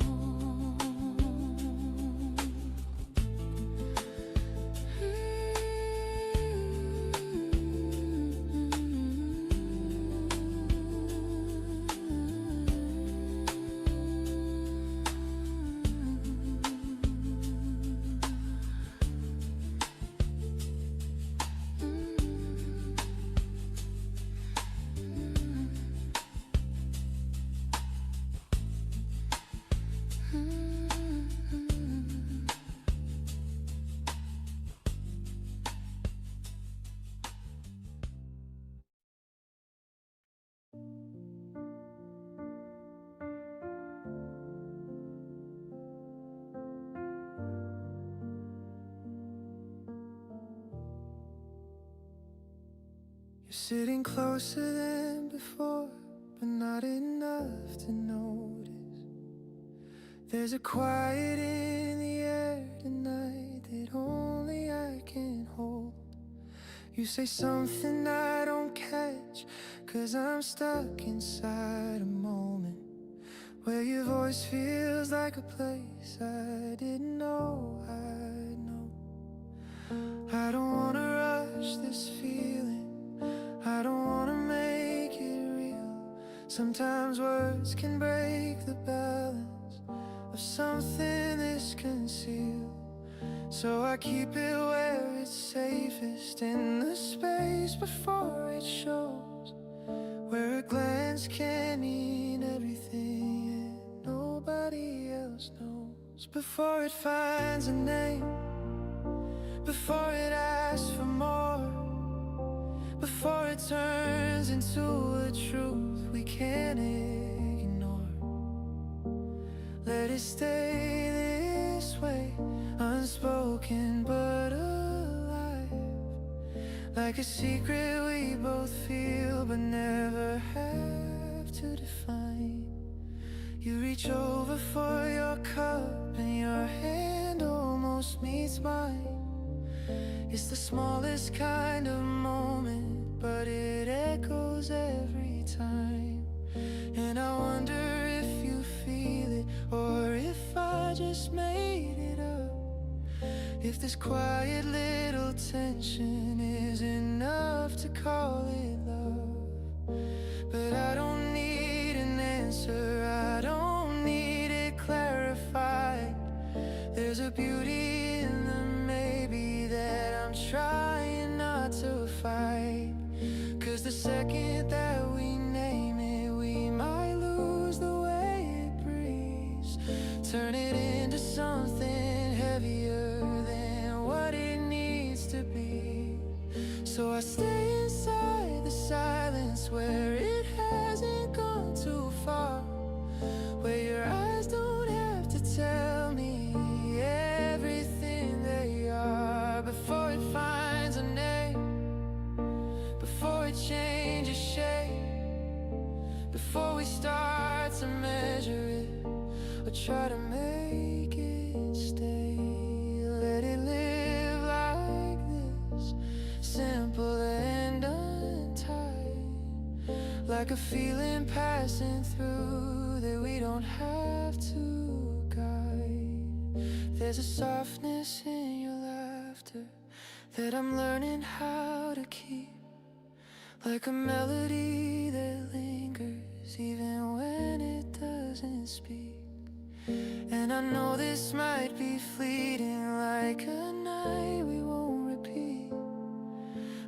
You're sitting closer than before, but not enough to notice. There's a quiet in the air tonight that only I can hold. You say something I don't catch, 'cause I'm stuck inside a moment where your voice feels like a place I didn't know I'd know. I don't wanna rush this feeling, I don't wanna make it real. Sometimes words can break the balance of something this concealed. So I keep it where it's safest, in the space before it shows, where a glance can mean everything and nobody else knows. Before it finds a name, before it asks for more, before it turns into a truth we can't ignore. Let it stay this way, unspoken but alive, like a secret we both feel but never have to define. You reach over for your cup and your hand almost meets mine. It's the smallest kind of moment, but it echoes every time. And I wonder if you feel it, or if I just made it up. If this quiet little tension is enough to call it love. But I don't need an answer, I don't need it clarified. There's a beauty in the maybe that I'm trying not to fight. 'Cause the second that we name it, we might lose the way it breathes, turn it into something heavier than what it needs to be. So I stay inside the silence where it hasn't gone too far, where your eyes don't have to tell me everything they are. Before it finds a name, before it changes shape, before we start to measure it or try to make it stay. Let it live like this, simple and untied, like a feeling passing through that we don't have to guide. There's a softness in your laughter that I'm learning how to keep, like a melody that lingers even when it doesn't speak. And I know this might be fleeting, like a night we won't repeat,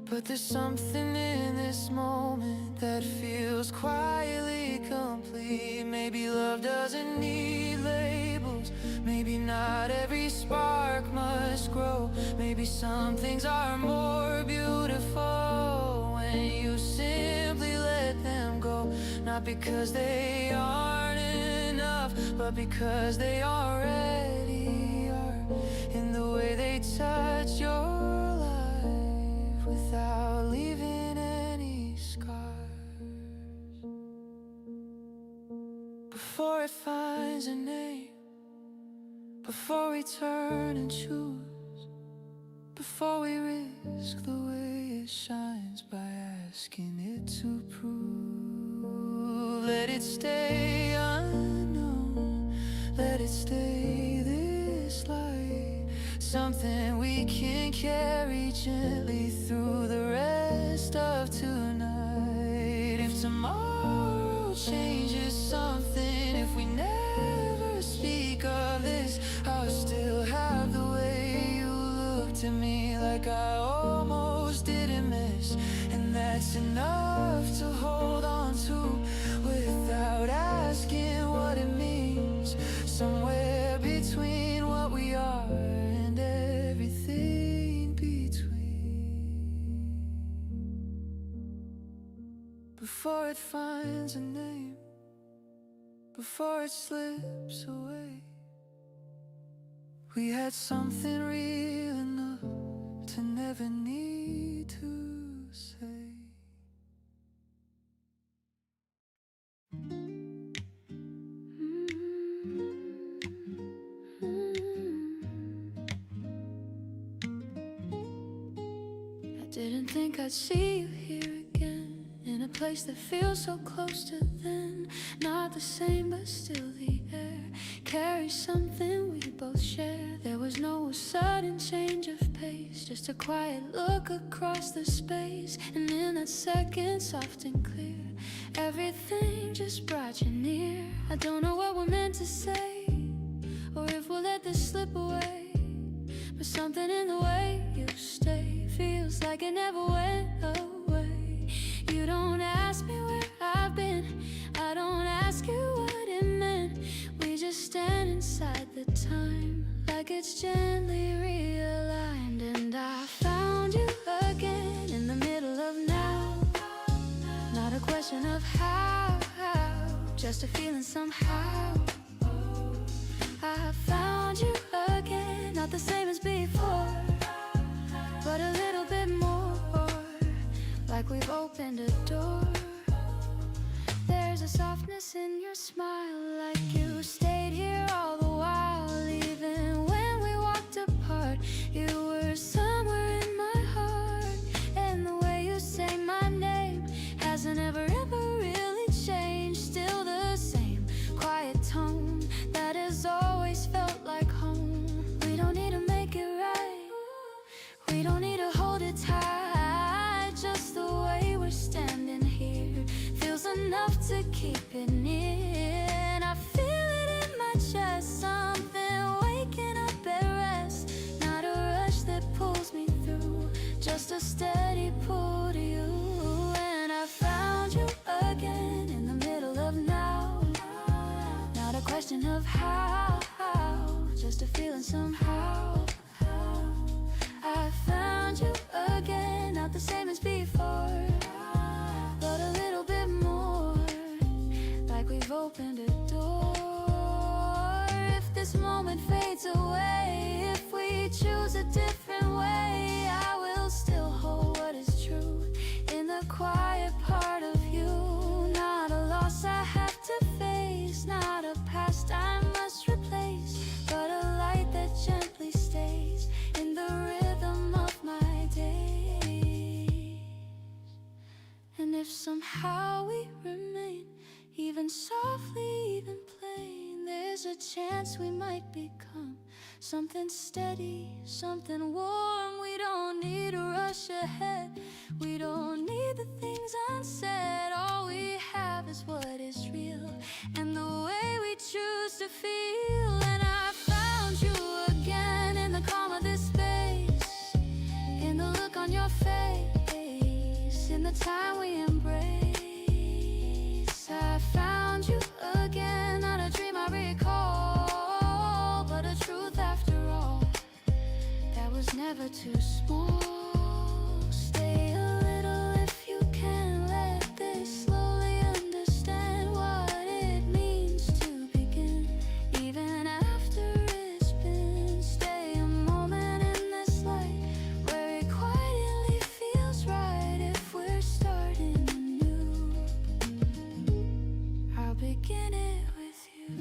but there's something in this moment that feels quietly complete. Maybe love doesn't need labels, maybe not every spark must grow. Maybe some things are more beautiful when you simply let them go. Not because they aren't enough, but because they already are, in the way they touch your life without leaving any scars. Before it finds a name, before we turn and choose, before we risk the way it shines by asking it to prove. Let it stay unknown, let it stay this light, something we can carry gently through the rest of tonight. If tomorrow changes something, if we never speak of this, I'll still have the way you look to me, like I almost didn't miss. And that's enough to hold on to without asking what it means. Somewhere between what we are and everything between. Before it finds a name, before it slips away, we had something real enough to never need to say. I didn't think I'd see you here again, in a place that feels so close to then. Not the same, but still the air carries something we both share. There was no sudden change of pace, just a quiet look across the space. And in that second, soft and clear, everything just brought you near. I don't know what we're meant to say, or if we'll let this slip away, but something in the way you stay feels like it never went away. You don't ask me where I've been, I don't ask you what it meant. We just stand inside the time, like it's gently realigned. And I found you again in the middle of now. Not a question of how, just a feeling somehow. I found you again, not the same as before, but a little bit more, like we've opened a door. There's a softness in your smile, like you stayed here all the while. Even when we walked apart, you were somewhere in my heart. And the way you say my name hasn't ever really changed. Still the same quiet tone that has always felt like home. We don't need to make it right, we don't need to hold it tight. Just the way we're standing here feels enough to keep it near. And I feel it in my chest, something waking up at rest. Not a rush that pulls me through, just a steady pull to you. And I found you again in the middle of now. Not a question of how, just a feeling somehow. I found you again, not the same as before, but a little bit more, like we've opened a door. If this moment fades away, if we choose a different way, I will still hold what is true in the quiet part of you. Not a loss I have to face, not a past I must replace, but a light that gently stays in the rhythm of my days. And if somehow we remain, even softly, even plain, there's a chance we might become something steady, something warm. We don't need to rush ahead, we don't need the things unsaid. All we have is what is real, and the way we choose to feel. And I found you again in the calm of this space, in the look on your face, in the time we embrace. I found you again, not a dream I recall, but a truth after all that was never too small. Stay a little if you can, let this slowly understand what it means to begin, even after it's been. Stay a moment in this light, where it quietly feels right. If we're starting anew, I'll begin it with you.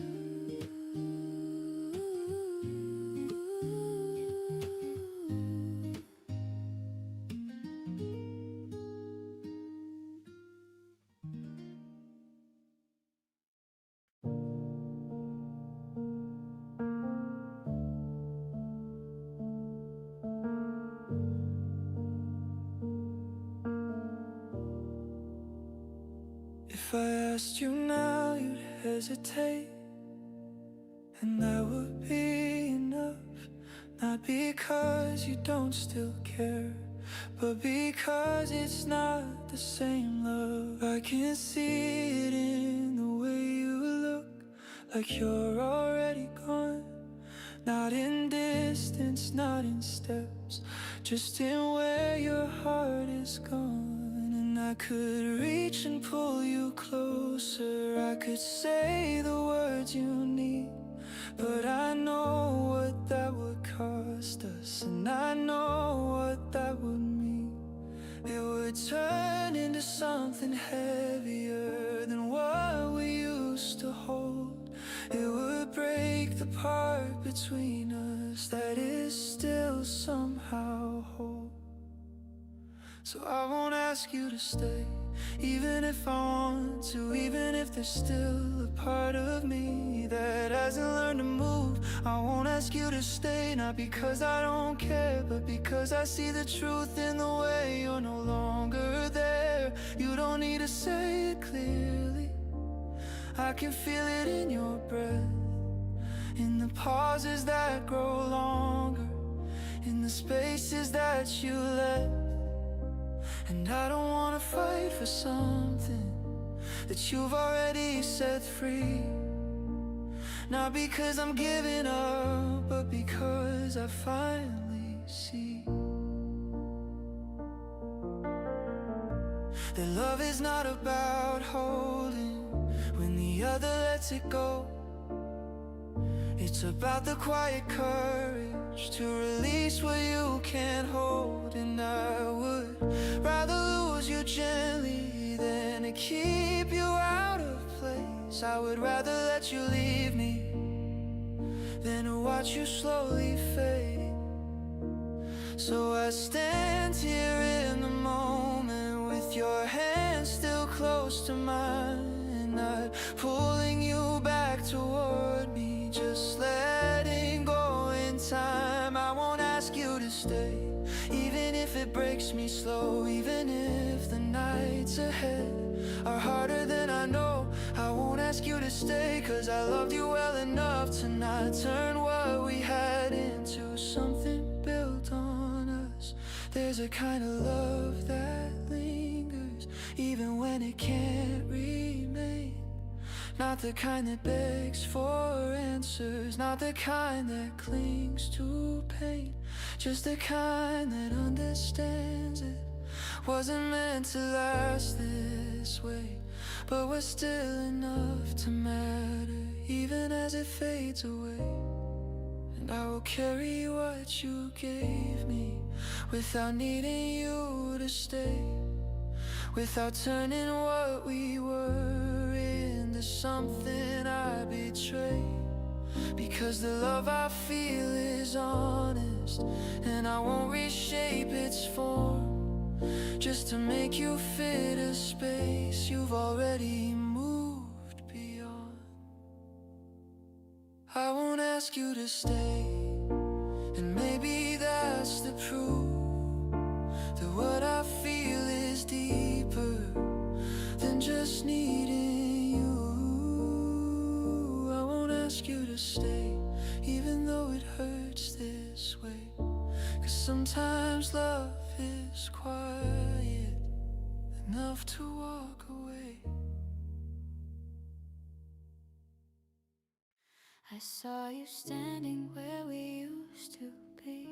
If I asked you now, you'd hesitate, and that would be enough. Not because you don't still care, but because it's not the same love. I can see it in the way you look, like you're already gone. Not in distance, not in steps, just in where your heart is gone. And I could reach and pull you closer, I could say the words you need, but I know what that would cost us, and I know what that would mean. It would turn into something heavier than what we used to hold. It would break the part between us that is still somehow whole. So I won't ask you to stay, even if I want to, even if there's still a part of me that hasn't learned to move. I won't ask you to stay, not because I don't care, but because I see the truth in the way you're no longer there. You don't need to say it clearly, I can feel it in your breath, in the pauses that grow longer, in the spaces that you left. And I don't wanna fight for something that you've already set free. Not because I'm giving up, but because I finally see that love is not about holding when the other lets it go. It's about the quiet courage to release what you can't hold. And I would rather lose you gently than to keep you out of place. I would rather let you leave me than to watch you slowly fade. So I stand here in the moment with your hand still close to mine, not pulling you back toward me, just letting go in time. I won't ask you to stay, even if it breaks me slow, even if the nights ahead are harder than I know. I won't ask you to stay, cause I loved you well enough to not turn what we had into something built on us. There's a kind of love that lingers even when it can't remain. Not the kind that begs for answers, not the kind that clings to pain, just the kind that understands it wasn't meant to last this way, but was still enough to matter, even as it fades away. And I will carry what you gave me without needing you to stay, without turning what we were into something I betrayed. Because the love I feel is honest, and I won't reshape its form just to make you fit a space you've already moved beyond. I won't ask you to stay, and maybe that's the proof that what I feel is deeper than just needing you. I won't ask you to stay, even though it hurts this way, cause sometimes love is quiet enough to walk away. I saw you standing where we used to be,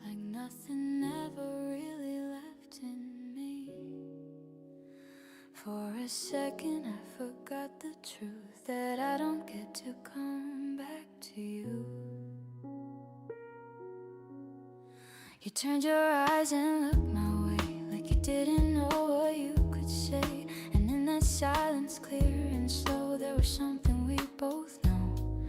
like nothing ever really left in me. For a second I forgot the truth, that I don't get to come back to you. You turned your eyes and looked my way, like you didn't know what you could say. And in that silence, clear and slow, there was something we both know.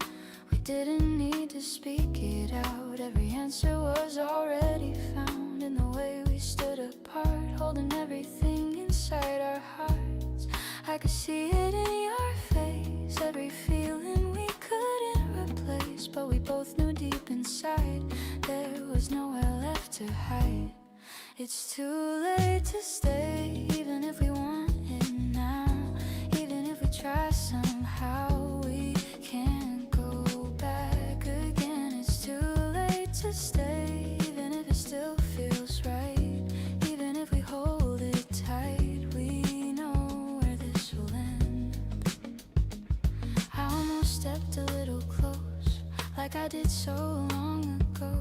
We didn't need to speak it out, every answer was already found in the way we stood apart, holding everything inside our hearts. I could see it in your face, every feeling we couldn't replace, but we both knew deep inside there was nowhere left to hide. It's too late to stay, even if we want it now. like I did so long ago,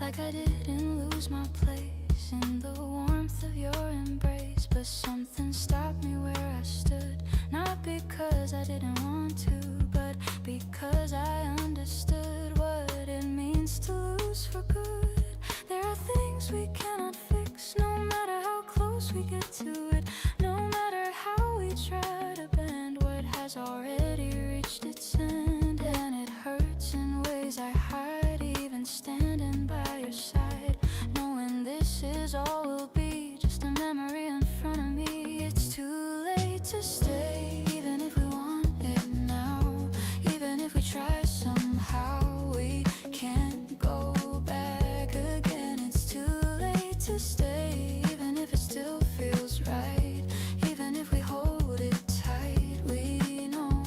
like I didn't lose my place in the warmth of your embrace. But something stopped me where I stood, not because I didn't want to, but because I understood what it means to lose for good. There are things we cannot fix, no matter how close we get to it, no matter how we try to bend what has already reached its end. And it hurts in ways I hide, even standing by your side, knowing this is all will be just a memory in front of me. It's too late to stay.